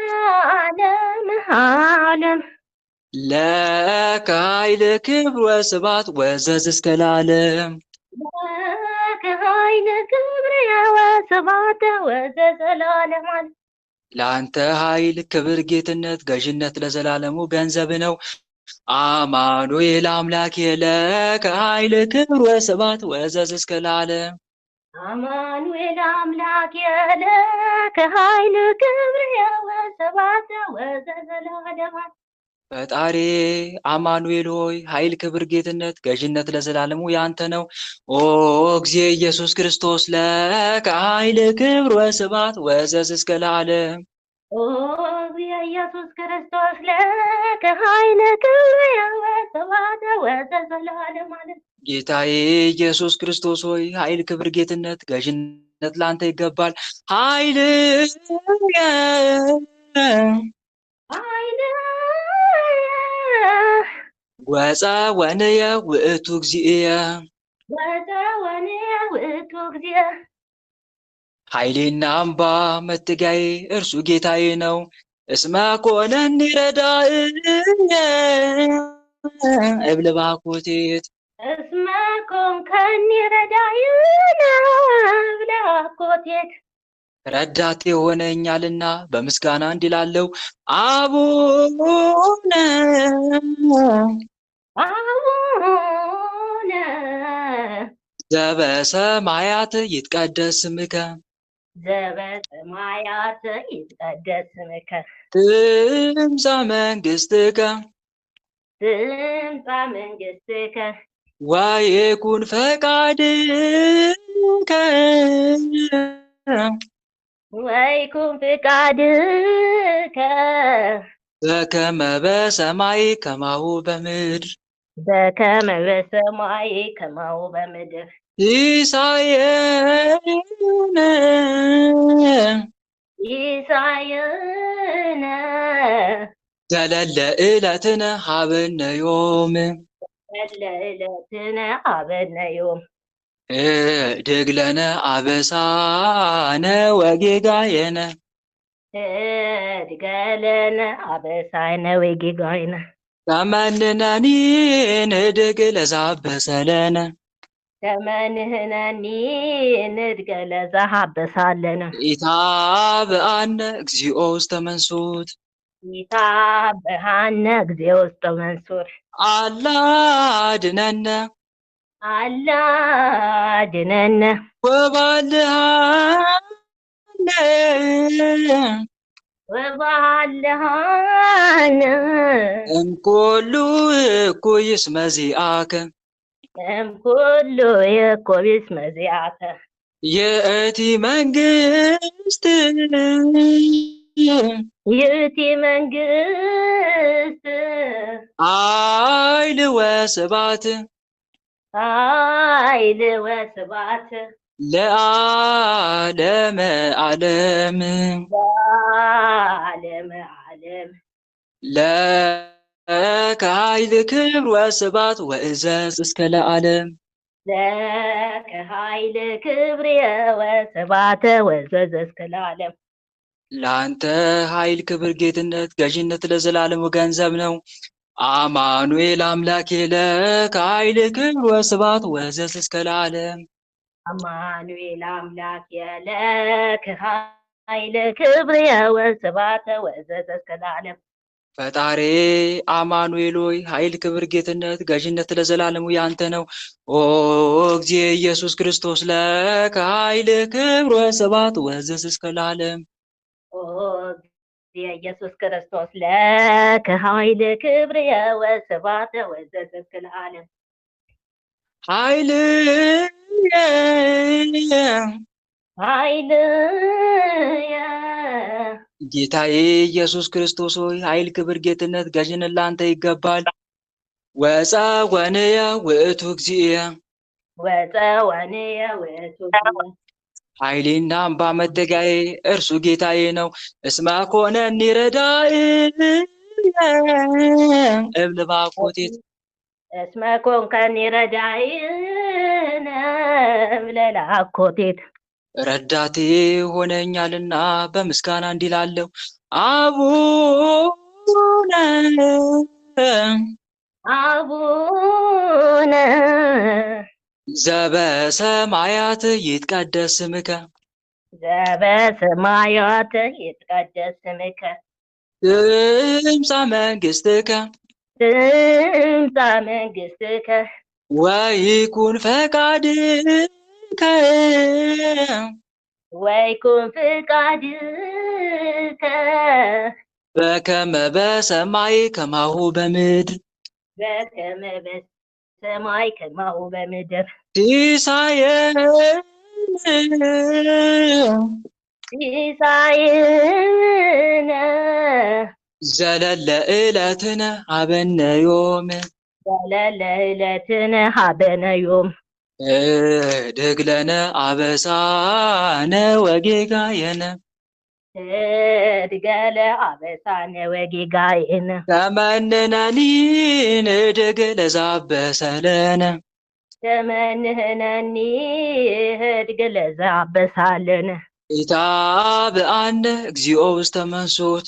ለዓለመ ዓለም። ለከ ኃይል ክብር ወስብሐት ወዘዝ እስከ ለዓለም። ለከ ኃይል ክብር ወስብሐት ወዘዝ ለዓለም። ለአንተ ኃይል ክብር፣ ጌትነት፣ ገዥነት ለዘላለሙ ገንዘብ ነው። አማኑኤል አምላኬ ለከ ኃይል ክብር ወስብሐት ወዘዝ እስከ ለዓለም። አማኑኤል አምላክ ለከ ኃይል ክብር ወስብሐት ወዘዝ ለዓለም። ፈጣሪ አማኑኤል ሆይ ኃይል፣ ክብር፣ ጌትነት፣ ገዥነት ለዘላለሙ ያንተ ነው። ኦ እግዚእ ኢየሱስ ክርስቶስ ለከ ኃይል ክብር ወስብሐት ወዘዝ እስከ ለዓለም። ኦ እግዚእ ኢየሱስ ክርስቶስ ለከ ኃይል ክብር ወስብሐት ወዘዝ ለዓለም። ጌታዬ ኢየሱስ ክርስቶስ ሆይ ኃይል፣ ክብር፣ ጌትነት፣ ገዥነት ላንተ ይገባል። ኃይል ኃይል ወፀወንየ ውእቱ እግዚእየ ወፀወንየ ውእቱ እግዚእ። ኃይሌና አምባ መጠጊያዬ እርሱ ጌታዬ ነው፣ እስመ ኮነኒ ረዳእየ እብል ባኮቴት እስመ ኮንከኒ ረዳኢነ ብለአኮቴት ረዳት የሆነኛልና በምስጋና እንዲላለው አቡነ አቡነ ዘበሰማያት ይትቀደስ ስምከ ዘበሰማያት ይትቀደስ ስምከ ትምጻእ መንግሥትከ ትምጻእ መንግሥትከ ወይኩን ፈቃድከ ወይኩን ፍቃድከ በከመ በሰማይ ከማሁ በምድር በከመ በሰማይ ከማሁ በምድር ሲሳየነ ሲሳየነ ዘለለ ዕለትነ ሀበነ ዮም ለዕለትነ ሀበነ ዮም እድግ ለነ አበሳነ ወጌጋየነ እድገለነ አበሳነ ወጌጋየነ ተመንነኒ ንድግ ለዛበሰለነ ተመንህነኒ ንድገለ ዘሀበሳለነ ኢታብአነ እግዚኦ ውስተ መንሱት ኢታብአነ እግዚኦ ውስተ መንሱት አላ አድኅነነ አላ አድኅነነ ወባልሐነ ወባልሐነ እምኩሉ እኩይ እስመ ዚአከ እምኩሉ እኩይ እስመ ዚአከ ይእቲ መንግሥት ይእቲ መንግሥት ኃይል ወስብሐት ኃይል ወስብሐት ለዓለመ ዓለም ለዓለመ ዓለም ለከ ኃይል ክብር ወስብሐት ወእዘዝ እስከ ለዓለም ለከ ኃይል ክብር ወስብሐት ወእዘዝ እስከ ለዓለም ለአንተ ኃይል ክብር ጌትነት ገዥነት ለዘላለሙ ገንዘብ ነው። አማኑኤል አምላኬ ለከ ኃይል ክብር ወስብሐት ወእዘዝ እስከ ለዓለም አማኑኤል አምላክ ለከ ኃይል ክብር ወስብሐት ወእዘዝ እስከ ለዓለም ፈጣሬ አማኑኤል ሆይ ኃይል ክብር ጌትነት ገዥነት ለዘላለሙ ያንተ ነው። ኦ እግዚእ ኢየሱስ ክርስቶስ ለከ ኃይል ክብር ወስብሐት ወእዘዝ እስከ ለዓለም ኦ እግዚእ ኢየሱስ ክርስቶስ ለከ ኃይል ክብር ወስብሐት ወእዘዝ እስከ ለዓለም ኃይልየ ኃይልየ ጌታዬ ኢየሱስ ክርስቶስ ሆይ ኃይል ክብር ጌትነት ገዥነት ላንተ ይገባል። ወፀወንየ ውእቱ እግዚእየ ወፀወንየ ውእቱ እግዚእየ ኃይሌና አምባ መጠጊያዬ እርሱ ጌታዬ ነው። እስመ ኮነኒ ረዳእየ እብል ባኮቴት እስመ ኮንከኒ ረዳኢነ ብለህ ለአኮቴት ረዳቴ ሆነኛልና በምስጋና እንዲላለሁ አቡነ አቡነ ዘበሰማያት ይትቀደስ ስምከ ዘበሰማያት ይትቀደስ ስምከ ትምጻእ መንግሥትከ ትምጻእ መንግሥትከ ወይኩን ፈቃድከ ወይኩን ፍቃድከ በከመ በሰማይ ከማሁ በምድር በከመ በሰማይ ከማሁ በምድር ሲሳየነ ሲሳየነ ዘለለ ዕለትነ ሀበነ ዮም ዘለለ ዕለትነ ሀበነ ዮም እድግ ለነ አበሳነ ወጌጋየነ እድገለ አበሳነ ወጌጋየነ ተመንነኒ ንድግ ለዛበሰለነ ተመንህነኒ እድገለ ዘአበሳለነ ኢታብአነ እግዚኦ ውስተ መንሱት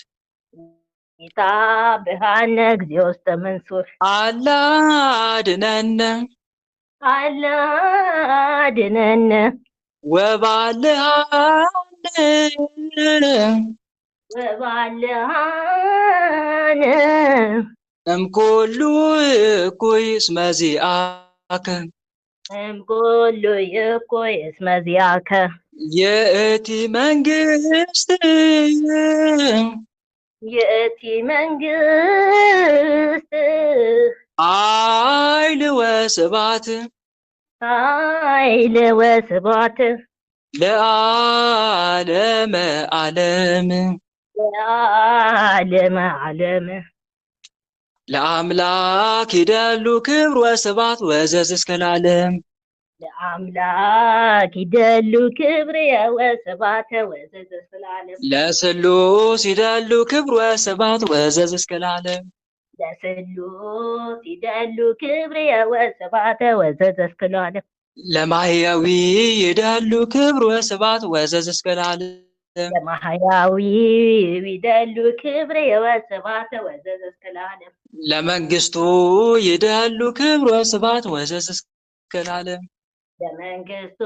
ይታብሃነ እግዚኦ ውስተ መንሱር አላድነነ አላድነነ ወባልሃነ ወባልሃነ እምኩሉ እኩይ እስመ ዚአከ እምኩሉ እኩይ እስመ ዚአከ ይእቲ መንግስት ይእቲ መንግስት ኃይል ወስብሐት ኃይል ወስብሐት ለዓለመ ዓለም ለዓለመ ዓለም ለአምላክ ይደሉ ክብር ወስብሐት ወዘዝ እስከ ለዓለም ለአምላክ ይደሉ ክብር ወስብሐት ወዘዝ እስከ ለዓለም ለስሉስ ይደሉ ክብር ወስብሐት ወዘዝ እስከ ለዓለም ለስሉስ ይደሉ ክብር ወስብሐት ወዘዝ እስከ ለዓለም ለማህያዊ ይደሉ ክብር ወስብሐት ወዘዝ እስከ ለዓለም ለማህያዊ ይደሉ ክብር ወስብሐት ወዘዝ እስከ ለዓለም ለመንግስቱ ይደሉ ክብር ወስብሐት ወዘዝ እስከ ለዓለም ለመንግስቱ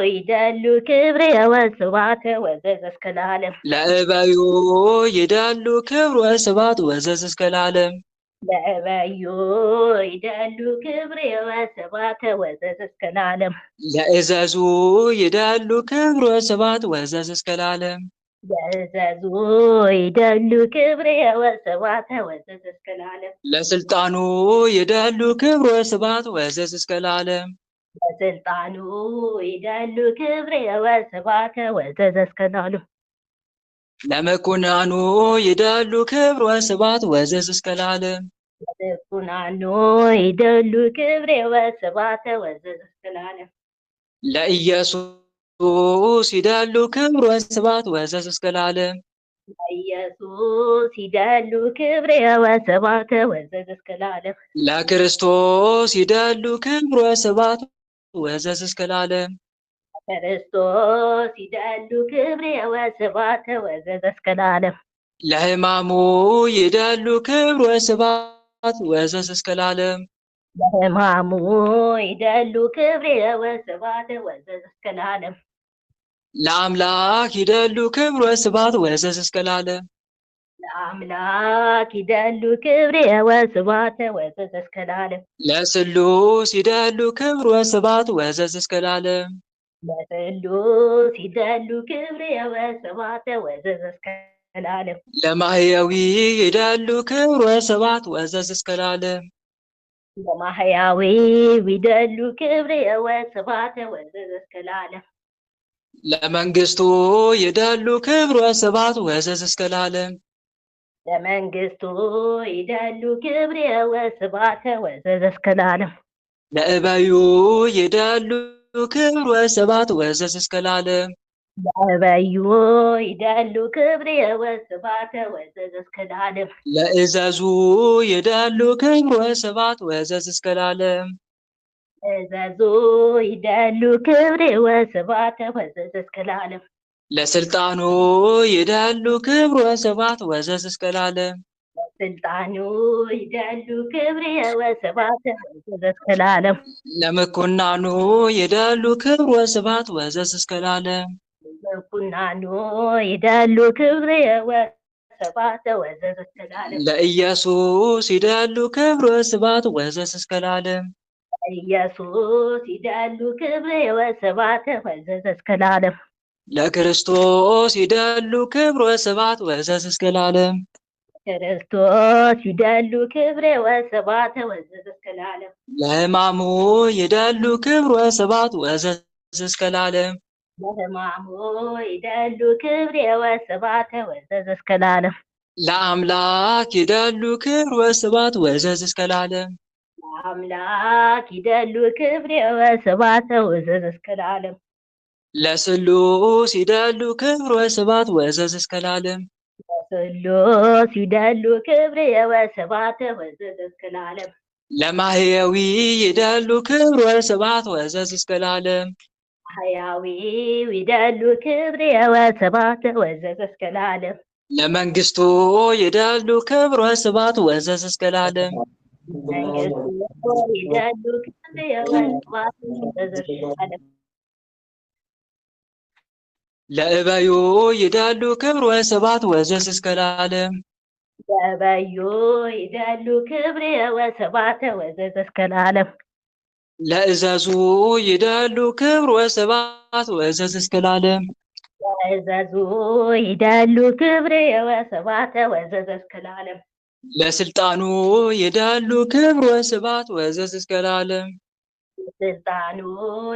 ይደሉ ክብር ወስብሐት ወዘዝ እስከ ለዓለም ለእበዩ ይደሉ ክብር ወስብሐት ወዘዝ እስከ ለዓለም ለእበዩ ይደሉ ክብር ወስብሐት ወዘዝ እስከ ለዓለም ለእዘዙ ይደሉ ክብር ወስብሐት ወዘዝ እስከ ለዓለም ለእዘዙ ይደሉ ክብር ወስብሐት ወዘዝ እስከ ለዓለም ለስልጣኑ ይደሉ ክብር ወስብሐት ወዘዝ እስከ ለዓለም ለስልጣኑ ይደሉ ክብር ወስብሐት ወዘዝ እስከ ለዓለም ለመኩናኑ ይደሉ ክብር ወስብሐት ወዘዝ እስከ ለዓለም ለመኩናኑ ይደሉ ክብር ወስብሐት ወዘዝ እስከ ለዓለም ለኢየሱስ ይደሉ ክብር ወስብሐት ወዘዝ እስከ ለዓለም ለኢየሱስ ይደሉ ክብር ወስብሐት ወዘዝ እስከ ለዓለም ለክርስቶስ ይደሉ ክብር ወስብሐት ወዘዝ እስከ ለዓለም ክርስቶስ ይደሉ ክብር ወስብሐት ወዘዝ እስከ ለዓለም ለሕማሙ ይደሉ ክብር ወስብሐት ወዘዝ እስከ ለዓለም ለሕማሙ ይደሉ ክብር ወስብሐት ወዘዝ እስከ ለዓለም ለአምላክ ይደሉ ክብር ወስብሐት ወዘዝ እስከ ለዓለም ለአምላክ ይደሉ ክብር ወስብሐት ወዘዝ እስከ ለዓለም ለስሉስ ይደሉ ክብር ወስብሐት ወዘዝ እስከ ለዓለም ለስሉስ ይደሉ ክብር ወስብሐት ወዘዝ እስከ ለዓለም ለማህያዊ ይደሉ ክብር ወስብሐት ወዘዝ እስከ ለዓለም ለማህያዊ ይደሉ ክብር ወስብሐት ወዘዝ እስከ ለዓለም ለመንግስቱ ይደሉ ክብር ወስብሐት ወዘዝ እስከ ለዓለም ለመንግስቱ ይደሉ ክብር ወስብሐት ወዘዝ እስከ ለዓለም ለእበዩ ይደሉ ክብር ወስብሐት ወዘዝ እስከ ለዓለም ለእበዩ ይደሉ ክብር ወስብሐት ወዘዝ እስከ ለዓለም ለእዘዙ ይደሉ ክብር ወስብሐት ወዘዝ እስከ ለዓለም እዘዙ ይደሉ ክብር ወስብሐት ወዘዝ እስከ ለዓለም ለስልጣኑ ይደሉ ክብር ወስብሐት ወዘዝ እስከ ለዓለም ለስልጣኑ ይደሉ ክብር ወስብሐት ወዘዝ እስከ ለዓለም ለምኩናኑ ይደሉ ክብር ወስብሐት ወዘዝ እስከ ለዓለም ለምኩናኑ ይደሉ ክብር ወስብሐት ወዘዝ እስከ ለዓለም ለኢየሱስ ይደሉ ክብር ወስብሐት ወዘዝ እስከ ለዓለም ኢየሱስ ይደሉ ክብር ወስብሐት ወዘዝ እስከ ለዓለም ለክርስቶስ ይደሉ ክብር ወስብሐት ወዘዝ እስከ ለዓለም ክርስቶስ ይደሉ ክብር ወስብሐት ወዘዝ እስከ ለዓለም ለሕማሙ ይደሉ ክብር ወስብሐት ወዘዝ እስከ ለዓለም ለሕማሙ ይደሉ ክብር ወስብሐት ወዘዝ እስከ ለዓለም ለአምላክ ይደሉ ክብር ወስብሐት ወዘዝ እስከ ለዓለም ለአምላክ ይደሉ ክብር ወስብሐት ወዘዝ እስከ ለዓለም ለስሉስ ይደሉ ክብር ወስብሐት ወዘዝ እስከ ለዓለም ለስሉስ ይደሉ ክብር ወስብሐት ወዘዝ እስከ ለዓለም ለማህያዊ ይደሉ ክብር ወስብሐት ወዘዝ እስከ ለዓለም ማህያዊ ይደሉ ክብር ወስብሐት ወዘዝ እስከ ለዓለም ለመንግስቱ ይደሉ ክብር ወስብሐት ወዘዝ እስከ ለዓለም መንግስቱ ይደሉ ክብር ወስብሐት ወዘዝ እስከ ለዓለም ለእበዩ ይደሉ ክብር ወስብሐት ወዘዝ እስከ ለዓለም ለበዩ ይደሉ ክብር ወስብሐት ወዘዝ እስከ ለዓለም ለእዘዙ ይደሉ ክብር ወስብሐት ወዘዝ እስከ ለዓለም ለእዘዙ ይደሉ ክብር ወስብሐት ወዘዝ እስከ ለዓለም ለስልጣኑ ይደሉ ክብር ወስብሐት ወዘዝ እስከ ለዓለም ስልጣኑ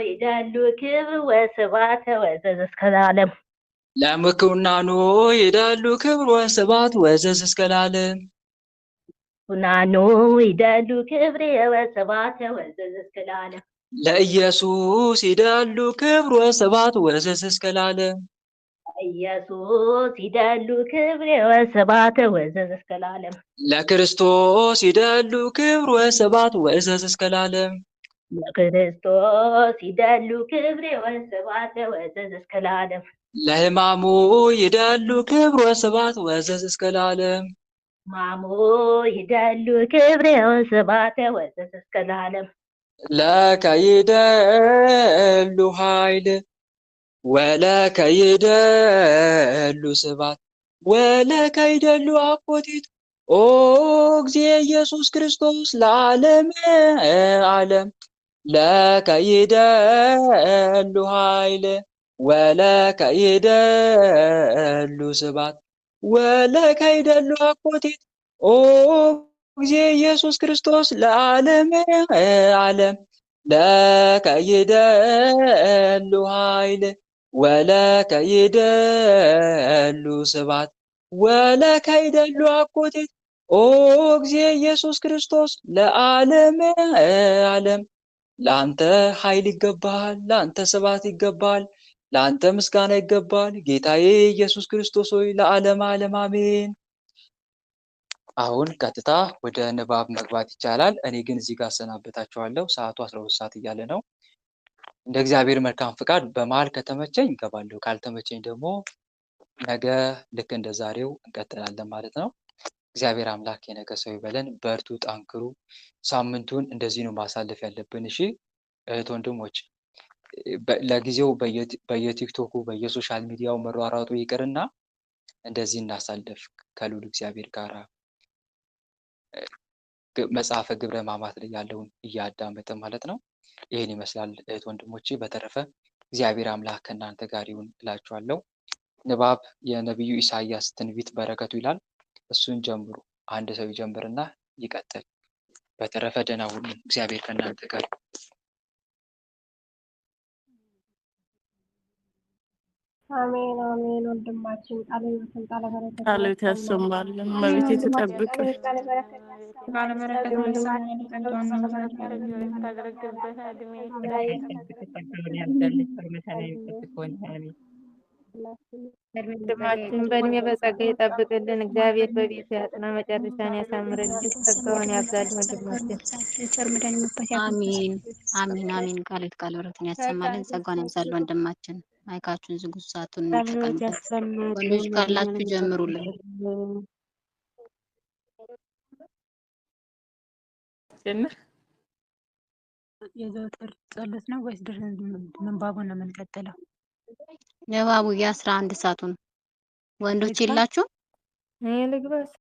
ይደሉ ክብር ወስብሐት ወዘዝ እስከ ለዓለም ለምኩናኑ ይደሉ ክብር ወስብሐት ወዘዝ እስከ ለዓለም ኩናኑ ይደሉ ክብር ወስብሐት ወዘዝ እስከ ለዓለም ለኢየሱስ ይደሉ ክብር ወስብሐት ወዘዝ እስከ ለዓለም ኢየሱስ ይደሉ ክብር ወስብሐት ወዘዝ እስከ ለዓለም ለክርስቶስ ይደሉ ክብር ወስብሐት ወዘዝ እስከ ለዓለም ለክርስቶስ ይደሉ ክብር ወስብሐት ወዘዝ እስከ ለዓለም ለሕማሙ ይደሉ ክብር ወስብሐት ወዘዝ እስከ ለዓለም ማሙ ይደሉ ክብር ወስብሐት ወዘዝ እስከ ለዓለም ለከ ይደሉ ኃይል ወለከ ይደሉ ስብሐት ወለከ ይደሉ አኮቴት ኦ እግዚእ ኢየሱስ ክርስቶስ ለዓለመ ዓለም ለከ ይደሉ ኃይል ወለከ ይደሉ ስብሐት ወለከ ይደሉ አኮቴት ኦ እግዚእ ኢየሱስ ክርስቶስ ለዓለመ ዓለም ለከ ይደሉ ኃይል ወለከ ይደሉ ስብሐት ወለከ ይደሉ አኮቴት ኦ እግዚእ ኢየሱስ ክርስቶስ ለዓለመ ዓለም ለአንተ ኃይል ይገባል፣ ለአንተ ስብሐት ይገባል፣ ለአንተ ምስጋና ይገባል። ጌታዬ ኢየሱስ ክርስቶስ ሆይ ለዓለም ዓለም አሜን። አሁን ቀጥታ ወደ ንባብ መግባት ይቻላል። እኔ ግን እዚህ ጋር አሰናበታችኋለሁ። ሰዓቱ 12 ሰዓት እያለ ነው። እንደ እግዚአብሔር መልካም ፍቃድ በመሀል ከተመቸኝ እገባለሁ፣ ካልተመቸኝ ደግሞ ነገ ልክ እንደ ዛሬው እንቀጥላለን ማለት ነው። እግዚአብሔር አምላክ የነገ ሰው ይበለን። በርቱ፣ ጠንክሩ። ሳምንቱን እንደዚህ ነው ማሳለፍ ያለብን። እሺ እህት ወንድሞች፣ ለጊዜው በየቲክቶኩ በየሶሻል ሚዲያው መሯሯጡ ይቅርና እንደዚህ እናሳልፍ ከልዑል እግዚአብሔር ጋር መጽሐፈ ግብረ ሕማማት ላይ ያለውን እያዳመጠ ማለት ነው። ይህን ይመስላል እህት ወንድሞቼ። በተረፈ እግዚአብሔር አምላክ ከእናንተ ጋር ይሁን እላችኋለሁ። ንባብ የነቢዩ ኢሳያስ ትንቢት በረከቱ ይላል። እሱን ጀምሩ። አንድ ሰው ይጀምርና ይቀጥል። በተረፈ ደህና ሁኑ። እግዚአብሔር ከእናንተ ጋር ይሁን። አሜን አሜን። ወንድማችን ቃለ ሕይወትን ቃለ በረከት ቃልዎት ያሰማልን። እመቤቴ ትጠብቅ። ቃለ በረከት ቃለ በረከት ያሰማልን። ወንድማችን በእድሜ በጸጋ ይጠብቅልን። እግዚአብሔር በቤቱ ያጽና፣ መጨረሻን ያሳምርልን፣ ጸጋውን ያብዛልን። ወንድማችን አሜን አሜን አሜን። ቃልዎት ቃለ በረከትን ያሰማልን፣ ጸጋውን ያብዛልን። ወንድማችን ማይካችሁን ዝጉ፣ ሰዓቱን እንጠቀምበት። ወንዶች ካላችሁ ጀምሩልን። የዘወትር ጸሎት ነው ወይስ ምንባቡን ነው የምንቀጥለው? ንባቡ የ11 ሰዓቱ ነው። ወንዶች የላችሁ? እኔ ልግባስ